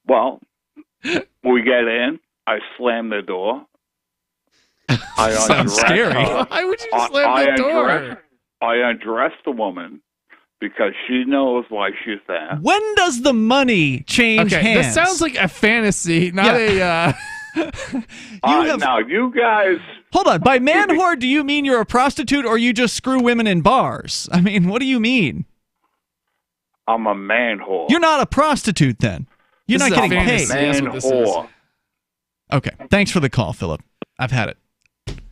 Well, we get in. I slam the door. I Sounds undress scary. her. Why would you I- slam I the door? undress the woman because she knows why she's there. When does the money change Okay, hands? this sounds like a fantasy, not Yeah. Now, you guys... Hold on. By man whore, do you mean you're a prostitute or you just screw women in bars? I mean, what do you mean? I'm a man whore. You're not a prostitute then. You're This not is a getting fantasy. paid. That's Man what this is. whore. Okay. Thanks for the call, Philip. I've had it.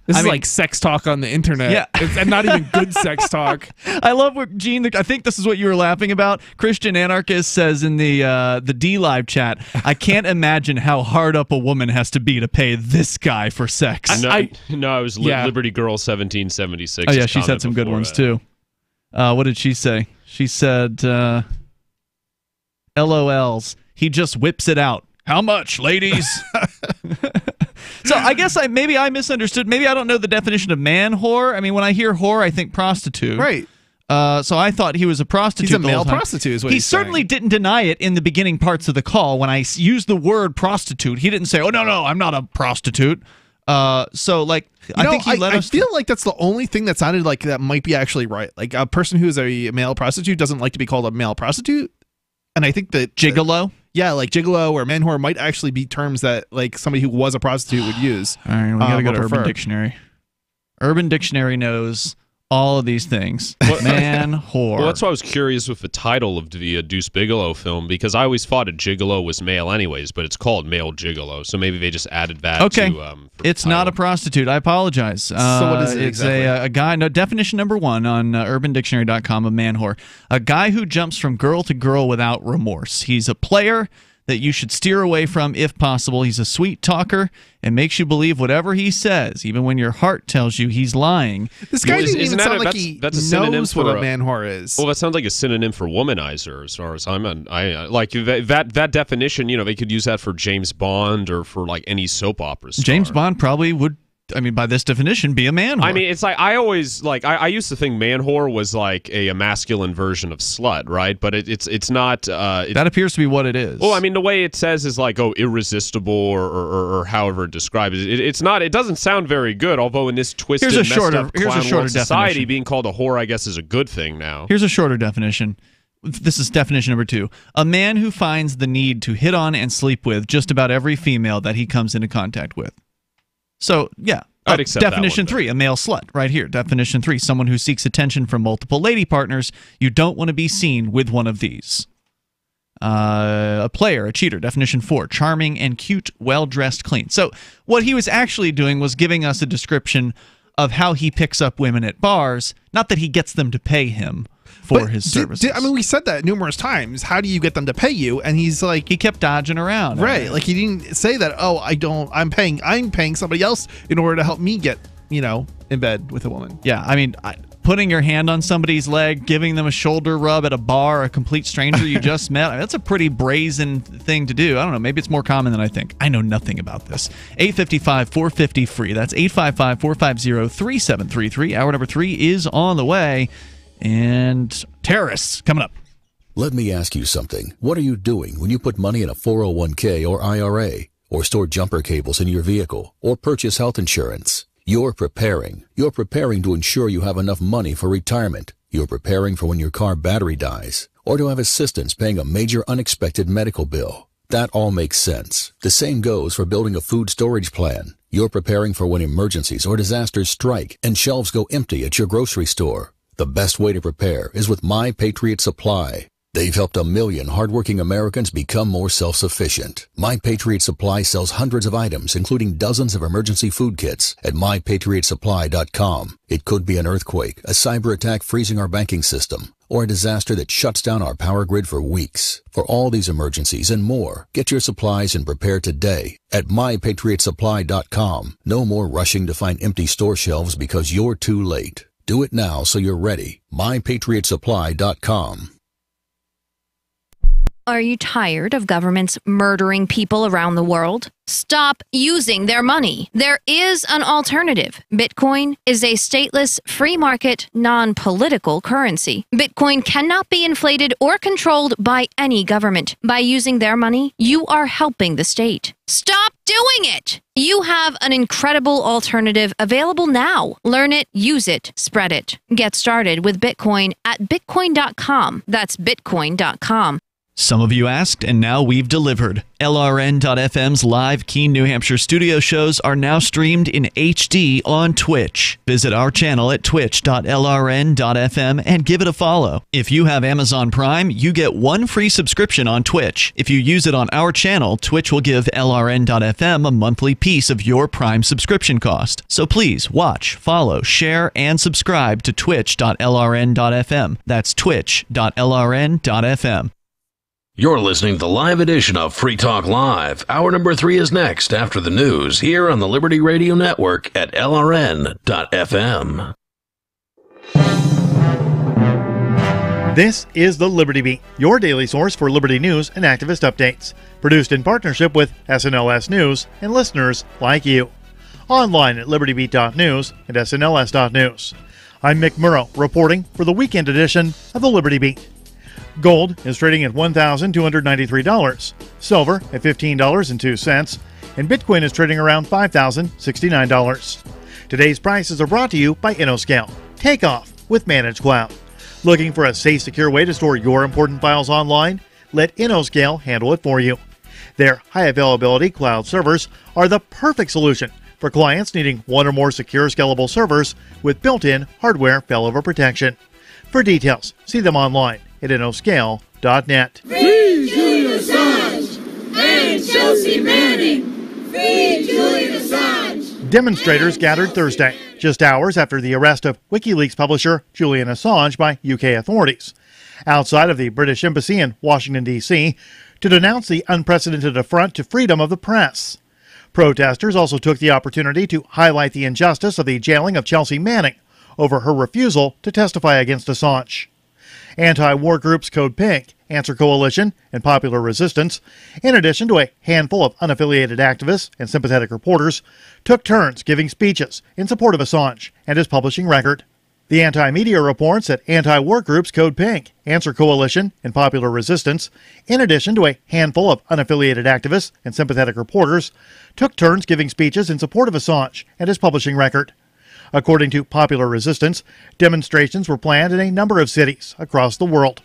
This is like sex talk on the internet. Yeah. And not even good sex talk. I love what Gene, I think this is what you were laughing about. Christian Anarchist says in the D Live chat, I can't imagine how hard up a woman has to be to pay this guy for sex. It was Liberty Girl 1776. Oh, yeah, she's had some good ones, too. What did she say? She said, LOLs. He just whips it out. How much, ladies? So I guess maybe I misunderstood. Maybe I don't know the definition of man whore. I mean, when I hear whore, I think prostitute. Right. So I thought he was a prostitute. He's a male prostitute is what he certainly didn't deny it in the beginning parts of the call. When I used the word prostitute, he didn't say, oh, no, I'm not a prostitute. So, like, I think he let us... I feel like that's the only thing that sounded like that might be actually right. Like, a person who is a male prostitute doesn't like to be called a male prostitute. And I think that... Gigolo? Yeah, like gigolo or man whore might actually be terms that like somebody who was a prostitute would use. All right, we gotta go to Urban Dictionary. Urban Dictionary knows all of these things. Man whore. Well, that's why I was curious with the title of the Deuce Bigalow film, because I always thought a gigolo was male anyways, but it's called male gigolo, so maybe they just added that to... It's not a prostitute. I apologize. So what is it exactly? It's a guy, definition number one on urbandictionary.com of man whore. A guy who jumps from girl to girl without remorse. He's a player that you should steer away from if possible. He's a sweet talker and makes you believe whatever he says, even when your heart tells you he's lying. This guy didn't even sound like he knows what a man whore is. Well, that sounds like a synonym for womanizer, as far as I'm like that definition. You know, they could use that for James Bond or for like any soap opera star. James Bond probably would. I mean, by this definition, be a man whore. I mean, it's like I always like I used to think man whore was like a masculine version of slut, right? But it's not. That appears to be what it is. Well, I mean, the way it says is like irresistible or however it describes it. It's not. It doesn't sound very good. Although in this twisted, messed up clown world society, being called a whore, I guess, is a good thing now. Here's a shorter definition. This is definition number 2. A man who finds the need to hit on and sleep with just about every female that he comes into contact with. So, yeah. I'd accept definition that one, 3, a male slut, right here. Definition 3, someone who seeks attention from multiple lady partners. You don't want to be seen with one of these. A player, a cheater. Definition 4, charming and cute, well-dressed, clean. So what he was actually doing was giving us a description of how he picks up women at bars, not that he gets them to pay him for his services. I mean, we said that numerous times. How do you get them to pay you? And he's like, he kept dodging around. Right. Like he didn't say that, I'm paying somebody else in order to help me get, in bed with a woman. Yeah. I mean, putting your hand on somebody's leg, giving them a shoulder rub at a bar, a complete stranger you just met, that's a pretty brazen thing to do. I don't know. Maybe it's more common than I think. I know nothing about this. 855-450-FREE. That's 855-450-3733. Hour number 3 is on the way. And terrorists coming up. Let me ask you something. What are you doing when you put money in a 401k or IRA, or store jumper cables in your vehicle, or purchase health insurance? You're preparing. You're preparing to ensure you have enough money for retirement. You're preparing for when your car battery dies, or to have assistance paying a major unexpected medical bill. That all makes sense. The same goes for building a food storage plan. You're preparing for when emergencies or disasters strike and shelves go empty at your grocery store. The best way to prepare is with My Patriot Supply. They've helped 1 million hardworking Americans become more self-sufficient. My Patriot Supply sells hundreds of items, including dozens of emergency food kits at MyPatriotSupply.com. It could be an earthquake, a cyber attack freezing our banking system, or a disaster that shuts down our power grid for weeks. For all these emergencies and more, get your supplies and prepare today at MyPatriotSupply.com. No more rushing to find empty store shelves because you're too late. Do it now so you're ready. MyPatriotSupply.com. Are you tired of governments murdering people around the world? Stop using their money. There is an alternative. Bitcoin is a stateless, free market, non-political currency. Bitcoin cannot be inflated or controlled by any government. By using their money, you are helping the state. Stop doing it! You have an incredible alternative available now. Learn it, use it, spread it. Get started with Bitcoin at Bitcoin.com. That's Bitcoin.com. Some of you asked, and now we've delivered. LRN.FM's live Keene, New Hampshire studio shows are now streamed in HD on Twitch. Visit our channel at twitch.lrn.fm and give it a follow. If you have Amazon Prime, you get one free subscription on Twitch. If you use it on our channel, Twitch will give LRN.FM a monthly piece of your Prime subscription cost. So please watch, follow, share, and subscribe to twitch.lrn.fm. That's twitch.lrn.fm. You're listening to the live edition of Free Talk Live. Hour number 3 is next after the news here on the Liberty Radio Network at LRN.FM. This is the Liberty Beat, your daily source for Liberty news and activist updates. Produced in partnership with SNLS News and listeners like you. Online at libertybeat.news and snls.news. I'm Mick Murrow reporting for the weekend edition of the Liberty Beat. Gold is trading at $1,293, silver at $15.02, and Bitcoin is trading around $5,069. Today's prices are brought to you by InnoScale. Take off with Managed Cloud. Looking for a safe, secure way to store your important files online? Let InnoScale handle it for you. Their high availability cloud servers are the perfect solution for clients needing one or more secure, scalable servers with built-in hardware failover protection. For details, see them online at InnoScale.net. Free Julian Assange and Chelsea Manning. Free Julian Assange. Demonstrators gathered Thursday, just hours after the arrest of WikiLeaks publisher Julian Assange by UK authorities, outside of the British Embassy in Washington, D.C., to denounce the unprecedented affront to freedom of the press. Protesters also took the opportunity to highlight the injustice of the jailing of Chelsea Manning over her refusal to testify against Assange. Anti-war groups Code Pink, Answer Coalition, and Popular Resistance, in addition to a handful of unaffiliated activists and sympathetic reporters, took turns giving speeches in support of Assange and his publishing record. The anti-media reports that anti-war groups Code Pink, Answer Coalition, and Popular Resistance, in addition to a handful of unaffiliated activists and sympathetic reporters, took turns giving speeches in support of Assange and his publishing record. According to Popular Resistance, demonstrations were planned in a number of cities across the world.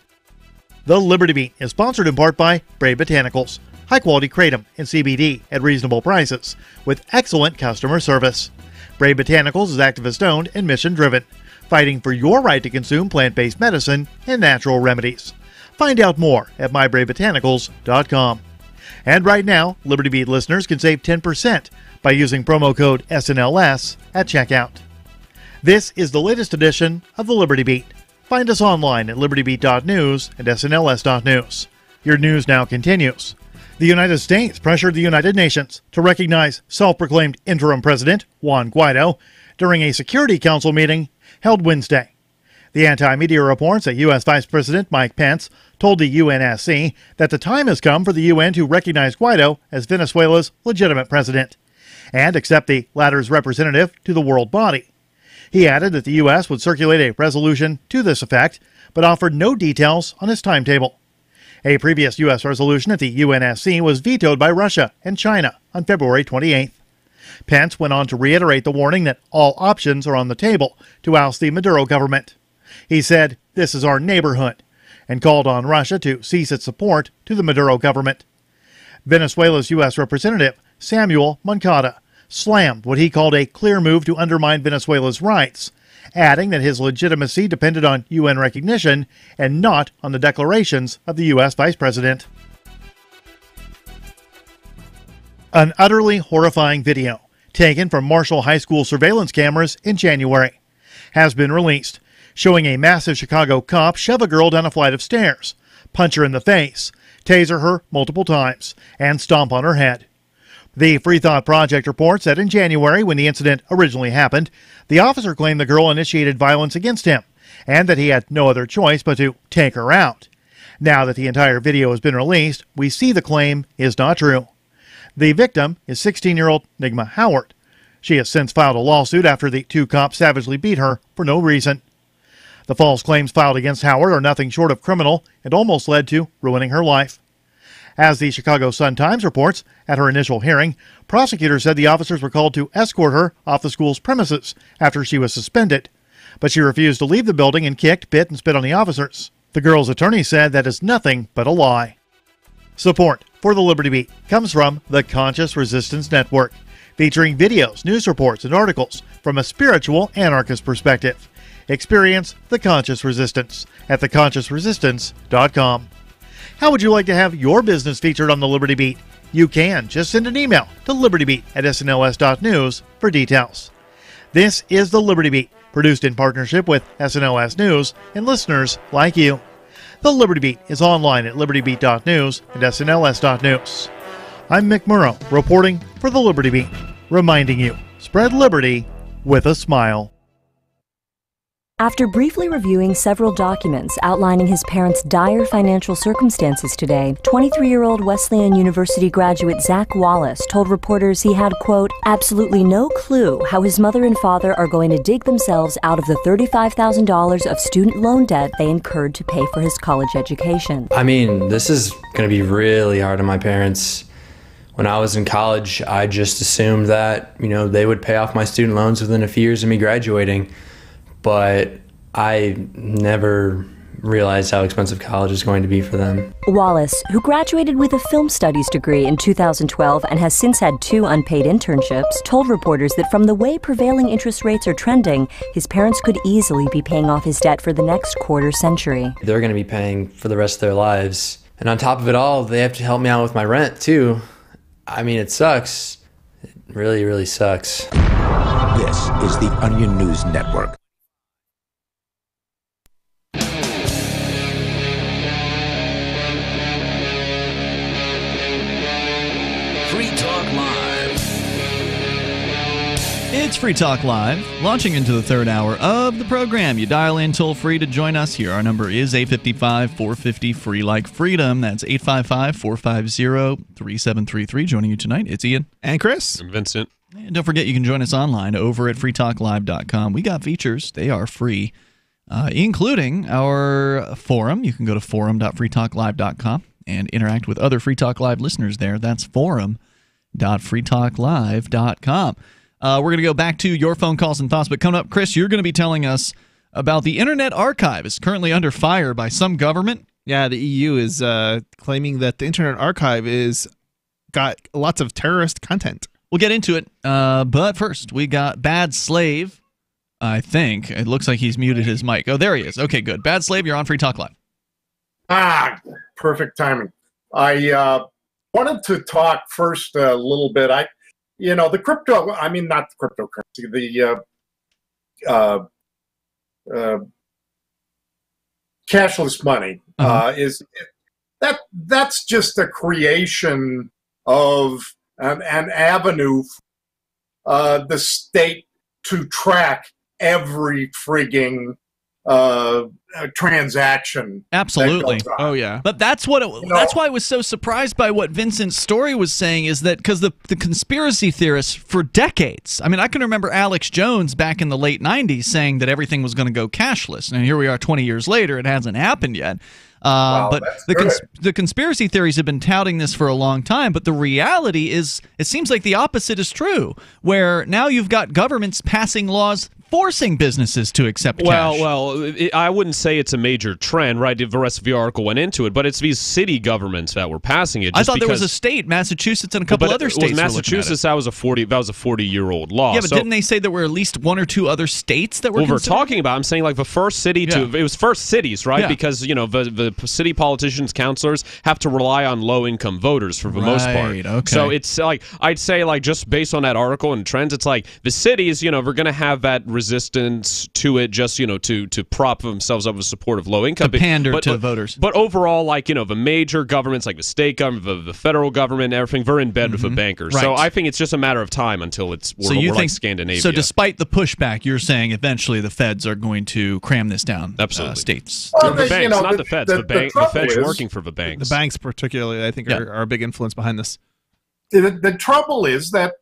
The Liberty Beat is sponsored in part by Brave Botanicals, high-quality kratom and CBD at reasonable prices, with excellent customer service. Brave Botanicals is activist-owned and mission-driven, fighting for your right to consume plant-based medicine and natural remedies. Find out more at mybravebotanicals.com. And right now, Liberty Beat listeners can save 10% by using promo code SNLS at checkout. This is the latest edition of the Liberty Beat. Find us online at libertybeat.news and snls.news. Your news now continues. The United States pressured the United Nations to recognize self-proclaimed interim president Juan Guaido during a Security Council meeting held Wednesday. The anti-media reports that U.S. Vice President Mike Pence told the UNSC that the time has come for the UN to recognize Guaido as Venezuela's legitimate president and accept the latter's representative to the world body. He added that the U.S. would circulate a resolution to this effect, but offered no details on his timetable. A previous U.S. resolution at the UNSC was vetoed by Russia and China on February 28th. Pence went on to reiterate the warning that all options are on the table to oust the Maduro government. He said, "This is our neighborhood," and called on Russia to cease its support to the Maduro government. Venezuela's U.S. representative, Samuel Moncada, slammed what he called a clear move to undermine Venezuela's rights, adding that his legitimacy depended on UN recognition and not on the declarations of the U.S. Vice President. An utterly horrifying video, taken from Marshall High School surveillance cameras in January, has been released, showing a massive Chicago cop shove a girl down a flight of stairs, punch her in the face, taser her multiple times, and stomp on her head. The Free Thought Project reports that in January, when the incident originally happened, the officer claimed the girl initiated violence against him, and that he had no other choice but to take her out. Now that the entire video has been released, we see the claim is not true. The victim is 16-year-old Nigma Howard. She has since filed a lawsuit after the two cops savagely beat her for no reason. The false claims filed against Howard are nothing short of criminal and almost led to ruining her life. As the Chicago Sun-Times reports, at her initial hearing, prosecutors said the officers were called to escort her off the school's premises after she was suspended, but she refused to leave the building and kicked, bit, and spit on the officers. The girl's attorney said that is nothing but a lie. Support for the Liberty Beat comes from the Conscious Resistance Network, featuring videos, news reports, and articles from a spiritual anarchist perspective. Experience the Conscious Resistance at theconsciousresistance.com. How would you like to have your business featured on the Liberty Beat? You can. Just send an email to libertybeat@snls.news for details. This is the Liberty Beat, produced in partnership with SNLS News and listeners like you. The Liberty Beat is online at libertybeat.news and snls.news. I'm Mick Murrow, reporting for the Liberty Beat, reminding you, spread liberty with a smile. After briefly reviewing several documents outlining his parents' dire financial circumstances today, 23-year-old Wesleyan University graduate Zach Wallace told reporters he had, quote, absolutely no clue how his mother and father are going to dig themselves out of the $35,000 of student loan debt they incurred to pay for his college education. I mean, this is going to be really hard on my parents. When I was in college, I just assumed that, they would pay off my student loans within a few years of me graduating. But I never realized how expensive college is going to be for them. Wallace, who graduated with a film studies degree in 2012 and has since had 2 unpaid internships, told reporters that from the way prevailing interest rates are trending, his parents could easily be paying off his debt for the next quarter century. They're going to be paying for the rest of their lives. And on top of it all, they have to help me out with my rent, too. I mean, it sucks. It really, really sucks. This is the Onion News Network. Free Talk Live. It's Free Talk Live, launching into the third hour of the program. You dial in toll-free to join us here. Our number is 855-450-FREE like freedom. That's 855-450-3733. Joining you tonight, it's Ian. And Chris. I'm Vincent. And don't forget, you can join us online over at freetalklive.com. We got features. They are free, including our forum. You can go to forum.freetalklive.com and interact with other Free Talk Live listeners there. That's forum.freetalklive.com. We're going to go back to your phone calls and thoughts, but coming up, Chris, you're going to be telling us about the Internet Archive is currently under fire by some government. Yeah, the EU is claiming that the Internet Archive is got lots of terrorist content. We'll get into it, but first, we got Bad Slave, I think. It looks like he's muted his mic. Oh, there he is. Okay, good. Bad Slave, you're on Free Talk Live. Perfect timing. I wanted to talk first a little bit. The crypto, I mean, not the cryptocurrency, the cashless money that's just a creation of an avenue for the state to track every frigging transaction. Absolutely. Oh yeah. But that's what that's why I was so surprised by what Vincent's story was saying, is that because the conspiracy theorists for decades, I mean, I can remember Alex Jones back in the late 90s saying that everything was going to go cashless, and here we are 20 years later, it hasn't happened yet. But the conspiracy theories have been touting this for a long time, but the reality is it seems like the opposite is true, where now you've got governments passing laws forcing businesses to accept cash. I wouldn't say it's a major trend, right? The rest of the article went into it, but it's these city governments that were passing it. I thought there was a state, Massachusetts, and a couple other states. Massachusetts, that was a 40-year-old law. Yeah, but didn't they say there were at least 1 or 2 other states that were? Well, we're talking about. I'm saying like the first city it was first cities, right? Yeah. Because the city politicians, councilors have to rely on low-income voters for the most part. Okay. So it's like I'd say like just based on that article and trends, it's like the cities, we're going to have that resistance to it, just to prop themselves up with support of low income, to pander to voters. But overall, like the major governments, like the state government, the federal government, everything, they're in bed with the bankers. Right. So I think it's just a matter of time until we're like Scandinavia. So despite the pushback, you're saying eventually the feds are going to cram this down. Absolutely, states. Well, the banks, not the feds. The feds working for the banks. The banks, particularly, I think, are a big influence behind this. The trouble is that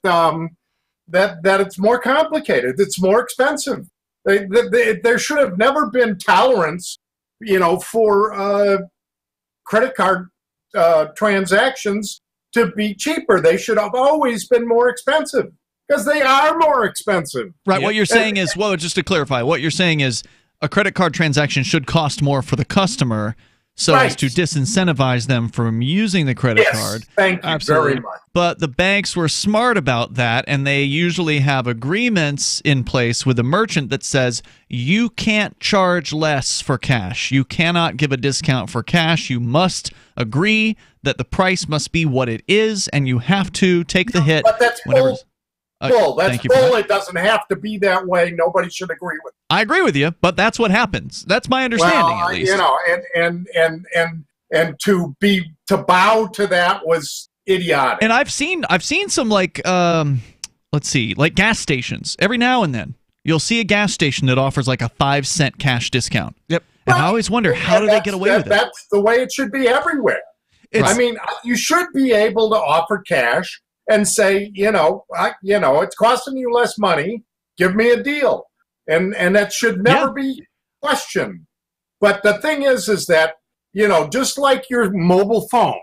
that it's more complicated. It's more expensive. There should have never been tolerance, for credit card transactions to be cheaper. They should have always been more expensive because they are more expensive. Right. What you're saying is, just to clarify, what you're saying is a credit card transaction should cost more for the customer so as to disincentivize them from using the credit card. Thank you very much. But the banks were smart about that, and they usually have agreements in place with the merchant that says you can't charge less for cash. You cannot give a discount for cash. You must agree that the price must be what it is, and you have to take the hit. But that's whenever. Bull. That's bull. It doesn't have to be that way. Nobody should agree with it. I agree with you, but that's what happens. That's my understanding, at least. You know, and to bow to that was idiotic. And I've seen some like let's see, like gas stations. Every now and then you'll see a gas station that offers like a 5-cent cash discount. Yep. And I always wonder, how do they get away with it? That's the way it should be everywhere. I mean, you should be able to offer cash and say, it's costing you less money. Give me a deal, and that should never be questioned. But the thing is that just like your mobile phone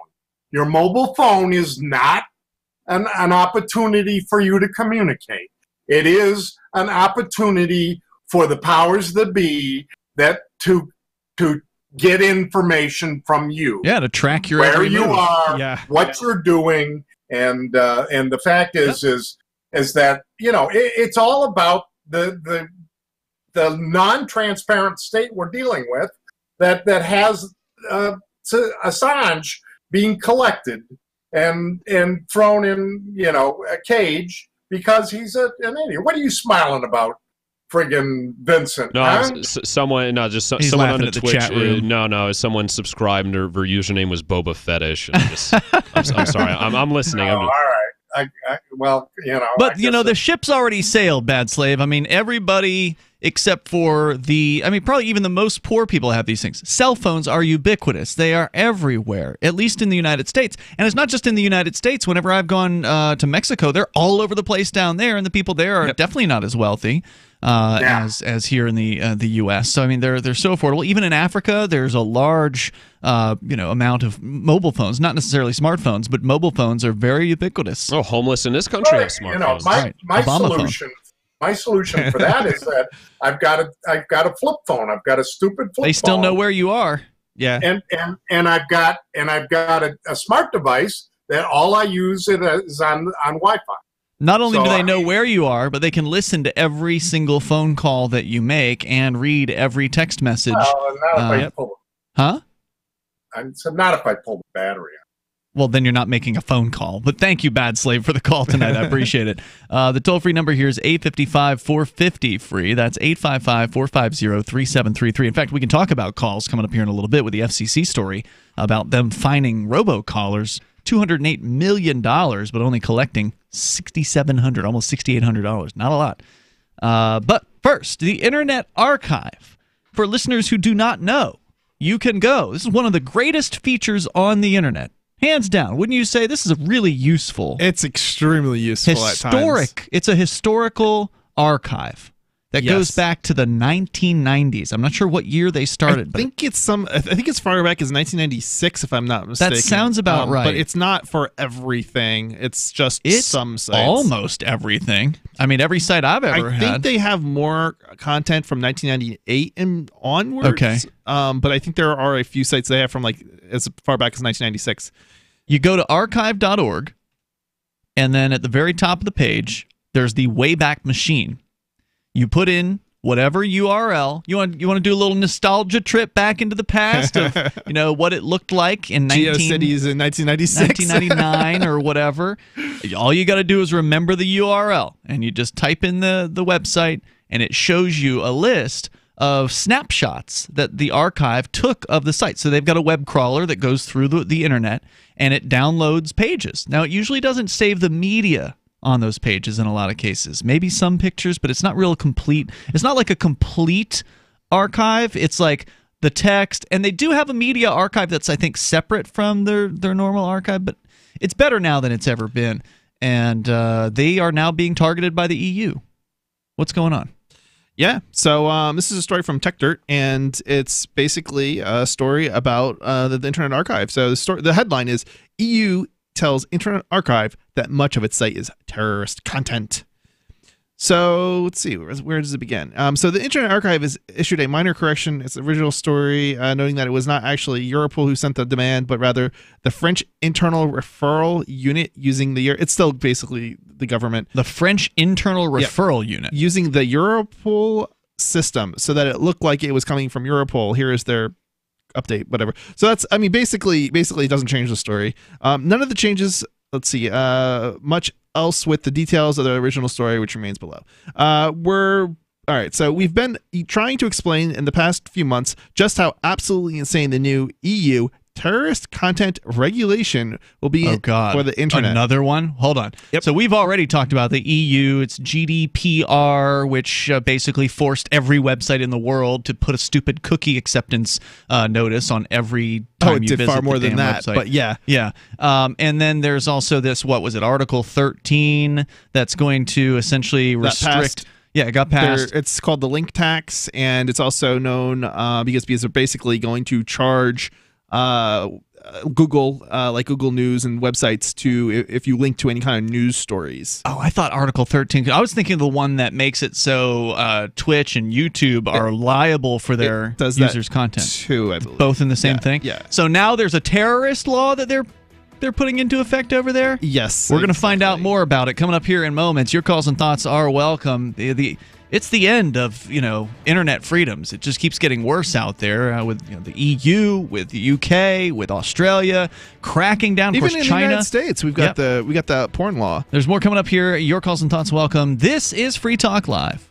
is not an opportunity for you to communicate. It is an opportunity for the powers that be that to get information from you. Yeah, to track your where every you move. are, what you're doing. And the fact is that it's all about the non-transparent state we're dealing with that has Assange being collected and thrown in a cage because he's an idiot. What are you smiling about, friggin' Vincent? No, huh? someone on the Twitch. chat room. No, someone subscribed and their username was Boba Fetish. And I'm sorry, I'm listening. All right. But the ship's already sailed, Bad Slave. I mean, everybody except for probably even the most poor people have these things. Cell phones are ubiquitous. They are everywhere, at least in the United States. And it's not just in the United States. Whenever I've gone to Mexico, they're all over the place down there, and the people there are definitely not as wealthy as here in the U.S. So I mean, they're so affordable. Even in Africa, there's a large amount of mobile phones, not necessarily smartphones, but mobile phones are very ubiquitous. Oh, homeless in this country have smartphones. My solution for that is that I've got a flip phone. I've got a stupid flip phone. They still know where you are. Yeah. And I've got a smart device that all I use is on Wi-Fi. Not only do they know where you are, but they can listen to every single phone call that you make and read every text message. Well, not if I pull Huh? Not if I pull the battery out. Well, then you're not making a phone call. But thank you, Bad Slave, for the call tonight. I appreciate it. The toll-free number here is 855-450-FREE. That's 855-450-3733. In fact, we can talk about calls coming up here in a little bit with the FCC story about them fining robocallers $208 million, but only collecting $6,700, almost $6,800. Not a lot. But first, the Internet Archive. For listeners who do not know, you can go. This is one of the greatest features on the Internet. Hands down. Wouldn't you say this is really useful? It's extremely useful at times. It's a historical archive that goes back to the 1990s. I'm not sure what year they started. I think it's as far back as 1996, if I'm not mistaken. That sounds about right. But it's not for everything. It's just some sites. Almost everything. I mean, every site I've ever had. I think they have more content from 1998 and onwards. Okay. But I think there are a few sites they have from as far back as 1996. You go to archive.org, and then at the very top of the page, there's the Wayback Machine. You put in whatever URL you want to do a little nostalgia trip back into the past of what it looked like in GeoCities in 1996, 1999 or whatever. All you got to do is remember the URL, and you just type in the website, and it shows you a list of snapshots that the archive took of the site. So they've got a web crawler that goes through the internet, and it downloads pages. Now, it usually doesn't save the media on those pages in a lot of cases. Maybe some pictures, but it's not real complete. It's not like a complete archive. It's like the text, and they do have a media archive that's, I think, separate from their normal archive, but it's better now than it's ever been. And they are now being targeted by the EU. What's going on? Yeah, so this is a story from TechDirt, and it's basically a story about the Internet Archive. So the headline is EU tells Internet Archive that much of its site is terrorist content. So let's see, where does it begin? So the Internet Archive has issued a minor correction. Its original story, noting that it was not actually Europol who sent the demand, but rather the French Internal Referral Unit using it's still basically the government. The French Internal Referral Unit. Using the Europol system so that it looked like it was coming from Europol. Here is their update, whatever. So that's, I mean, basically it doesn't change the story. None of the changes, let's see, much else with the details of the original story, which remains below. All right, so we've been trying to explain in the past few months just how absolutely insane the new EU terrorist content regulation will be for the internet. Another one? Hold on. Yep. So we've already talked about the EU. It's GDPR, which basically forced every website in the world to put a stupid cookie acceptance notice on every time you visit far more the than damn that, website. but yeah. Yeah. And then there's also this, what was it, Article 13, that's going to essentially restrict... Yeah, it got passed. It's called the link tax, and it's also known because they're basically going to charge Google, like Google News and websites, to if you link to any kind of news stories. Oh, I thought Article 13. I was thinking of the one that makes it so Twitch and YouTube are liable for their users' content too, I believe. Both in the same thing. Yeah. So now there's a terrorist law that they're putting into effect over there? Yes. We're going to find out more about it coming up here in moments. Your calls and thoughts are welcome. It's the end of, internet freedoms. It just keeps getting worse out there with the EU, with the UK, with Australia, cracking down. Even of course, in China. the United States, we got the porn law. There's more coming up here. Your calls and thoughts welcome. This is Free Talk Live.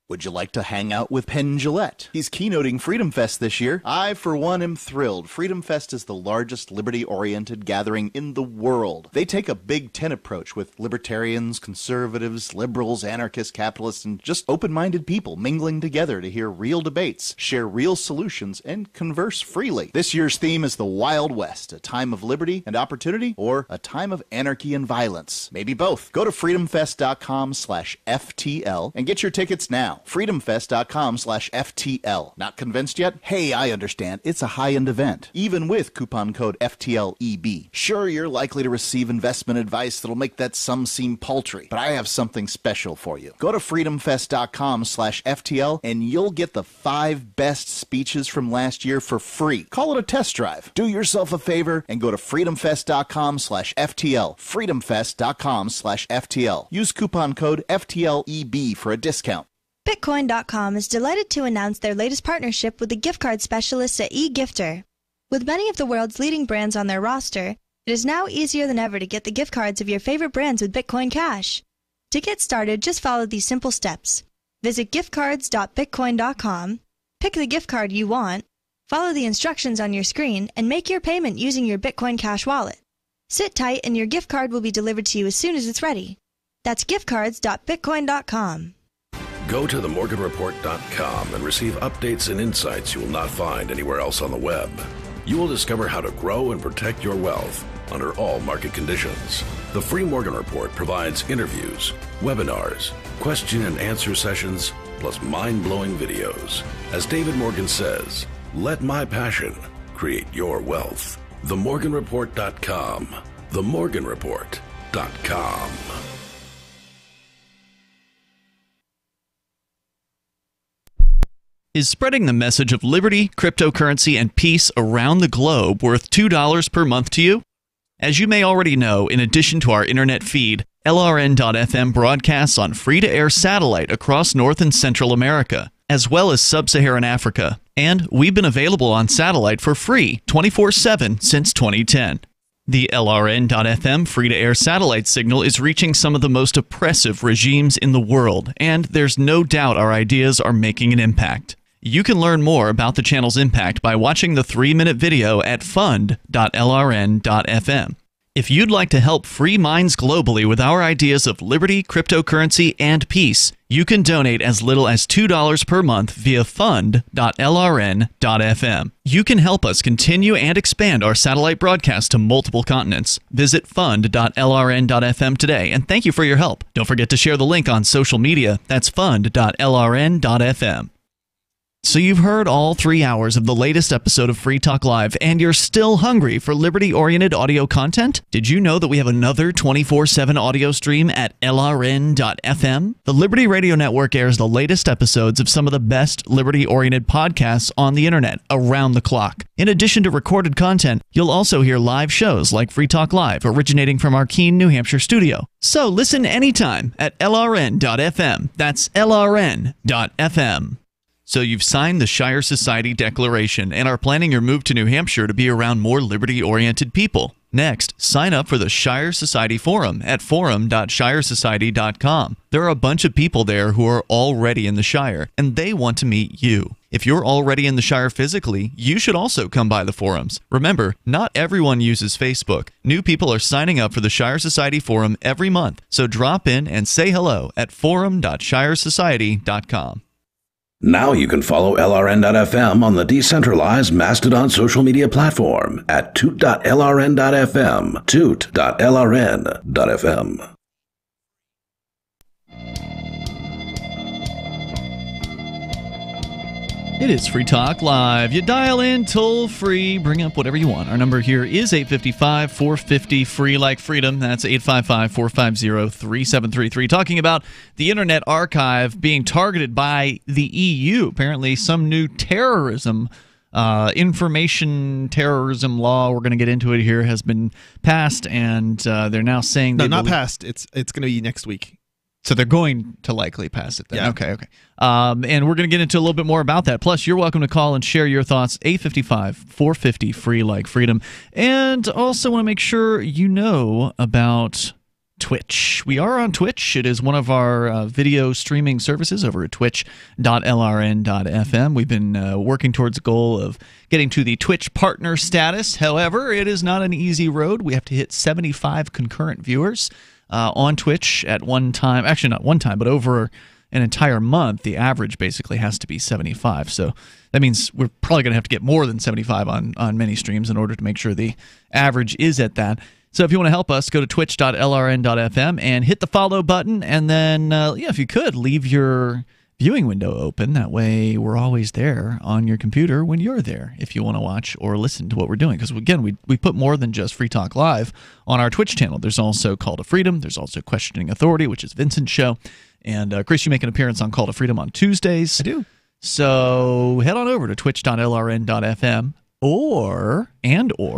Would you like to hang out with Penn Jillette? He's keynoting Freedom Fest this year. I, for one, am thrilled. Freedom Fest is the largest liberty-oriented gathering in the world. They take a Big Ten approach with libertarians, conservatives, liberals, anarchists, capitalists, and just open-minded people mingling together to hear real debates, share real solutions, and converse freely. This year's theme is the Wild West, a time of liberty and opportunity, or a time of anarchy and violence. Maybe both. Go to freedomfest.com/FTL and get your tickets now. freedomfest.com/FTL. Not convinced yet? Hey, I understand. It's a high-end event, even with coupon code FTLEB. Sure, you're likely to receive investment advice that'll make that sum seem paltry, but I have something special for you. Go to freedomfest.com/FTL and you'll get the 5 best speeches from last year for free. Call it a test drive. Do yourself a favor and go to freedomfest.com/FTL. freedomfest.com/FTL. Use coupon code FTLEB for a discount. Bitcoin.com is delighted to announce their latest partnership with the gift card specialists at eGifter. With many of the world's leading brands on their roster, it is now easier than ever to get the gift cards of your favorite brands with Bitcoin Cash. To get started, just follow these simple steps. Visit giftcards.bitcoin.com, pick the gift card you want, follow the instructions on your screen, and make your payment using your Bitcoin Cash wallet. Sit tight and your gift card will be delivered to you as soon as it's ready. That's giftcards.bitcoin.com. Go to themorganreport.com and receive updates and insights you will not find anywhere else on the web. You will discover how to grow and protect your wealth under all market conditions. The Free Morgan Report provides interviews, webinars, question and answer sessions, plus mind-blowing videos. As David Morgan says, let my passion create your wealth. Themorganreport.com. Themorganreport.com. Is spreading the message of liberty, cryptocurrency, and peace around the globe worth $2 per month to you? As you may already know, in addition to our internet feed, LRN.FM broadcasts on free-to-air satellite across North and Central America, as well as Sub-Saharan Africa. And we've been available on satellite for free 24/7 since 2010. The LRN.FM free-to-air satellite signal is reaching some of the most oppressive regimes in the world, and there's no doubt our ideas are making an impact. You can learn more about the channel's impact by watching the 3-minute video at fund.lrn.fm. If you'd like to help free minds globally with our ideas of liberty, cryptocurrency, and peace, you can donate as little as $2 per month via fund.lrn.fm. You can help us continue and expand our satellite broadcast to multiple continents. Visit fund.lrn.fm today, and thank you for your help. Don't forget to share the link on social media. That's fund.lrn.fm. So you've heard all 3 hours of the latest episode of Free Talk Live, and you're still hungry for liberty-oriented audio content? Did you know that we have another 24/7 audio stream at LRN.FM? The Liberty Radio Network airs the latest episodes of some of the best liberty-oriented podcasts on the internet around the clock. In addition to recorded content, you'll also hear live shows like Free Talk Live, originating from our Keene, New Hampshire studio. So listen anytime at LRN.FM. That's LRN.FM. So you've signed the Shire Society Declaration and are planning your move to New Hampshire to be around more liberty-oriented people. Next, sign up for the Shire Society Forum at forum.shiresociety.com. There are a bunch of people there who are already in the Shire, and they want to meet you. If you're already in the Shire physically, you should also come by the forums. Remember, not everyone uses Facebook. New people are signing up for the Shire Society Forum every month, so drop in and say hello at forum.shiresociety.com. Now you can follow LRN.FM on the decentralized Mastodon social media platform at toot.lrn.fm, toot.lrn.fm. It is Free Talk Live. You dial in toll free, bring up whatever you want. Our number here is 855-450-FREE like freedom. That's 855-450-3733. Talking about the Internet Archive being targeted by the EU. Apparently some new information terrorism law, we're going to get into it here, has been passed, and they're now saying... No, not passed. It's going to be next week. So they're going to likely pass it then. Yeah. Okay. And we're going to get into a little bit more about that. Plus, you're welcome to call and share your thoughts. 855-450-FREE like freedom. And also want to make sure you know about Twitch. We are on Twitch. It is one of our video streaming services over at twitch.lrn.fm. We've been working towards a goal of getting to the Twitch partner status. However, it is not an easy road. We have to hit 75 concurrent viewers on Twitch at one time. Actually, not one time, but over an entire month, the average basically has to be 75. So that means we're probably going to have to get more than 75 on many streams in order to make sure the average is at that. So if you want to help us, go to twitch.lrn.fm and hit the follow button. And then, if you could, leave your viewing window open. That way we're always there on your computer when you're there if you want to watch or listen to what we're doing. Because, again, we put more than just Free Talk Live on our Twitch channel. There's also Call to Freedom. There's also Questioning Authority, which is Vincent's show. And, Chris, you make an appearance on Call to Freedom on Tuesdays. I do. So head on over to twitch.lrn.fm. Or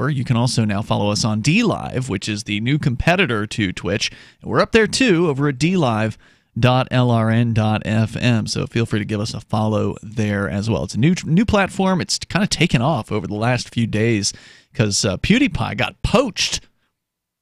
you can also now follow us on DLive, which is the new competitor to Twitch. And we're up there, too, over at DLive.lrn.fm. So feel free to give us a follow there as well. It's a new platform. It's kind of taken off over the last few days because PewDiePie got poached.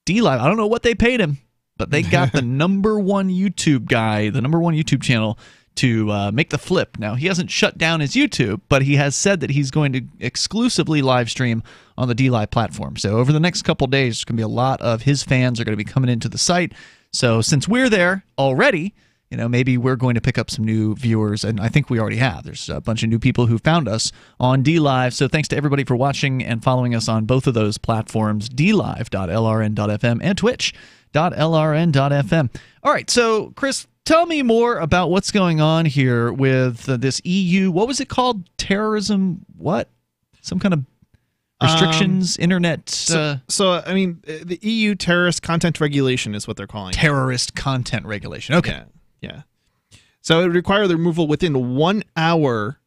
DLive, I don't know what they paid him, but they got the number one YouTube guy, the number one YouTube channel, to make the flip. Now, he hasn't shut down his YouTube, but he has said that he's going to exclusively live stream on the DLive platform. So over the next couple days, there's going to be a lot of his fans are going to be coming into the site. So since we're there already, maybe we're going to pick up some new viewers, and I think we already have. There's a bunch of new people who found us on DLive. So thanks to everybody for watching and following us on both of those platforms, DLive.lrn.fm and Twitch.lrn.fm. All right, so Chris, tell me more about what's going on here with this EU. What was it called? Terrorism? What? Some kind of restrictions? Internet? So, I mean, the EU terrorist content regulation is what they're calling it. Terrorist content regulation. Okay. Yeah. So it would require the removal within 1 hour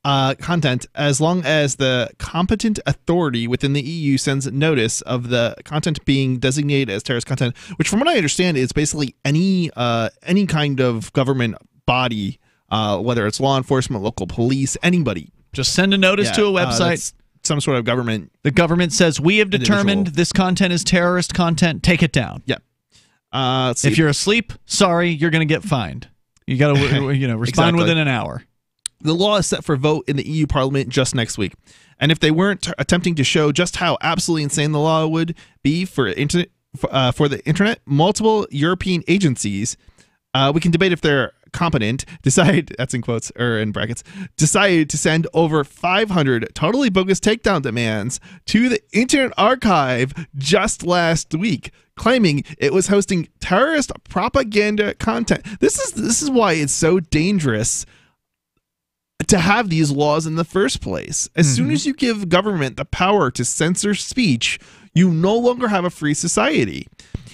content as long as the competent authority within the EU sends notice of the content being designated as terrorist content, which from what I understand is basically any kind of government body, whether it's law enforcement, local police, anybody. Just send a notice to a website. Some sort of government. The government says, we have determined this content is terrorist content. Take it down. Yeah. If you're asleep, sorry, you're going to get fined. You got to respond exactly. within an hour. The law is set for vote in the EU Parliament just next week. And if they weren't attempting to show just how absolutely insane the law would be for the internet, multiple European agencies, we can debate if they're competent, that's in quotes or in brackets, decided to send over 500 totally bogus takedown demands to the Internet Archive just last week, claiming it was hosting terrorist propaganda content. This is why it's so dangerous to have these laws in the first place. As soon as you give government the power to censor speech, you no longer have a free society.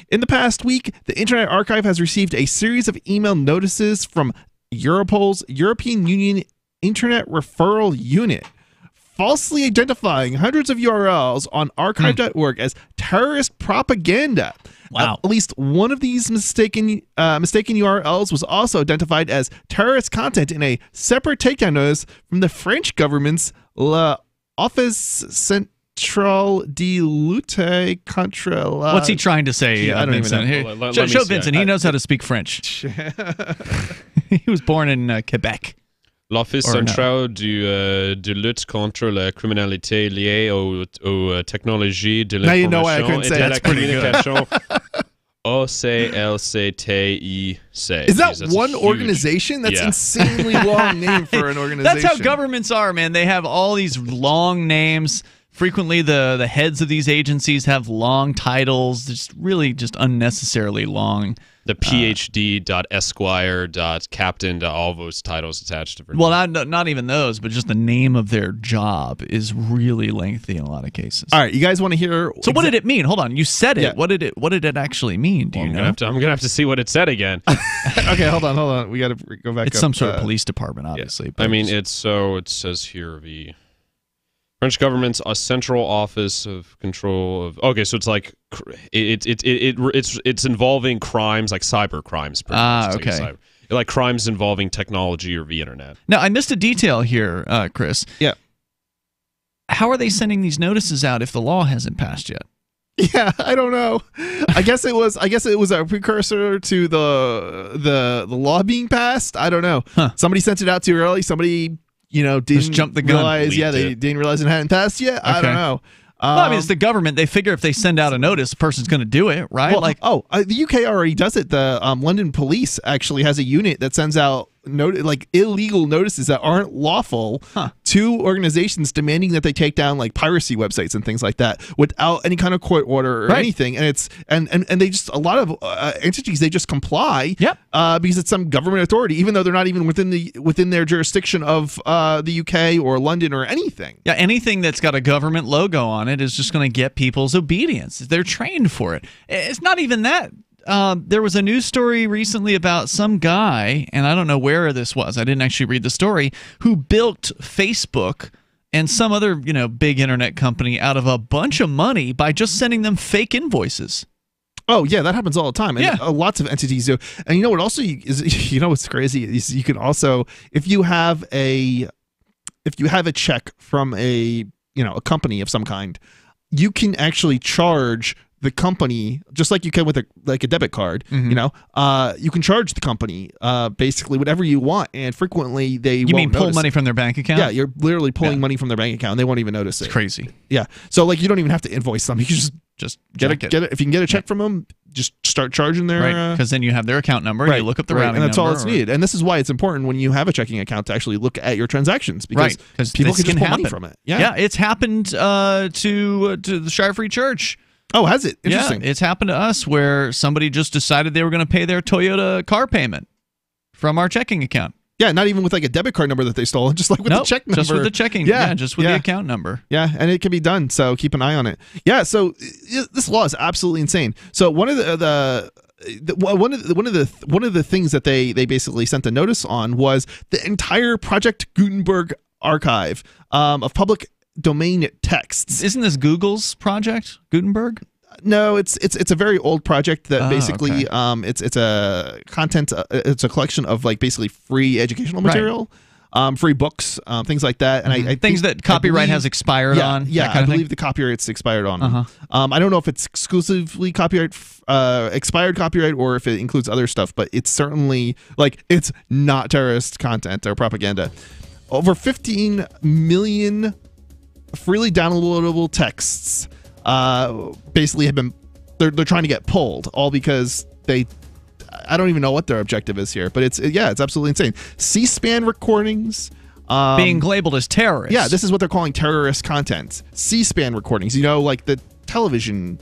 In the past week, the Internet Archive has received a series of email notices from Europol's European Union Internet Referral Unit, falsely identifying hundreds of URLs on archive.org as terrorist propaganda. Wow. At least one of these mistaken URLs was also identified as terrorist content in a separate takedown notice from the French government's Office Central de Lutte contre la... What's he trying to say, I don't Vincent? even know. Here, show Vincent. He knows how to speak French. He was born in Quebec. L'Office central de lutte contre la criminalité liée aux technologies de l'information et de la communication. OCLCTIC. Is that one organization? That's insanely long name for an organization. That's how governments are, man. They have all these long names. Frequently, the heads of these agencies have long titles, just really just unnecessarily long. The PhD.Esquire.Captain, all those titles attached to. Well, not even those, but just the name of their job is really lengthy in a lot of cases. All right, you guys want to hear? So, what did it mean? Hold on, you said it. Yeah. What did it actually mean? Do you know? I'm gonna have to see what it said again. Okay, hold on. We got to go back. It's some sort of police department, obviously. Yeah. I mean, it says here the French government's central office of control of. Okay, so it's like it's involving crimes like cyber crimes. Okay. Like crimes involving technology or the internet. Now, I missed a detail here, Chris. Yeah. How are they sending these notices out if the law hasn't passed yet? Yeah, I don't know. I guess it was a precursor to the law being passed. I don't know. Huh. Somebody sent it out too early. Somebody didn't just jump the gun. Realize, they didn't realize it hadn't passed yet. Okay. I don't know. Well, I mean, it's the government. They figure if they send out a notice, the person's going to do it, right? Well, the UK already does it. The London police actually has a unit that sends out illegal notices that aren't lawful to organizations demanding that they take down like piracy websites and things like that without any kind of court order or anything. And it's and they just a lot of entities, they just comply. Because it's some government authority, even though they're not even within their jurisdiction of the UK or London or anything. Yeah, anything that's got a government logo on it is just going to get people's obedience. They're trained for it. It's not even that. There was a news story recently about some guy, and I don't know where this was. I didn't actually read the story, who built Facebook and some other, big internet company out of a bunch of money by just sending them fake invoices. Oh yeah, that happens all the time. And yeah, lots of entities do. And you know what? Also, what's crazy is you can also, if you have a check from a company of some kind, you can actually charge the company, just like you can with a debit card. Mm-hmm. You can charge the company basically whatever you want, and frequently they won't pull notice money it. from their bank account? Yeah, you're literally pulling money from their bank account, and they won't even notice it. It's crazy. Yeah, so you don't even have to invoice them. You can just get it. If you can get a check from them, just start charging their. Right, because then you have their account number, and you look up the routing and that's number, all that's needed. And this is why it's important when you have a checking account to actually look at your transactions, because people can just pull money from it. Yeah, it's happened to the Shire Free Church. Oh, has it? Interesting. Yeah, it's happened to us where somebody just decided they were going to pay their Toyota car payment from our checking account. Yeah, not even with a debit card number that they stole, just with the check number. Just with the checking. Yeah, just with the account number. Yeah, and it can be done. So keep an eye on it. Yeah, so this law is absolutely insane. So one of the things that they basically sent a notice on was the entire Project Gutenberg archive of public domain texts. Isn't this Google's project, Gutenberg? No, it's a very old project that basically it's a content it's a collection of basically free educational material. Free books, things like that, and I things that copyright has expired on. Yeah, I believe the copyright's expired on. I don't know if it's exclusively expired copyright, or if it includes other stuff, but it's certainly it's not terrorist content or propaganda. Over 15 million freely downloadable texts basically have been they're trying to get pulled, all because I don't even know what their objective is here, but it's absolutely insane. C-SPAN recordings being labeled as terrorists. Yeah, this is what they're calling terrorist content. C-SPAN recordings, like the television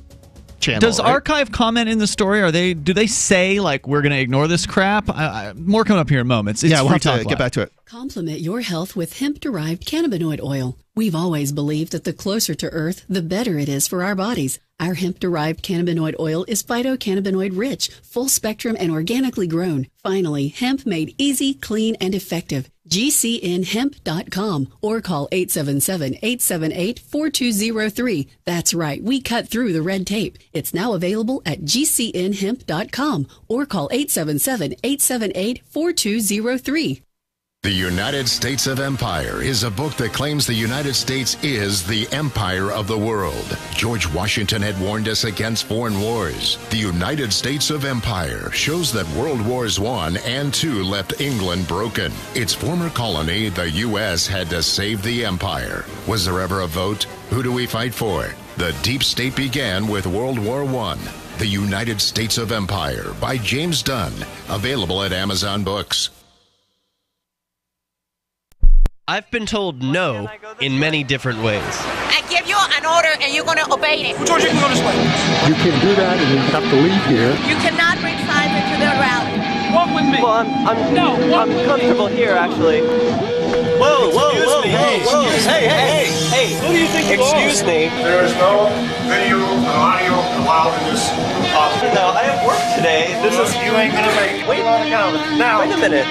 channel. Does Archive comment in the story? Do they say we're going to ignore this crap? More coming up here in moments. It's we'll Free have to Talk get Live. back to it. Complement your health with hemp-derived cannabinoid oil. We've always believed that the closer to Earth, the better it is for our bodies. Our hemp-derived cannabinoid oil is phytocannabinoid rich, full spectrum, and organically grown. Finally, hemp made easy, clean, and effective. GCNhemp.com or call 877-878-4203. That's right, we cut through the red tape. It's now available at GCNhemp.com or call 877-878-4203. The United States of Empire is a book that claims the United States is the empire of the world. George Washington had warned us against foreign wars. The United States of Empire shows that World Wars I and II left England broken. Its former colony, the U.S., had to save the empire. Was there ever a vote? Who do we fight for? The deep state began with World War I. The United States of Empire by James Dunn. Available at Amazon Books. I've been told no in many different ways. I give you an order and you're going to obey it. George, you can go this way. You can do that and you have to leave here. You cannot bring Simon to the rally. Walk with me. Well, I'm comfortable here, actually. Whoa. Hey. Who do you think you are? Excuse me. There is no video or audio allowed in this office. No, I have work today. You ain't gonna make it. Wait a minute.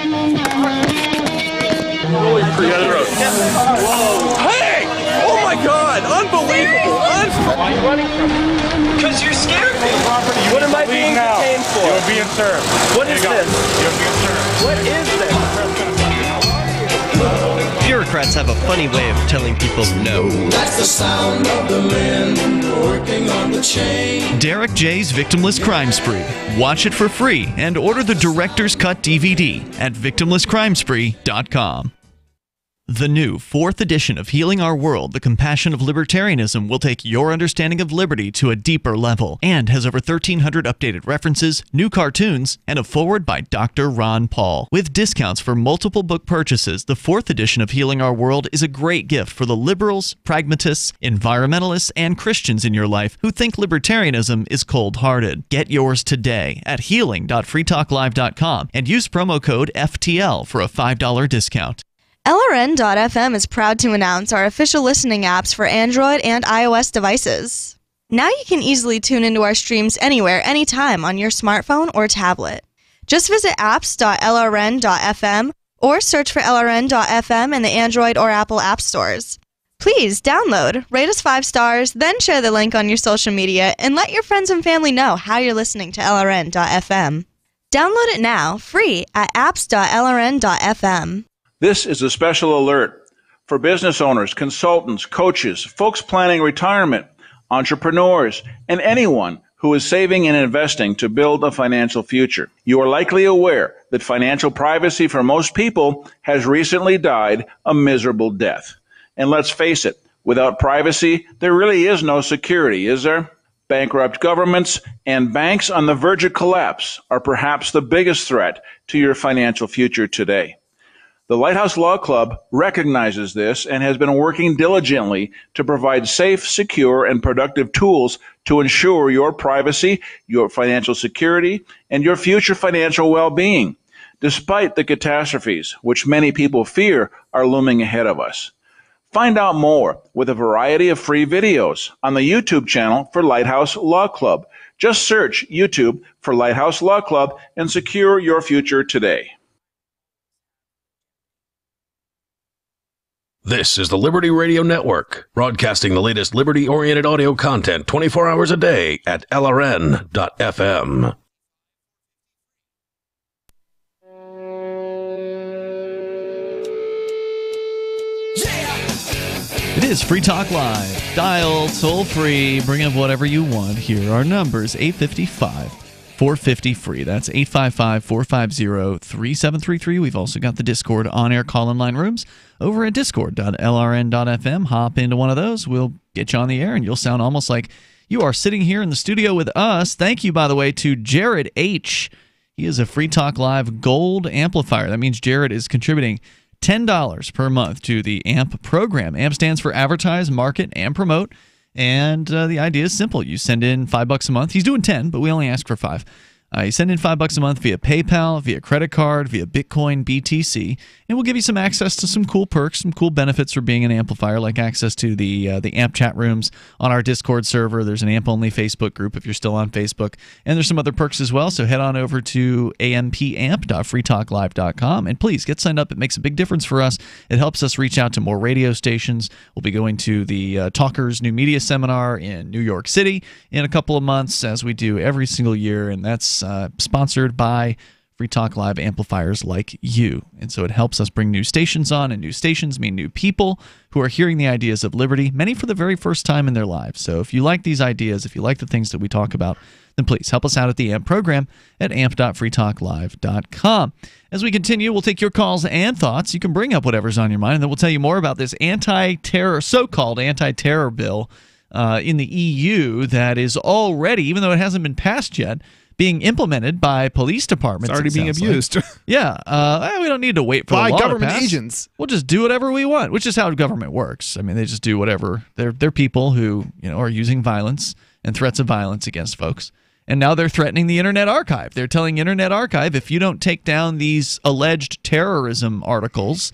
Hey! Oh my God! Unbelievable! Why are you running from me? Because you're scared me. What am I being detained for? You're being served. What is this? You're being served. What is this? Bureaucrats have a funny way of telling people no. That's the sound of the men working on the chain. Derek J's Victimless Crime Spree. Watch it for free and order the Director's Cut DVD at victimlesscrimespree.com. The new 4th edition of Healing Our World, The Compassion of Libertarianism will take your understanding of liberty to a deeper level and has over 1,300 updated references, new cartoons, and a foreword by Dr. Ron Paul. With discounts for multiple book purchases, the 4th edition of Healing Our World is a great gift for the liberals, pragmatists, environmentalists, and Christians in your life who think libertarianism is cold-hearted. Get yours today at healing.freetalklive.com and use promo code FTL for a $5 discount. LRN.FM is proud to announce our official listening apps for Android and iOS devices. Now you can easily tune into our streams anywhere, anytime on your smartphone or tablet. Just visit apps.lrn.fm or search for LRN.FM in the Android or Apple app stores. Please download, rate us 5 stars, then share the link on your social media and let your friends and family know how you're listening to LRN.FM. Download it now, free at apps.lrn.fm. This is a special alert for business owners, consultants, coaches, folks planning retirement, entrepreneurs, and anyone who is saving and investing to build a financial future. You are likely aware that financial privacy for most people has recently died a miserable death. And let's face it, without privacy, there really is no security, is there? Bankrupt governments and banks on the verge of collapse are perhaps the biggest threat to your financial future today. The Lighthouse Law Club recognizes this and has been working diligently to provide safe, secure, and productive tools to ensure your privacy, your financial security, and your future financial well-being, despite the catastrophes which many people fear are looming ahead of us. Find out more with a variety of free videos on the YouTube channel for Lighthouse Law Club. Just search YouTube for Lighthouse Law Club and secure your future today. This is the Liberty Radio Network, broadcasting the latest liberty-oriented audio content 24 hours a day at LRN.FM. It is Free Talk Live. Dial toll-free. Bring up whatever you want. Here are numbers: 855-450-FREE. That's 855-450-3733. We've also got the Discord on-air call-in line rooms over at discord.lrn.fm. Hop into one of those. We'll get you on the air, and you'll sound almost like you are sitting here in the studio with us. Thank you, by the way, to Jared H. He is a Free Talk Live Gold Amplifier. That means Jared is contributing $10 per month to the AMP program. AMP stands for Advertise, Market, and Promote. And the idea is simple. You send in $5 a month. He's doing 10, but we only ask for 5. You send in $5 a month via PayPal, via credit card, via Bitcoin, BTC, and we'll give you some access to some cool perks, some cool benefits for being an amplifier, like access to the AMP chat rooms on our Discord server. There's an AMP-only Facebook group if you're still on Facebook, and there's some other perks as well. So head on over to ampamp.freetalklive.com, and please get signed up. It makes a big difference for us. It helps us reach out to more radio stations. We'll be going to the Talkers New Media Seminar in New York City in a couple of months, as we do every single year, and that's sponsored by Free Talk Live amplifiers like you. And so it helps us bring new stations on, and new stations mean new people who are hearing the ideas of liberty, many for the very first time in their lives. So if you like these ideas, if you like the things that we talk about, then please help us out at the AMP program at amp.freetalklive.com. As we continue, we'll take your calls and thoughts. You can bring up whatever's on your mind, and then we'll tell you more about this so-called anti-terror bill in the EU that is already, even though it hasn't been passed yet, being implemented by police departments. It's already being abused. Like. Yeah. We don't need to wait for the law government to pass. agents. We'll just do whatever we want, which is how government works. I mean, they just do whatever. They're people who are using violence and threats of violence against folks. And now they're threatening the Internet Archive. They're telling Internet Archive, if you don't take down these alleged terrorism articles,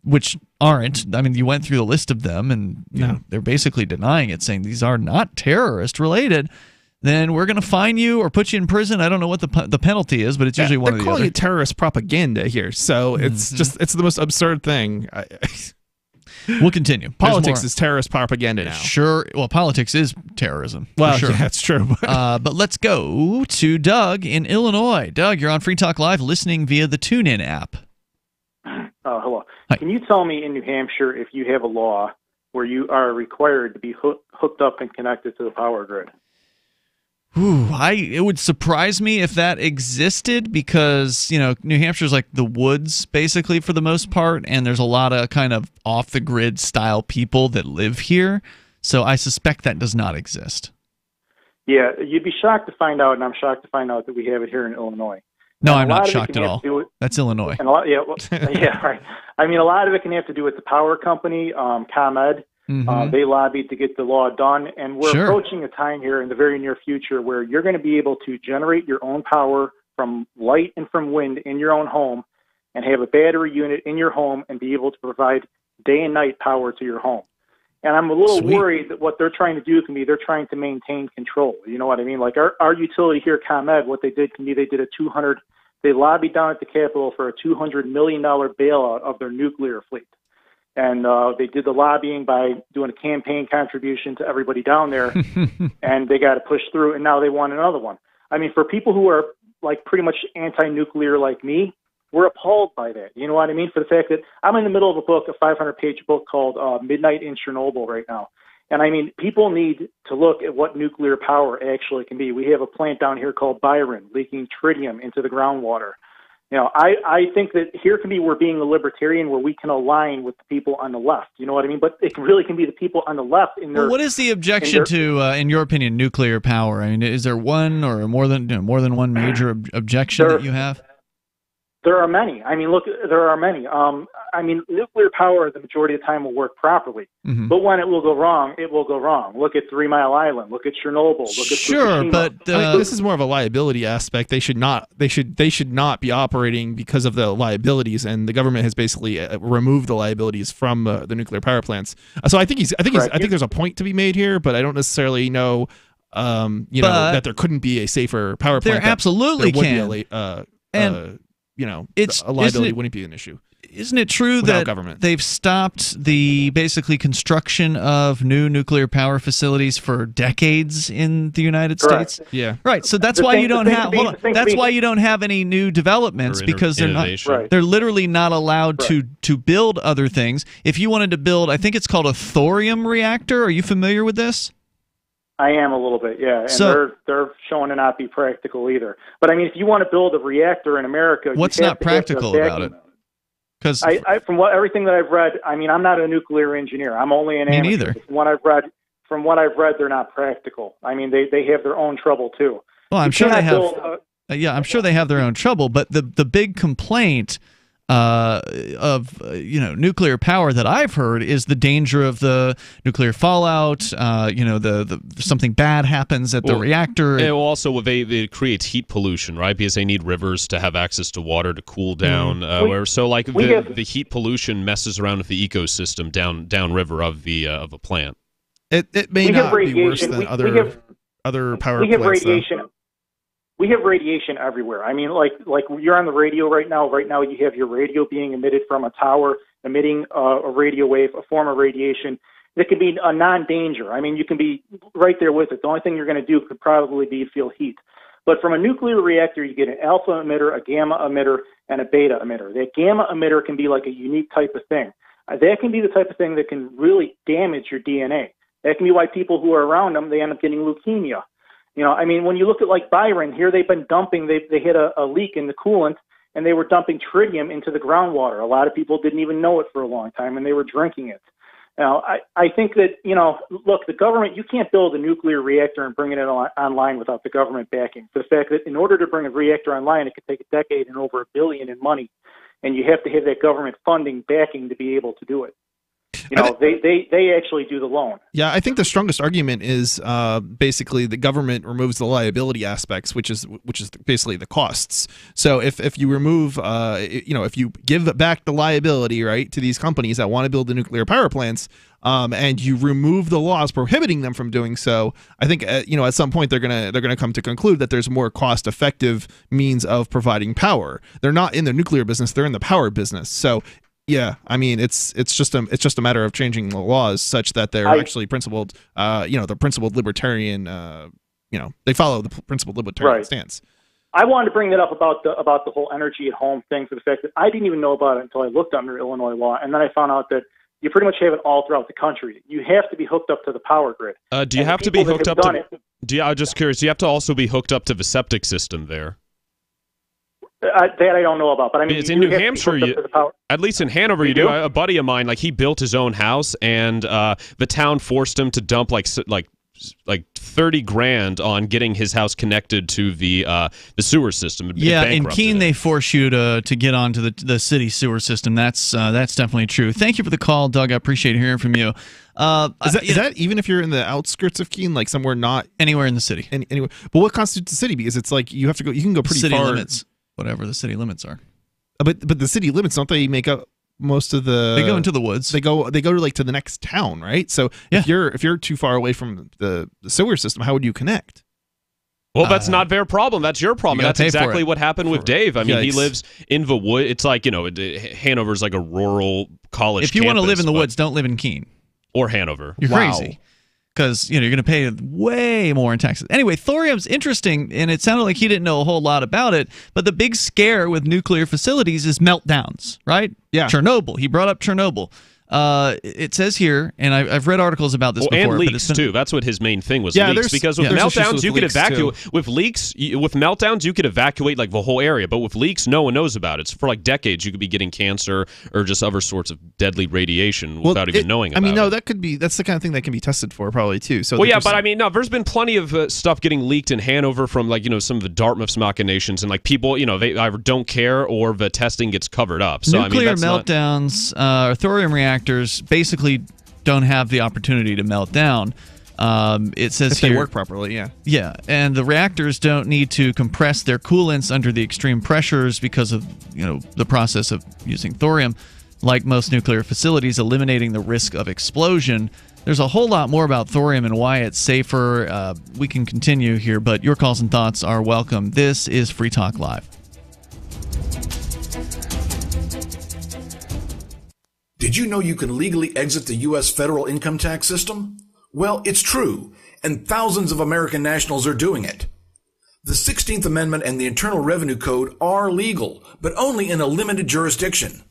which aren't, I mean, you went through the list of them, and they're basically denying it, saying these are not terrorist related, then we're going to fine you or put you in prison. I don't know what the penalty is, but it's usually one of the other. They're calling it terrorist propaganda here, so it's the most absurd thing. We'll continue. Politics is terrorist propaganda now. Sure. Well, politics is terrorism. Well, sure. yeah, that's true. But let's go to Doug in Illinois. Doug, you're on Free Talk Live, listening via the TuneIn app. Hello. Hi. Can you tell me in New Hampshire if you have a law where you are required to be hooked up and connected to the power grid? It would surprise me if that existed, because New Hampshire's like the woods basically for the most part, and there's a lot of kind of off the grid style people that live here. So I suspect that does not exist. Yeah, you'd be shocked to find out, and I'm shocked to find out that we have it here in Illinois. No, I'm not shocked at all. That's Illinois. And yeah, right. I mean, a lot of it can have to do with the power company, ComEd. Mm-hmm. They lobbied to get the law done, and we're Sure. approaching a time here in the very near future where you're going to be able to generate your own power from light and from wind in your own home, and have a battery unit in your home and be able to provide day and night power to your home. And I'm a little worried that what they're trying to do can be they're trying to maintain control. You know what I mean? Like our utility here, ComEd, what they did can be they did they lobbied down at the Capitol for a $200 million bailout of their nuclear fleet. And they did the lobbying by doing a campaign contribution to everybody down there, and they got to push through, and now they want another one. I mean, for people who are like pretty much anti-nuclear like me, we're appalled by that. You know what I mean? For the fact that I'm in the middle of a book, a 500-page book called Midnight in Chernobyl right now. And I mean, people need to look at what nuclear power actually can be. We have a plant down here called Byron leaking tritium into the groundwater. I think that here can be we're being a libertarian where we can align with the people on the left. You know what I mean? But it really can be the people on the left in their. Well, what is the objection to, in your opinion, nuclear power? I mean, is there one or more than one major objection that you have? There are many. I mean, look, there are many. I mean, nuclear power the majority of the time will work properly. Mm-hmm. But when it will go wrong, it will go wrong. Look at 3 Mile Island. Look at Chernobyl. Look at Fukushima. But this is more of a liability aspect. They should not be operating because of the liabilities, and the government has basically removed the liabilities from the nuclear power plants. So I think there's a point to be made here, but I don't necessarily know that there couldn't be a safer power plant. There absolutely can. A liability wouldn't be an issue. Isn't it true that they've stopped the basically construction of new nuclear power facilities for decades in the United States? Yeah. Right. So that's why you don't have. That's why you don't have any new developments, because they're not. Right. They're literally not allowed to build other things. If you wanted to build, I think it's called a thorium reactor. Are you familiar with this? I am a little bit, yeah. And they're showing to not be practical either. But I mean, if you want to build a reactor in America, what's not practical about it? Because from everything that I've read, I mean, I'm not a nuclear engineer. I'm only an amateur. Me neither. From what I've read, they're not practical. I mean, they have their own trouble too. Well, I'm sure they have. I'm sure they have their own trouble. But the big complaint nuclear power that I've heard is the danger of the nuclear fallout. The something bad happens at the reactor. It creates heat pollution, right? Because they need rivers to have access to water to cool down. The heat pollution messes around with the ecosystem downriver of a plant. It may not be worse than other power plants. We have radiation everywhere. I mean, like you're on the radio right now. Right now, you have your radio being emitted from a tower, emitting a radio wave, a form of radiation that could be a non-danger. I mean, you can be right there with it. The only thing you're going to do could probably be feel heat. But from a nuclear reactor, you get an alpha emitter, a gamma emitter, and a beta emitter. That gamma emitter can be like a unique type of thing. That can be the type of thing that can really damage your DNA. That can be why people who are around them, they end up getting leukemia. I mean, when you look at like Byron, here they've been dumping, they hit a leak in the coolant, and they were dumping tritium into the groundwater. A lot of people didn't even know it for a long time, and they were drinking it. Now, I think that, look, the government, you can't build a nuclear reactor and bring it online without the government backing. For the fact that in order to bring a reactor online, it could take a decade and over $1 billion in money, and you have to have that government funding backing to be able to do it. They actually do the loan. Yeah, I think the strongest argument is basically the government removes the liability aspects, which is basically the costs. So if you remove, if you give back the liability, right, to these companies that want to build the nuclear power plants, and you remove the laws prohibiting them from doing so, I think at some point they're gonna come to conclude that there's more cost-effective means of providing power. They're not in the nuclear business; they're in the power business. So. Yeah, I mean it's just a matter of changing the laws such that they're actually principled. The principled libertarian. They follow the principled libertarian stance. I wanted to bring that up about the whole energy at home thing, for the fact that I didn't even know about it until I looked under Illinois law, and then I found out that you pretty much have it all throughout the country. You have to be hooked up to the power grid. Do you have to be hooked up to? I'm just curious. Do you have to also be hooked up to the septic system there? That I don't know about, but I mean, it's in New Hampshire. At least in Hanover, you do. A buddy of mine, he built his own house, and the town forced him to dump like $30,000 on getting his house connected to the sewer system. In Keene, they force you to get onto the city sewer system. That's definitely true. Thank you for the call, Doug. I appreciate hearing from you. Is that even if you're in the outskirts of Keene, like somewhere not anywhere in the city? Anywhere. But what constitutes a city? Because it's like you have to go. You can go pretty city far. Limits. Whatever the city limits are, but the city limits, don't they make up most of the? They go into the woods. They go to the next town, right? So if you're too far away from the sewer system, how would you connect? Well, that's not their problem. That's your problem. That's exactly what happened with Dave. I mean, he lives in the wood. It's like Hanover's like a rural college. If you want to live in the woods, don't live in Keene or Hanover. You're crazy. Because you're going to pay way more in taxes. Anyway, thorium's interesting, and it sounded like he didn't know a whole lot about it. But the big scare with nuclear facilities is meltdowns, right? Yeah. Chernobyl. He brought up Chernobyl. It says here, and I've read articles about this before. And leaks too. That's what his main thing was. Leaks. Because with meltdowns, you could evacuate. With meltdowns, you could evacuate the whole area. But with leaks, no one knows about it. So for decades, you could be getting cancer or just other sorts of deadly radiation without even knowing about it. That's the kind of thing that can be tested for probably too. So there's been plenty of stuff getting leaked in Hanover from some of the Dartmouth's machinations, and people they either don't care or the testing gets covered up. So nuclear meltdowns, thorium reactors basically don't have the opportunity to melt down. It says if here, they work properly, yeah, and the reactors don't need to compress their coolants under the extreme pressures because of the process of using thorium, like most nuclear facilities, eliminating the risk of explosion. There's a whole lot more about thorium and why it's safer. We can continue here, but your calls and thoughts are welcome. This is Free Talk Live. Did you know you can legally exit the U.S. federal income tax system? Well, it's true, and thousands of American nationals are doing it. The 16th Amendment and the Internal Revenue Code are legal, but only in a limited jurisdiction.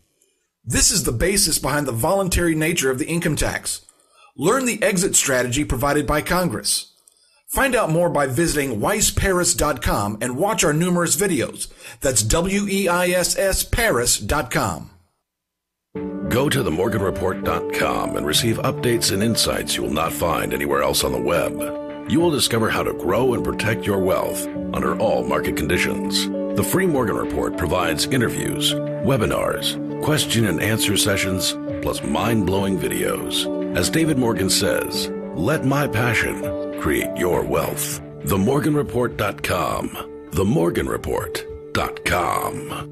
This is the basis behind the voluntary nature of the income tax. Learn the exit strategy provided by Congress. Find out more by visiting weissparis.com and watch our numerous videos. That's WEISS Paris.com. Go to themorganreport.com and receive updates and insights you will not find anywhere else on the web. You will discover how to grow and protect your wealth under all market conditions. The Free Morgan Report provides interviews, webinars, question and answer sessions, plus mind-blowing videos. As David Morgan says, let my passion create your wealth. TheMorganReport.com. TheMorganReport.com.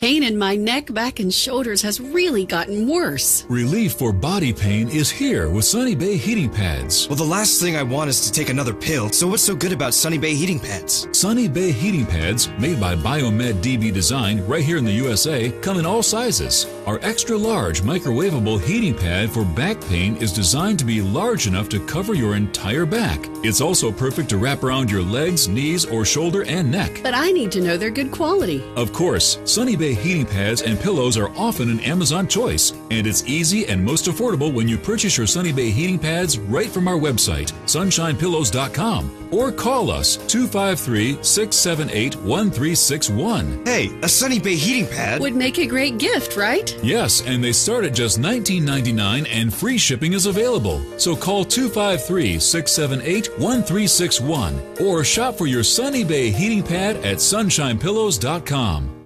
Pain in my neck, back, and shoulders has really gotten worse. Relief for body pain is here with Sunny Bay heating pads. Well, the last thing I want is to take another pill, so what's so good about Sunny Bay heating pads? Sunny Bay heating pads, made by Biomed DB Design right here in the USA, come in all sizes. Our extra large microwavable heating pad for back pain is designed to be large enough to cover your entire back. It's also perfect to wrap around your legs, knees, or shoulder and neck. But I need to know they're good quality. Of course, Sunny Bay heating pads and pillows are often an Amazon choice, and it's easy and most affordable when you purchase your Sunny Bay heating pads right from our website, sunshinepillows.com, or call us 253-678-1361. Hey, a Sunny Bay heating pad would make a great gift, right? Yes, and they start at just $19.99 and free shipping is available. So call 253-678-1361 or shop for your Sunny Bay heating pad at sunshinepillows.com.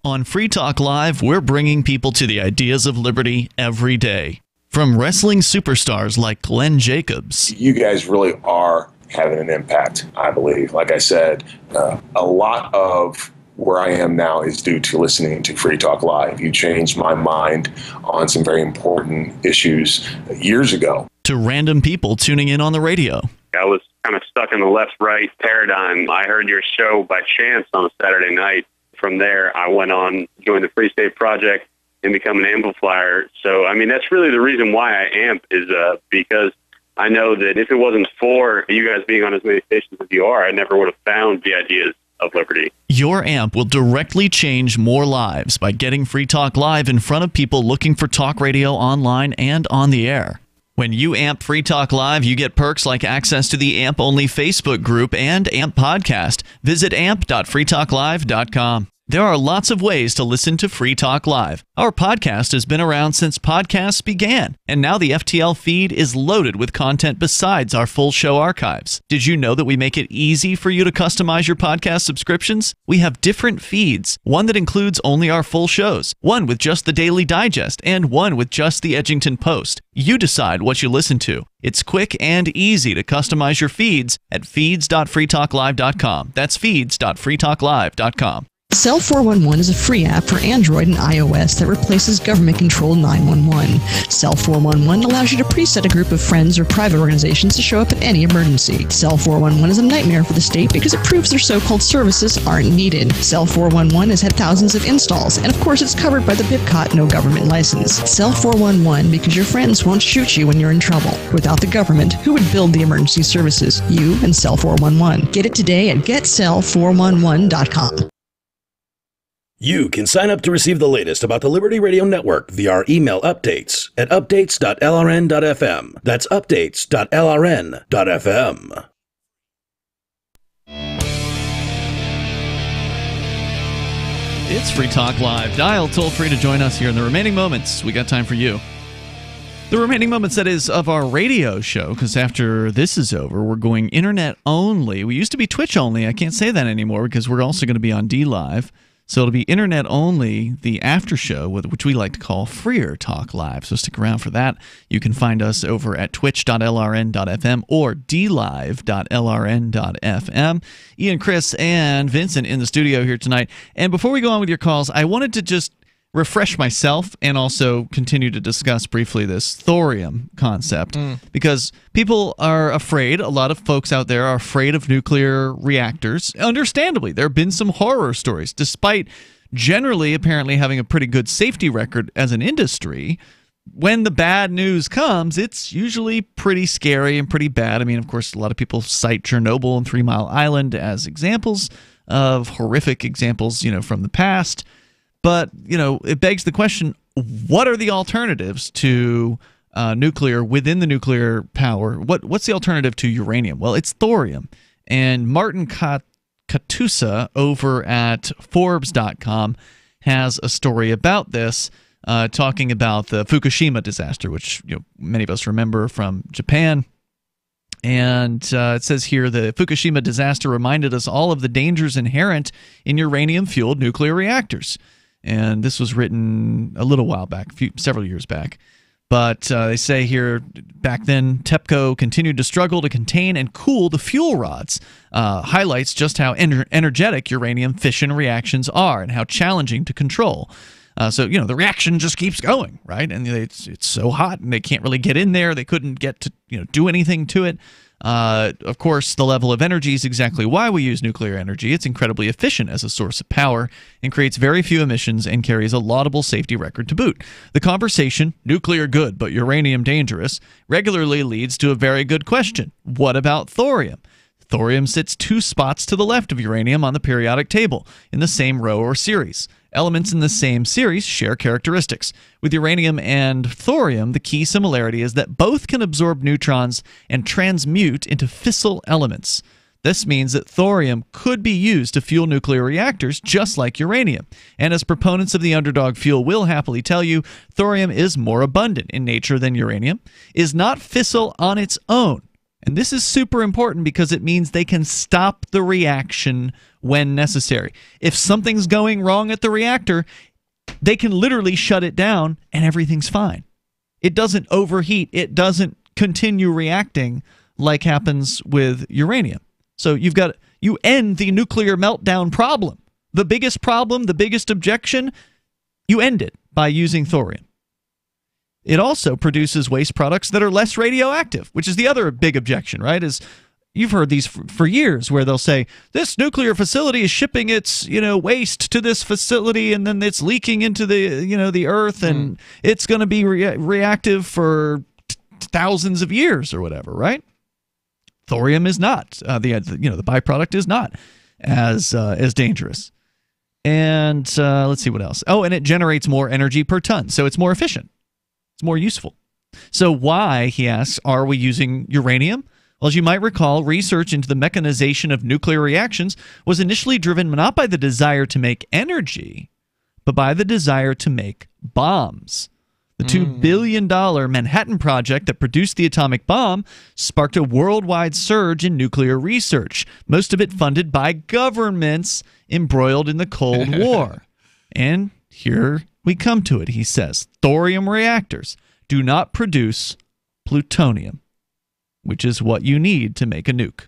On Free Talk Live, we're bringing people to the ideas of liberty every day. From wrestling superstars like Glenn Jacobs. You guys really are having an impact, I believe. Like I said, a lot of where I am now is due to listening to Free Talk Live. You changed my mind on some very important issues years ago. To random people tuning in on the radio. I was kind of stuck in the left-right paradigm. I heard your show by chance on a Saturday night. From there, I went on, joined the Free State Project, and become an amplifier. So, I mean, that's really the reason why I amp is because I know that if it wasn't for you guys being on as many stations as you are, I never would have found the ideas of liberty. Your amp will directly change more lives by getting Free Talk Live in front of people looking for talk radio online and on the air. When you amp Free Talk Live, you get perks like access to the AMP-only Facebook group and AMP podcast. Visit amp.freetalklive.com. There are lots of ways to listen to Free Talk Live. Our podcast has been around since podcasts began, and now the FTL feed is loaded with content besides our full show archives. Did you know that we make it easy for you to customize your podcast subscriptions? We have different feeds, one that includes only our full shows, one with just the Daily Digest, and one with just the Edgington Post. You decide what you listen to. It's quick and easy to customize your feeds at feeds.freetalklive.com. That's feeds.freetalklive.com. Cell 411 is a free app for Android and iOS that replaces government-controlled 911. Cell 411 allows you to preset a group of friends or private organizations to show up at any emergency. Cell 411 is a nightmare for the state because it proves their so-called services aren't needed. Cell 411 has had thousands of installs, and of course it's covered by the BIPCOT no government license. Cell 411 because your friends won't shoot you when you're in trouble. Without the government, who would build the emergency services? You and Cell 411. Get it today at getcell411.com. You can sign up to receive the latest about the Liberty Radio Network via our email updates at updates.lrn.fm. That's updates.lrn.fm. It's Free Talk Live. Dial toll free to join us here in the remaining moments. We got time for you. The remaining moments, that is, of our radio show, because after this is over, we're going internet only. We used to be Twitch only. I can't say that anymore because we're also going to be on DLive. So it'll be internet only, the after show, which we like to call Freer Talk Live. So stick around for that. You can find us over at twitch.lrn.fm or dlive.lrn.fm. Ian, Chris, and Vincent in the studio here tonight. And before we go on with your calls, I wanted to just refresh myself and also continue to discuss briefly this thorium concept because people are afraid. A lot of folks out there are afraid of nuclear reactors. Understandably, there have been some horror stories, despite generally apparently having a pretty good safety record as an industry. When the bad news comes, it's usually pretty scary and pretty bad. I mean, of course, a lot of people cite Chernobyl and 3 Mile Island as examples of horrific examples, from the past. But, it begs the question, what are the alternatives to nuclear within the nuclear power? What's the alternative to uranium? Well, it's thorium. And Martin Katusa over at Forbes.com has a story about this, talking about the Fukushima disaster, which many of us remember from Japan. And it says here, the Fukushima disaster reminded us all of the dangers inherent in uranium-fueled nuclear reactors. And this was written a little while back, several years back. But they say here, back then, TEPCO continued to struggle to contain and cool the fuel rods. Highlights just how energetic uranium fission reactions are and how challenging to control. So, the reaction just keeps going, right? And it's so hot, and they can't really get in there. They couldn't get to, do anything to it. Of course, the level of energy is exactly why we use nuclear energy. It's incredibly efficient as a source of power and creates very few emissions and carries a laudable safety record to boot. The conversation, nuclear good but uranium dangerous, regularly leads to a very good question. What about thorium? Thorium sits 2 spots to the left of uranium on the periodic table in the same row or series. Elements in the same series share characteristics. With uranium and thorium, the key similarity is that both can absorb neutrons and transmute into fissile elements. This means that thorium could be used to fuel nuclear reactors just like uranium. And as proponents of the underdog fuel will happily tell you, thorium is more abundant in nature than uranium, is not fissile on its own. And this is super important because it means they can stop the reaction when necessary. If something's going wrong at the reactor, they can literally shut it down and everything's fine. It doesn't overheat. It doesn't continue reacting like happens with uranium. So you end the nuclear meltdown problem. The biggest problem, the biggest objection, you end it by using thorium. It also produces waste products that are less radioactive, which is the other big objection, right? Is you've heard these for years where they'll say, this nuclear facility is shipping its, waste to this facility and then it's leaking into the earth and it's going to be reactive for thousands of years or whatever, right? Thorium is not. The byproduct is not as dangerous. And let's see what else. Oh, and it generates more energy per ton, so it's more efficient. It's more useful. So why, he asks, are we using uranium? Well, as you might recall, research into the mechanization of nuclear reactions was initially driven not by the desire to make energy, but by the desire to make bombs. The $2 billion Manhattan Project that produced the atomic bomb sparked a worldwide surge in nuclear research, most of it funded by governments embroiled in the Cold War. And here we come to it, he says. Thorium reactors do not produce plutonium, which is what you need to make a nuke.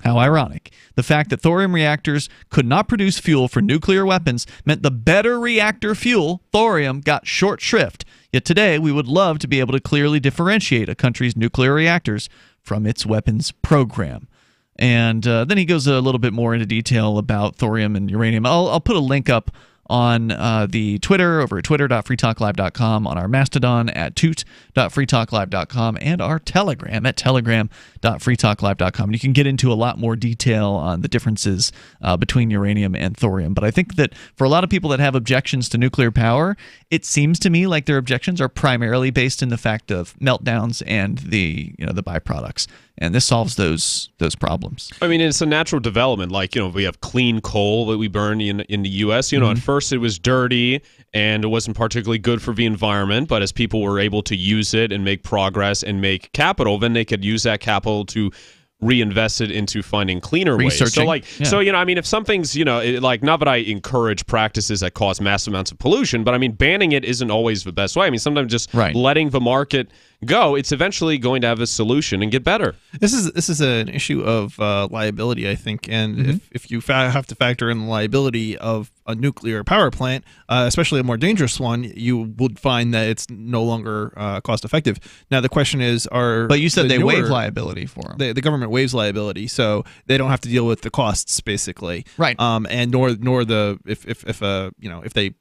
How ironic. The fact that thorium reactors could not produce fuel for nuclear weapons meant the better reactor fuel, thorium, got short shrift. Yet today, we would love to be able to clearly differentiate a country's nuclear reactors from its weapons program. And then he goes a little bit more into detail about thorium and uranium. I'll put a link up on the Twitter over at twitter.freetalklive.com, on our Mastodon at toot.freetalklive.com, and our Telegram at telegram.freetalklive.com. You can get into a lot more detail on the differences between uranium and thorium. But I think that for a lot of people that have objections to nuclear power, it seems to me like their objections are primarily based in the fact of meltdowns and the byproducts. And this solves those problems. I mean, it's a natural development. Like, we have clean coal that we burn in the U.S. At first it was dirty and it wasn't particularly good for the environment. But as people were able to use it and make progress and make capital, then they could use that capital to reinvest it into finding cleaner ways. So if something's, not that I encourage practices that cause massive amounts of pollution, but I mean, banning it isn't always the best way. I mean, sometimes just letting the market go, it's eventually going to have a solution and get better. This is an issue of liability, I think, and if you have to factor in the liability of a nuclear power plant, especially a more dangerous one, you would find that it's no longer cost effective. Now the question is, but you said they waive liability for them. The government waives liability, so they don't have to deal with the costs, basically. Right. And nor the if they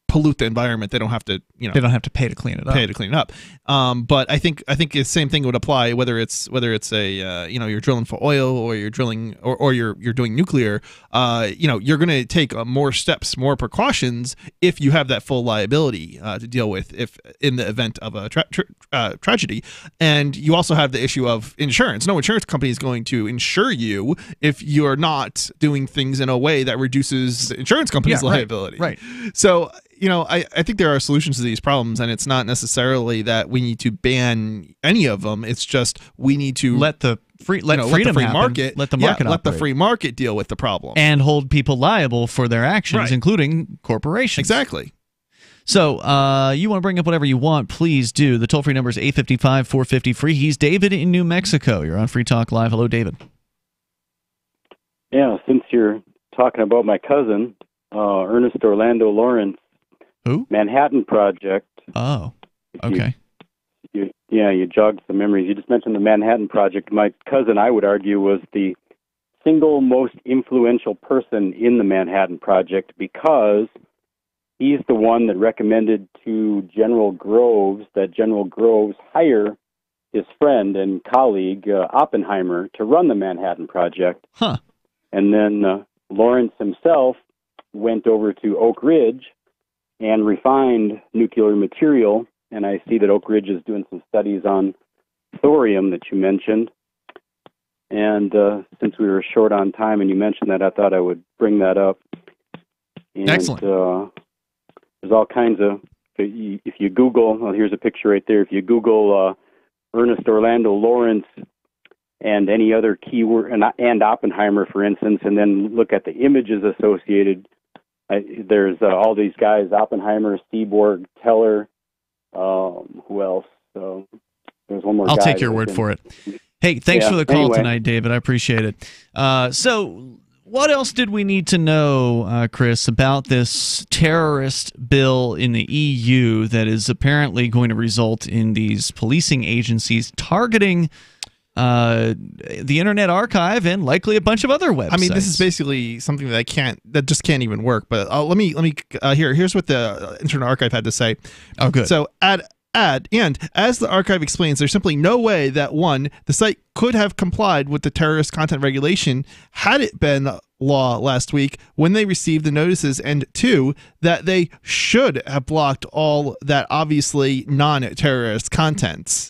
pollute the environment, they don't have to they don't have to pay to clean it up. But I think the same thing would apply whether it's a you're drilling for oil or you're drilling or you're doing nuclear. You're going to take more steps, more precautions if you have that full liability to deal with if in the event of a tragedy. And you also have the issue of insurance. No insurance company is going to insure you if you're not doing things in a way that reduces the insurance company's liability. Right. So I think there are solutions to these problems, and it's not necessarily that we need to ban any of them. It's just we need to let the free market operate. the free market deal with the problem and hold people liable for their actions, including corporations. Exactly. So you want to bring up whatever you want, please do. The toll-free number is 855-450-FREE. He's David in New Mexico. You're on Free Talk Live. Hello, David. Yeah, since you're talking about my cousin, Ernest Orlando Lawrence, who? Manhattan Project. Oh, okay. You jogged some memories. You just mentioned the Manhattan Project. My cousin, I would argue, was the single most influential person in the Manhattan Project because he's the one that recommended to General Groves that General Groves hire his friend and colleague, Oppenheimer, to run the Manhattan Project. Huh. And then Lawrence himself went over to Oak Ridge and refined nuclear material. And I see that Oak Ridge is doing some studies on thorium that you mentioned. And since we were short on time and you mentioned that, I thought I would bring that up. And, excellent. There's all kinds of, if you Google, well, here's a picture right there. If you Google Ernest Orlando Lawrence and any other keyword, and Oppenheimer, for instance, and then look at the images associated, there's all these guys, Oppenheimer, Seaborg, Teller, who else? There's one more I'll guy take your word for it. Hey, thanks for the call tonight, David. I appreciate it. So what else did we need to know, Chris, about this terrorist bill in the EU that is apparently going to result in these policing agencies targeting the Internet Archive and likely a bunch of other websites? I mean, this is basically something that just can't even work. But let me here's what the Internet Archive had to say. Oh, good. So and as the archive explains, there's simply no way that, one, the site could have complied with the terrorist content regulation had it been law last week when they received the notices, and two, that they should have blocked all that obviously non-terrorist contents.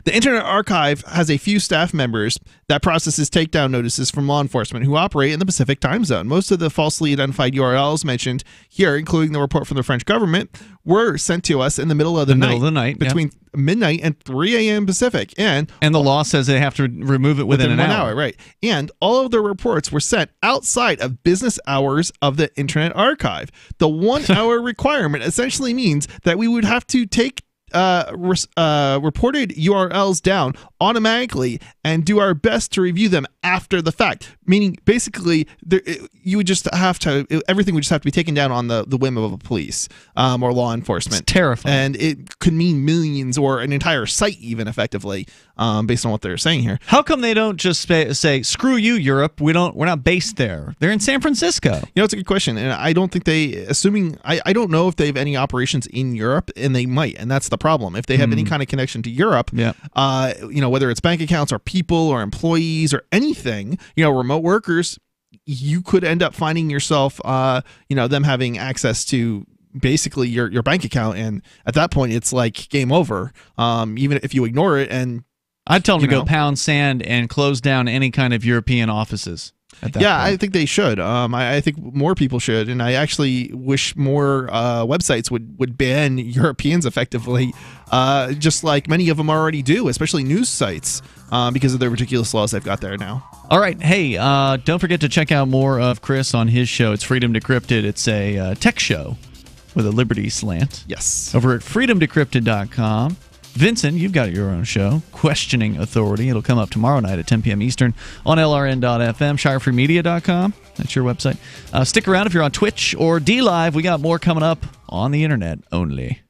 The Internet Archive has a few staff members that processes takedown notices from law enforcement who operate in the Pacific time zone. Most of the falsely identified URLs mentioned here, including the report from the French government, were sent to us in the middle of the night between midnight and 3 a.m. Pacific. And the law says they have to remove it within an hour. Right. And all of the reports were sent outside of business hours of the Internet Archive. The 1 hour requirement essentially means that we would have to take reported URLs down automatically and do our best to review them after the fact. Meaning, basically, you would just have to, everything would just have to be taken down on the whim of a police or law enforcement. It's terrifying. And it could mean millions or an entire site, even effectively, based on what they're saying here. How come they don't just say, "Screw you, Europe. We're not based there. They're in San Francisco." It's a good question, and I don't think I don't know if they have any operations in Europe, and they might, and that's the problem. If they have any kind of connection to Europe, whether it's bank accounts or people or employees or anything, remote workers, you could end up finding yourself, them having access to basically your bank account, and at that point, it's like game over. Even if you ignore it, and I'd tell them to go pound sand and close down any kind of European offices. I think they should. I think more people should, and I actually wish more websites would ban Europeans effectively, just like many of them already do, especially news sites, because of the ridiculous laws they've got there now. All right. Hey, don't forget to check out more of Chris on his show. It's Freedom Decrypted. It's a tech show with a liberty slant. Yes. Over at freedomdecrypted.com. Vincent, you've got your own show, Questioning Authority. It'll come up tomorrow night at 10 p.m. Eastern on LRN.FM, shirefreemedia.com. That's your website. Stick around if you're on Twitch or DLive. We got more coming up on the internet only.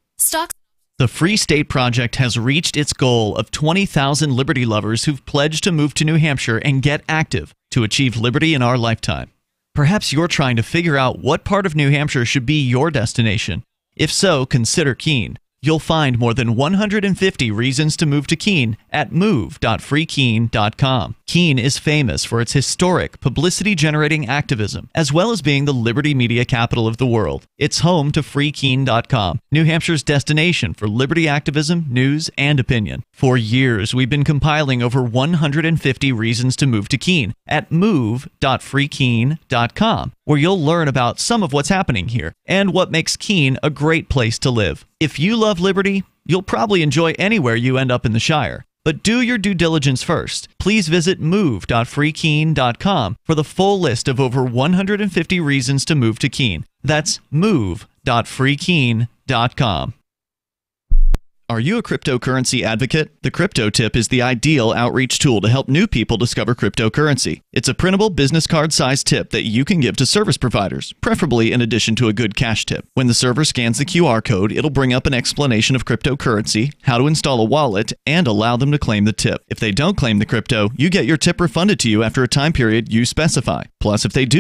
The Free State Project has reached its goal of 20,000 liberty lovers who've pledged to move to New Hampshire and get active to achieve liberty in our lifetime. Perhaps you're trying to figure out what part of New Hampshire should be your destination. If so, consider Keene. You'll find more than 150 reasons to move to Keene at move.freekeene.com. Keene is famous for its historic, publicity-generating activism, as well as being the liberty media capital of the world. It's home to freekeene.com, New Hampshire's destination for liberty activism, news, and opinion. For years, we've been compiling over 150 reasons to move to Keene at move.freekeene.com, where you'll learn about some of what's happening here and what makes Keene a great place to live. If you love liberty, you'll probably enjoy anywhere you end up in the Shire. But do your due diligence first. Please visit move.freekeene.com for the full list of over 150 reasons to move to Keene. That's move.freekeene.com. Are you a cryptocurrency advocate? The Crypto Tip is the ideal outreach tool to help new people discover cryptocurrency. It's a printable business card-sized tip that you can give to service providers, preferably in addition to a good cash tip. When the server scans the QR code, it'll bring up an explanation of cryptocurrency, how to install a wallet, and allow them to claim the tip. If they don't claim the crypto, you get your tip refunded to you after a time period you specify. Plus, if they do